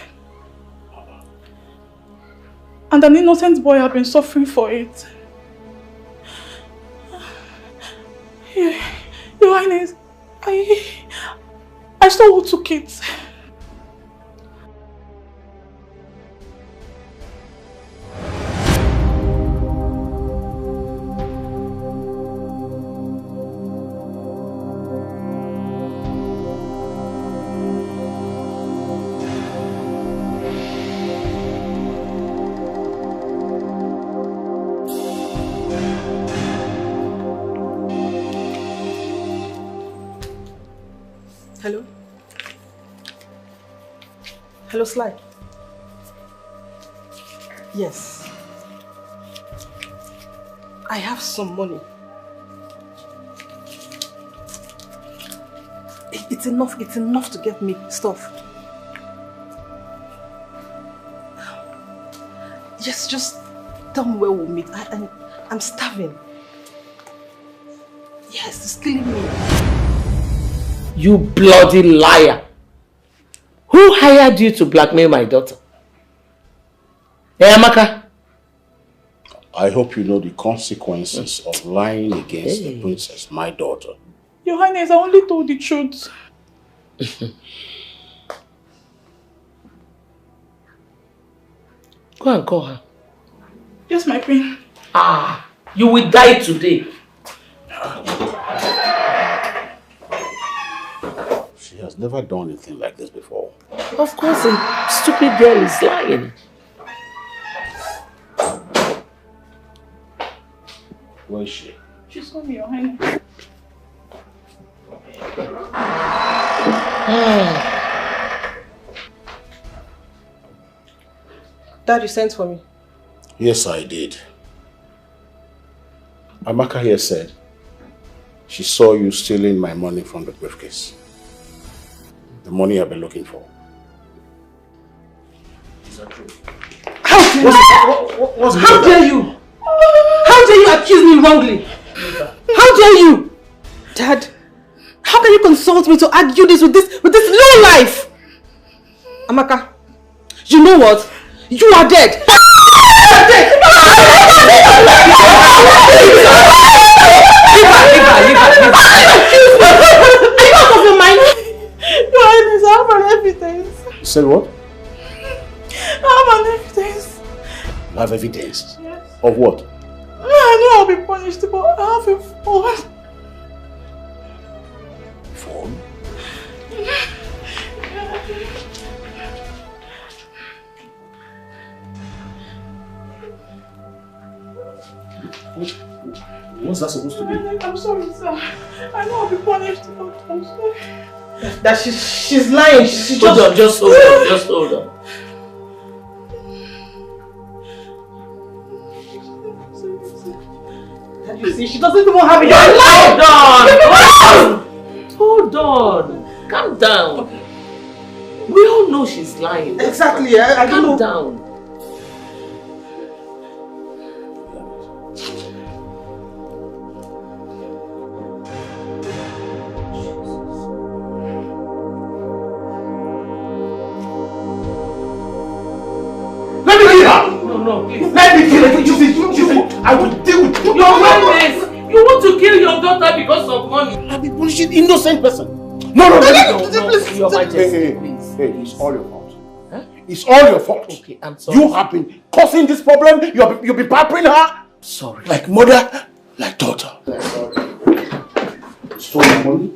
And an innocent boy has been suffering for it. Your Highness, I saw who took it. Hello, Sly. Yes. I have some money. It's enough to get me stuff. Just tell me where we'll meet. I'm starving. Yes, it's killing me. You bloody liar! Who hired you to blackmail my daughter? Hey, Amaka? I hope you know the consequences of lying against the princess, my daughter. Your Highness, I only told the truth. Go and call her. Yes, my queen. Ah, you will die today. She has never done anything like this before. Of course, a stupid girl is lying. Where is she? She saw me, Your Highness. Dad, you sent for me. Yes, I did. Amaka here said she saw you stealing my money from the briefcase. The money I've been looking for. Is that true? How dare you? How dare you accuse me wrongly? How dare you? Dad, how can you consult me to argue this with this low life? Amaka, you know what? You are dead. You are dead. Leave her. Are you out of your mind? Your Highness, I have an evidence. You said what? I have an evidence. You have evidence? Yes. Of what? I know I'll be punished, but I have a phone. Phone? What's that supposed to be? I'm sorry, sir. I know I'll be punished, but I'm sorry. That she's lying. She Hold on, just hold on. You see, she doesn't even have it. Hold on. Calm down. Okay. We all know she's lying. Exactly. I Calm know. down. Let me kill her! No, please. Let me kill her! You see, I will deal with you. Your Highness, you want to kill your daughter because of money. I'll be punishing innocent person. No, Your Majesty, please. Hey, it's all your fault. Huh? It's all your fault. Okay, I'm sorry. You have been causing this problem. You've been pampering her. Sorry. Like mother, like daughter. Stole my money.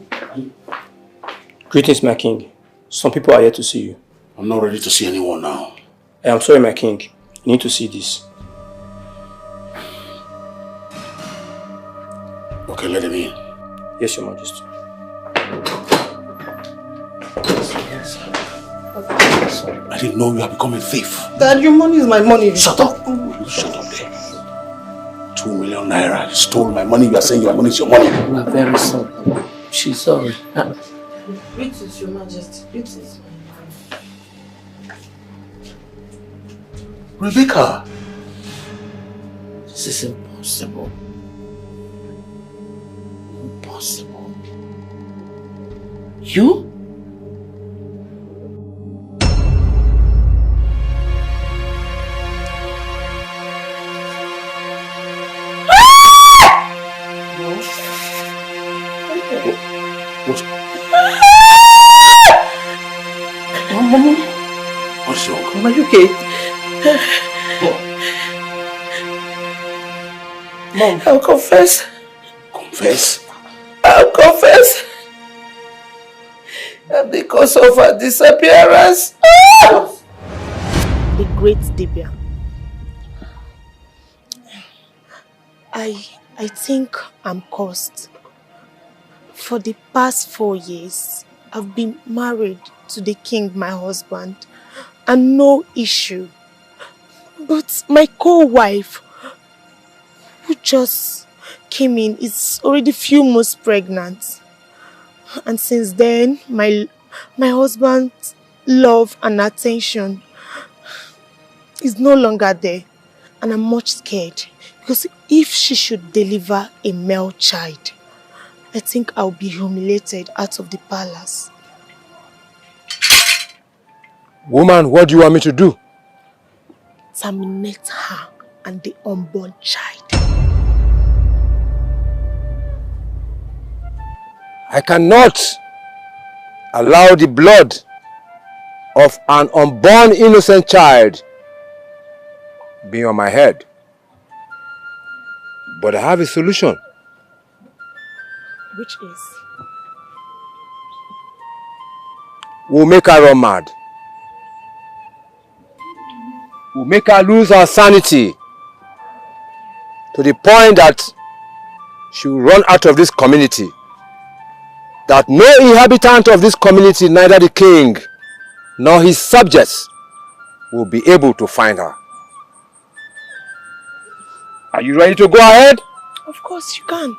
Greetings, my king. Some people are here to see you. I'm not ready to see anyone now. I am sorry, my king. You need to see this. Okay, let him in. Yes, your majesty. I didn't know you had become a thief. Dad, your money is my money. Shut up. Shut up there. 2 million naira. You stole my money. You are saying your money is your money. We are very sorry. She's sorry. It is, your majesty. It is. Rebecca. This is impossible. Impossible. You? What's wrong? Mom, are you okay? Mom. I'll confess. Confess? I'll confess. And because of her disappearance. The great Dibia. I think I'm cursed. For the past 4 years, I've been married to the king, my husband. and no issue. But my co-wife, who just came in, is already few months pregnant. And since then, my husband's love and attention is no longer there. And I'm much scared. Because if she should deliver a male child, I think I'll be humiliated out of the palace. Woman, what do you want me to do? Terminate her and the unborn child. I cannot allow the blood of an unborn innocent child be on my head. But I have a solution. Which is? We'll make her run mad. We'll make her lose her sanity to the point that she will run out of this community. That no inhabitant of this community, neither the king nor his subjects, will be able to find her. Are you ready to go ahead? Of course you can.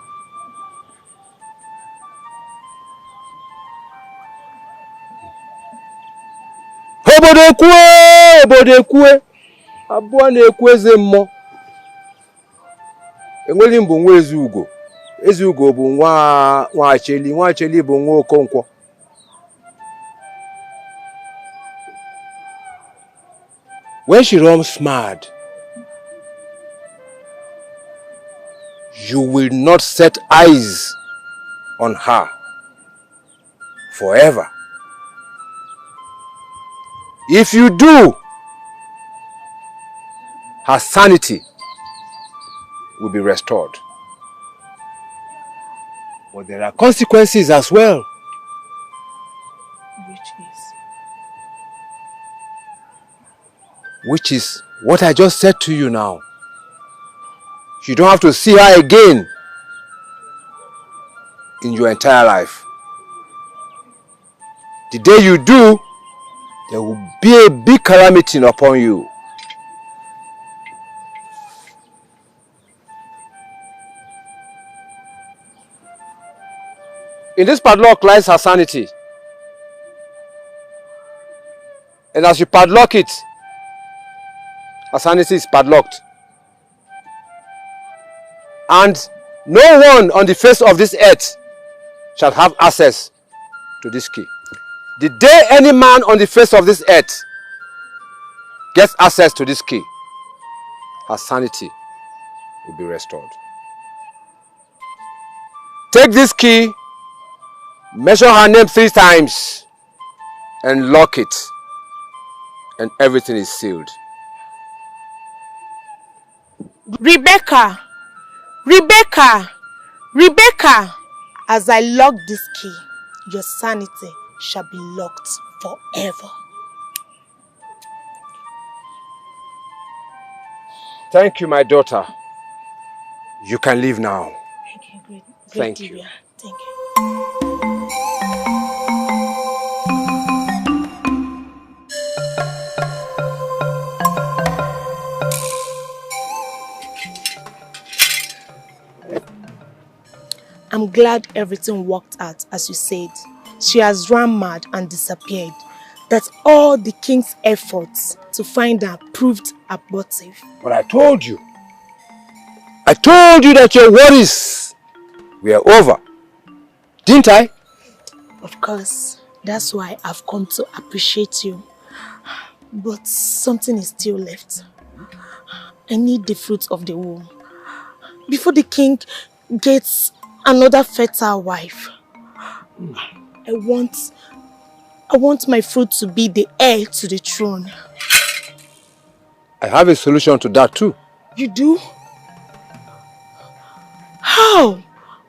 Obodekwe! Abụọ na-ekwu eze mmụọ. Enweli mbụ nwa Ezugo. Ezugo bụ nwa Acheli. Nwa Acheli bụ nwa Okonkwo. When she runs mad, you will not set eyes on her forever. If you do, her sanity will be restored. But there are consequences as well. Which is what I just said to you now. You don't have to see her again in your entire life. The day you do, there will be a big calamity upon you. In this padlock lies her sanity. And as you padlock it, her sanity is padlocked. And no one on the face of this earth shall have access to this key. The day any man on the face of this earth gets access to this key, her sanity will be restored. Take this key, measure her name 3 times, and lock it, and everything is sealed. Rebecca! Rebecca! Rebecca! As I lock this key, your sanity shall be locked forever. Thank you, my daughter. You can leave now. Okay, great. Thank you. Thank you. I'm glad everything worked out as you said. She has run mad and disappeared. That all the king's efforts to find her proved abortive. But I told you that your worries were over. Didn't I? Of course. That's why I've come to appreciate you. But something is still left. I need the fruit of the womb. Before the king gets another fertile wife. I want my fruit to be the heir to the throne. I have a solution to that too. You do? How?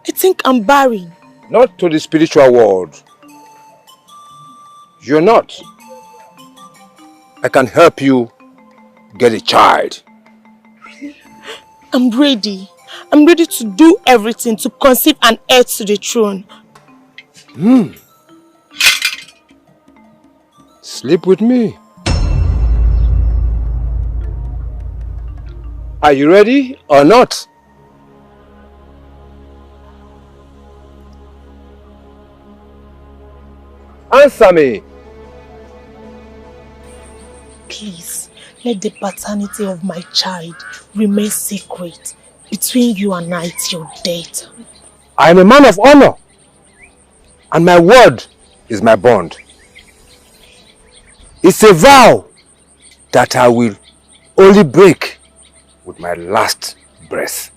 I think I'm barren. Not to the spiritual world. You're not. I can help you get a child. Really? I'm ready. I'm ready to do everything to conceive an heir to the throne. Sleep with me. Are you ready or not? Answer me. Please, let the paternity of my child remain secret between you and I till death. I am a man of honor, and my word is my bond. It's a vow that I will only break with my last breath.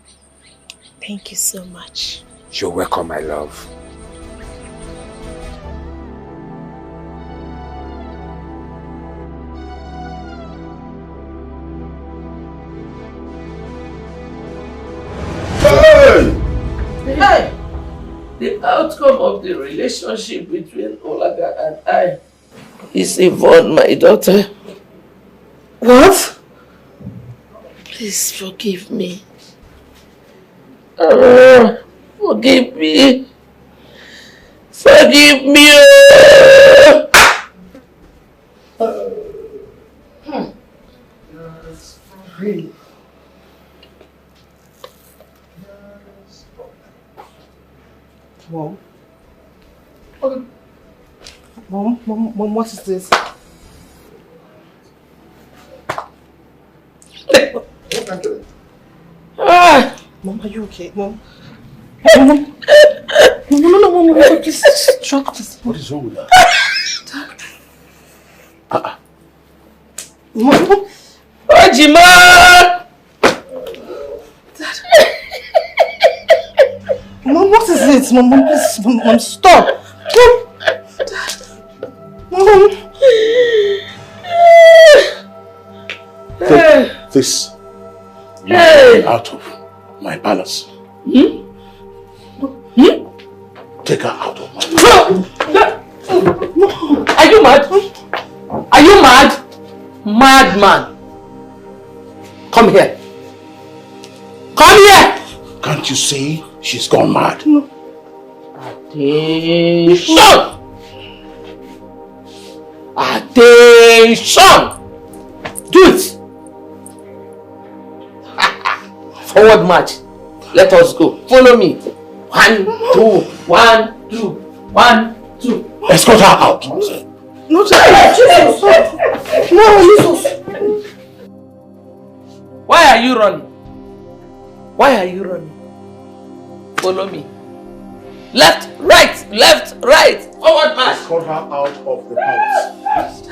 Thank you so much. You're welcome, my love. Hey! The outcome of the relationship between Olaga and I is Yvonne, my daughter. What? Please forgive me. Forgive me. Forgive me. Really? Mom? Mom, what is this? Mom, are you okay? Mom? Mom? No, please, stop this. What is wrong with her? Mom? Ojima! Mom, what is it? Mom, please, Mom, stop. Mom. Take this out of my palace. Take her out of my palace. Are you mad? Are you mad? Madman. Come here. Come here. Can't you see she's gone mad? Attention! Attention! Do it! Forward march. Let us go. Follow me. 1, 2, 1, 2, 1, 2. Escort her out. No, Jesus! No, Jesus! Why are you running? Why are you running? Follow me. Left, right, forward march. Escort her out of the palace.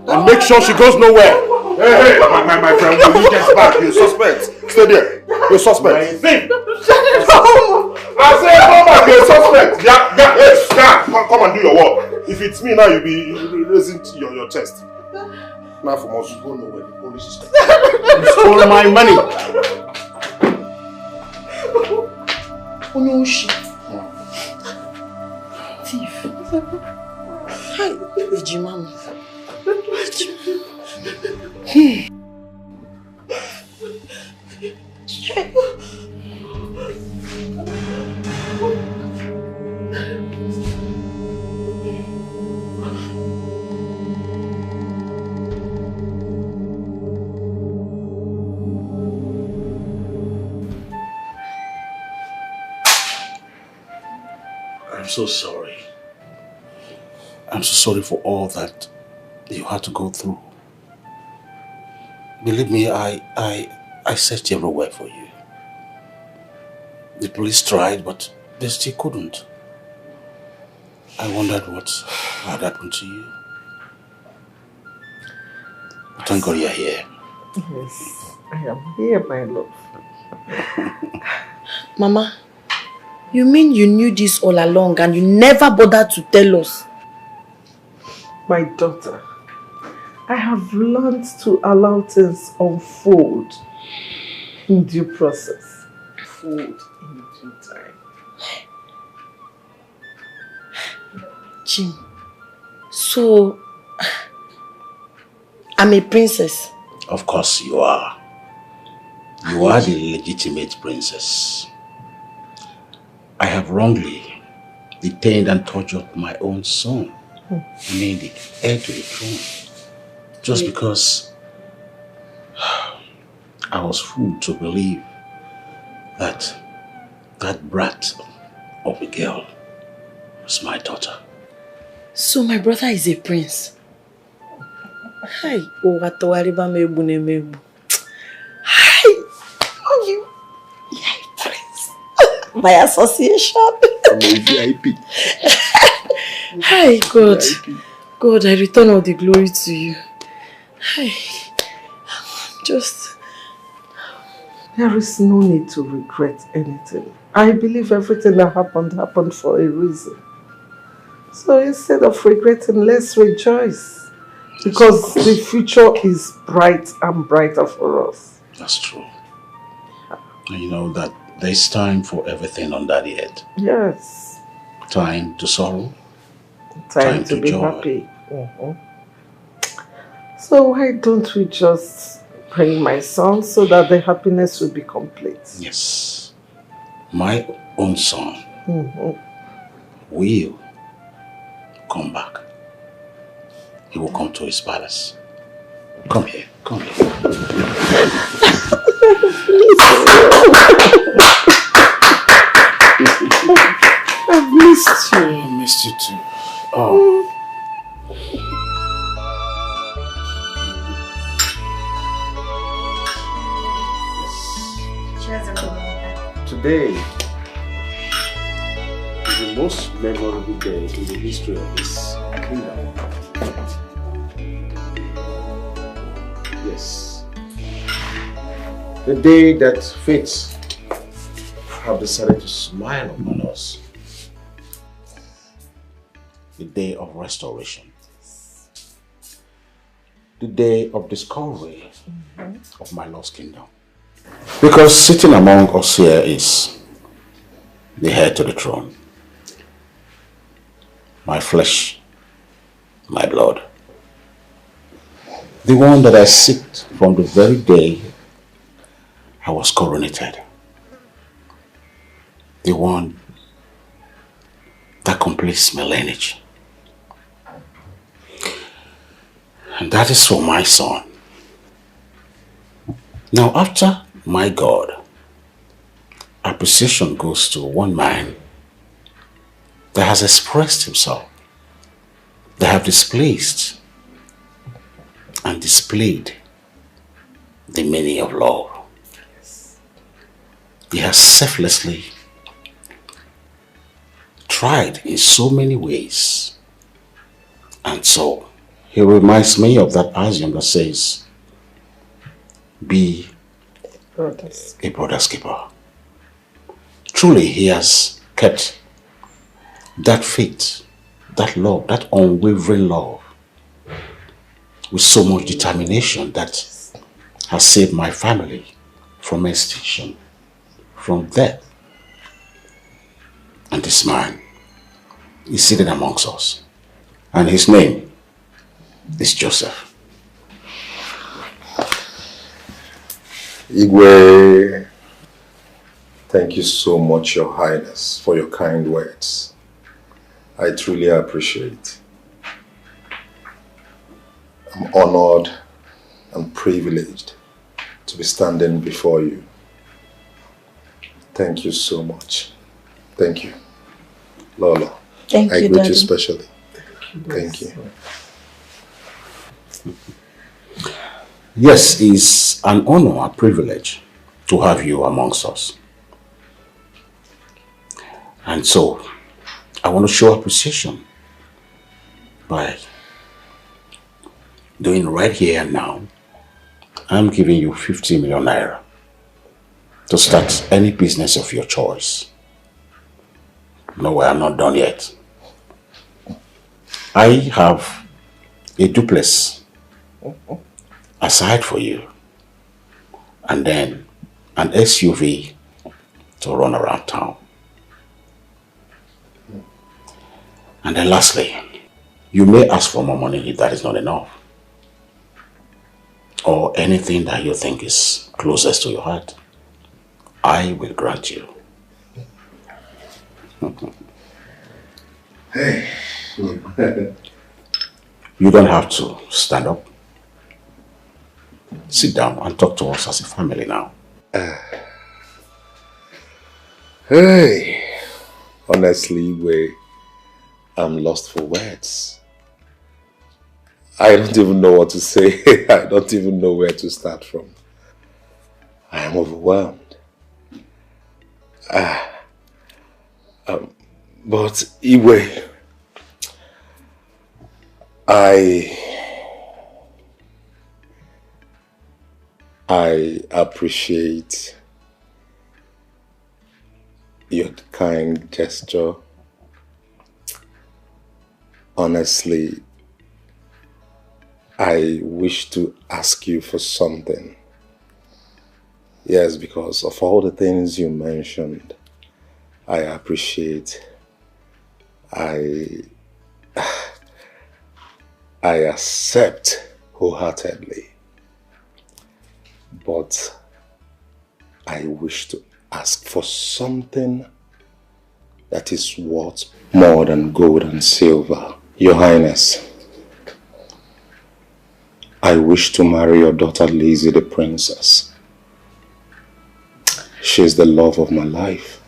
And make sure she goes nowhere. Hey, my friend, when you get back, you're suspect. Stay there. You're suspect. My thing. I say, come back, you're suspect. Yeah, come and do your work. If it's me now, you'll be raising your chest. Now for us, you go nowhere. The police is coming. You stole my money. Oh no, shit. Thief. Hi, Ejimam. I'm so sorry. I'm so sorry for all that you had to go through. Believe me, I searched everywhere for you. The police tried, but they still couldn't. I wondered what had happened to you. But thank God you're here. Yes, I am here, my love. Mama, you mean you knew this all along and you never bothered to tell us? My daughter, I have learned to allow things unfold in due process. Food in due time. Jim, so I'm a princess? Of course you are. You are the legitimate princess. I have wrongly detained and tortured my own son, made the heir to the throne, just because I was fooled to believe that that brat of a girl was my daughter. So my brother is a prince. Hi, hi, oh you, prince. My association. I'm a VIP. Hi, God. God, I return all the glory to you. Hi, just. There is no need to regret anything. I believe everything that happened for a reason. So instead of regretting, let's rejoice. Because the future is bright and brighter for us. That's true. And you know that there's time for everything under the earth. Yes. Time to sorrow. Time to be joy. happy. So why don't we just bring my son so that the happiness will be complete? Yes. My own son will come back. He will come to his palace. Come here. Come here. I've missed you. I missed you too. Oh. Today is the most memorable day in the history of this kingdom. Yes. The day that fates have decided to smile upon us. The day of restoration. The day of discovery of my lost kingdom. Because sitting among us here is the heir to the throne. My flesh, my blood. The one that I seek from the very day I was coronated. The one that completes my lineage. And that is for my son. Now after my God, appreciation goes to one man that has expressed himself, that have displaced and displayed the meaning of love. He has selflessly tried in so many ways. And so, he reminds me of that axiom that says, be a brother's keeper. Truly, he has kept that faith, that love, that unwavering love with so much determination that has saved my family from extinction, from death. And this man is seated amongst us. And his name is Joseph. Igwe, thank you so much, Your Highness, for your kind words. I truly appreciate. I'm honored and privileged to be standing before you. Thank you so much. Thank you. Lola, Thank you, I greet Daddy. you specially. Thank you. Yes, it's an honor, a privilege to have you amongst us. And so, I want to show appreciation by doing right here and now. I'm giving you 50 million naira to start any business of your choice. No, I'm not done yet. I have a duplex aside for you, and then an SUV to run around town. And then lastly, you may ask for more money if that is not enough, or anything that you think is closest to your heart. I will grant you. Hey. You don't have to stand up. Sit down and talk to us as a family now. Hey, honestly, I'm lost for words. I don't even know what to say. I don't even know where to start from. I am overwhelmed. But Iwe, I appreciate your kind gesture. Honestly, I wish to ask you for something. Yes, because of all the things you mentioned, I appreciate. I accept wholeheartedly. But I wish to ask for something that is worth more than gold and silver. Your Highness, I wish to marry your daughter Lizzie the princess. She's the love of my life.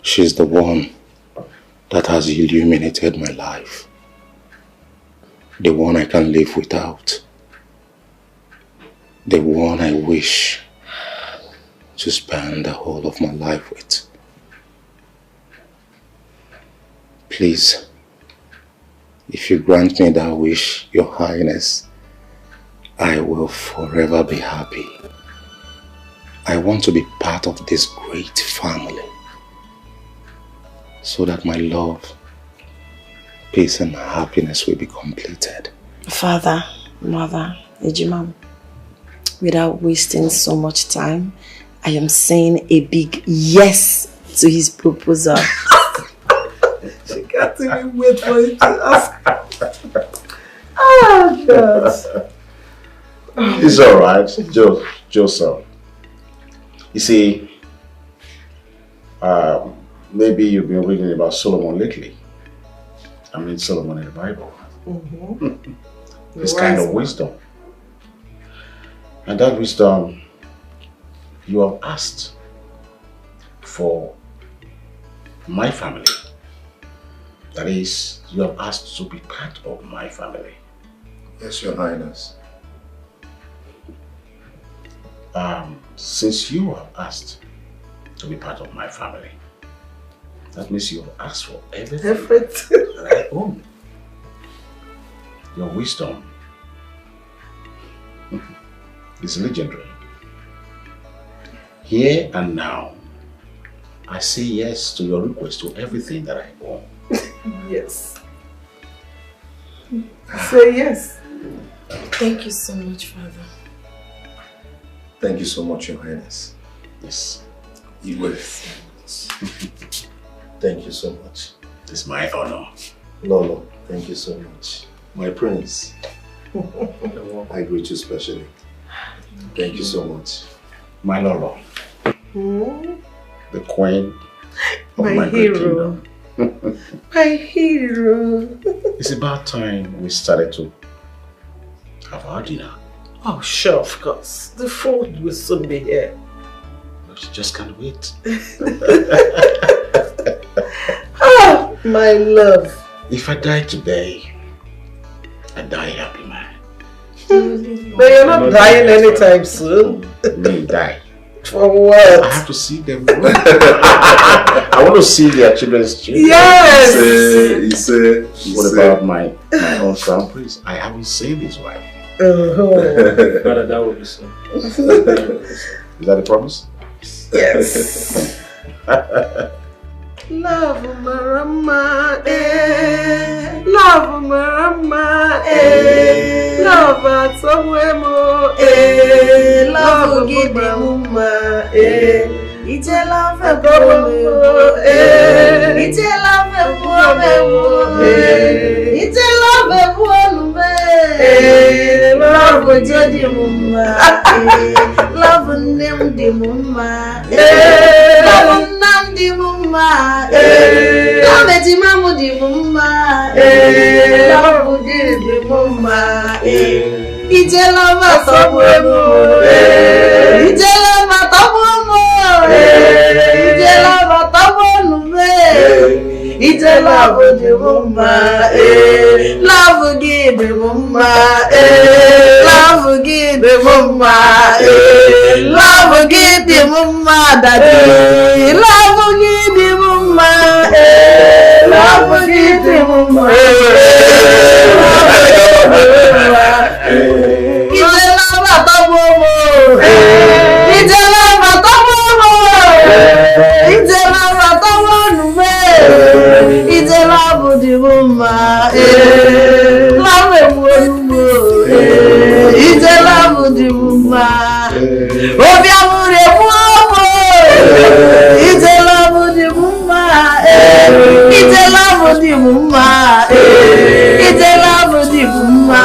She's the one that has illuminated my life. The one I can live without. The one I wish to spend the whole of my life with. Please, if you grant me that wish, Your Highness, I will forever be happy. I want to be part of this great family so that my love, peace and happiness will be completed. Father, Mother, Ejimam, without wasting so much time, I am saying a big yes to his proposal. She can't even wait for you to ask. Oh, God. It's alright, Joseph. You see, maybe you've been reading about Solomon lately. I mean, Solomon in the Bible. This kind of wisdom. And that wisdom, you have asked for my family. That is, you have asked to be part of my family. Yes, Your Highness. Since you have asked to be part of my family, that means you have asked for everything that I own. Your wisdom is legendary. Here and now, I say yes to your request to everything that I own. Yes. Say yes. Thank you so much, Father. Thank you so much, Your Highness. Yes. You will. Thank you so much. It's my honor. Lolo, thank you so much. My prince, I greet you specially. Thank you so much. My Lolo, the queen of my hero. My hero. It's about time we started to have our dinner. Oh, sure, of course. The food will soon be here. But you just can't wait. Ah, my love. If I die today, I die a happy man. But you're not dying anytime soon. Me die. For what? I have to see them. I want to see their children's children. Yes! What about my own crown prince? I haven't seen his wife. Brother, that will be so. Is that a promise? Yes. Love Marama, Love Marama, Love Atawemo, Love Gidimuma, It's a love a bomo, it's a love a bomo, it's a love a bomo, love a jodi mumma, love a name di mumma, love a nam di mumma, love a timamu di mumma, love a di mumma, Ijela matabomo, Ijela matabomo, Ijela matabomo, Ijela bodimuma, love give mama, love give mama, love give mama, daddy, love give mama, love give mama. Ijela matabomo, Ijela matabomo, Ijela matabomo, Ijela bodimuma, love bonumo, Ijela bodimuma, obiamure muamo, Ijela bodimuma, Ijela bodimuma, Ijela bodimuma.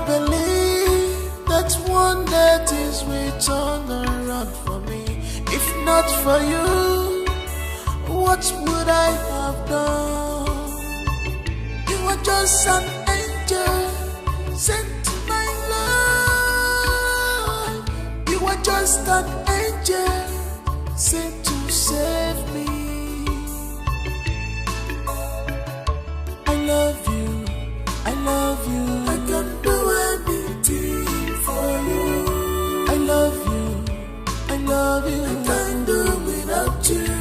Believe that one day things will turn around for me. If not for you, what would I have done? You are just an angel sent to my life. You are just an angel sent to save me. I love you, I love you. I can do anything for you. I love you, I love you. I can't do without you.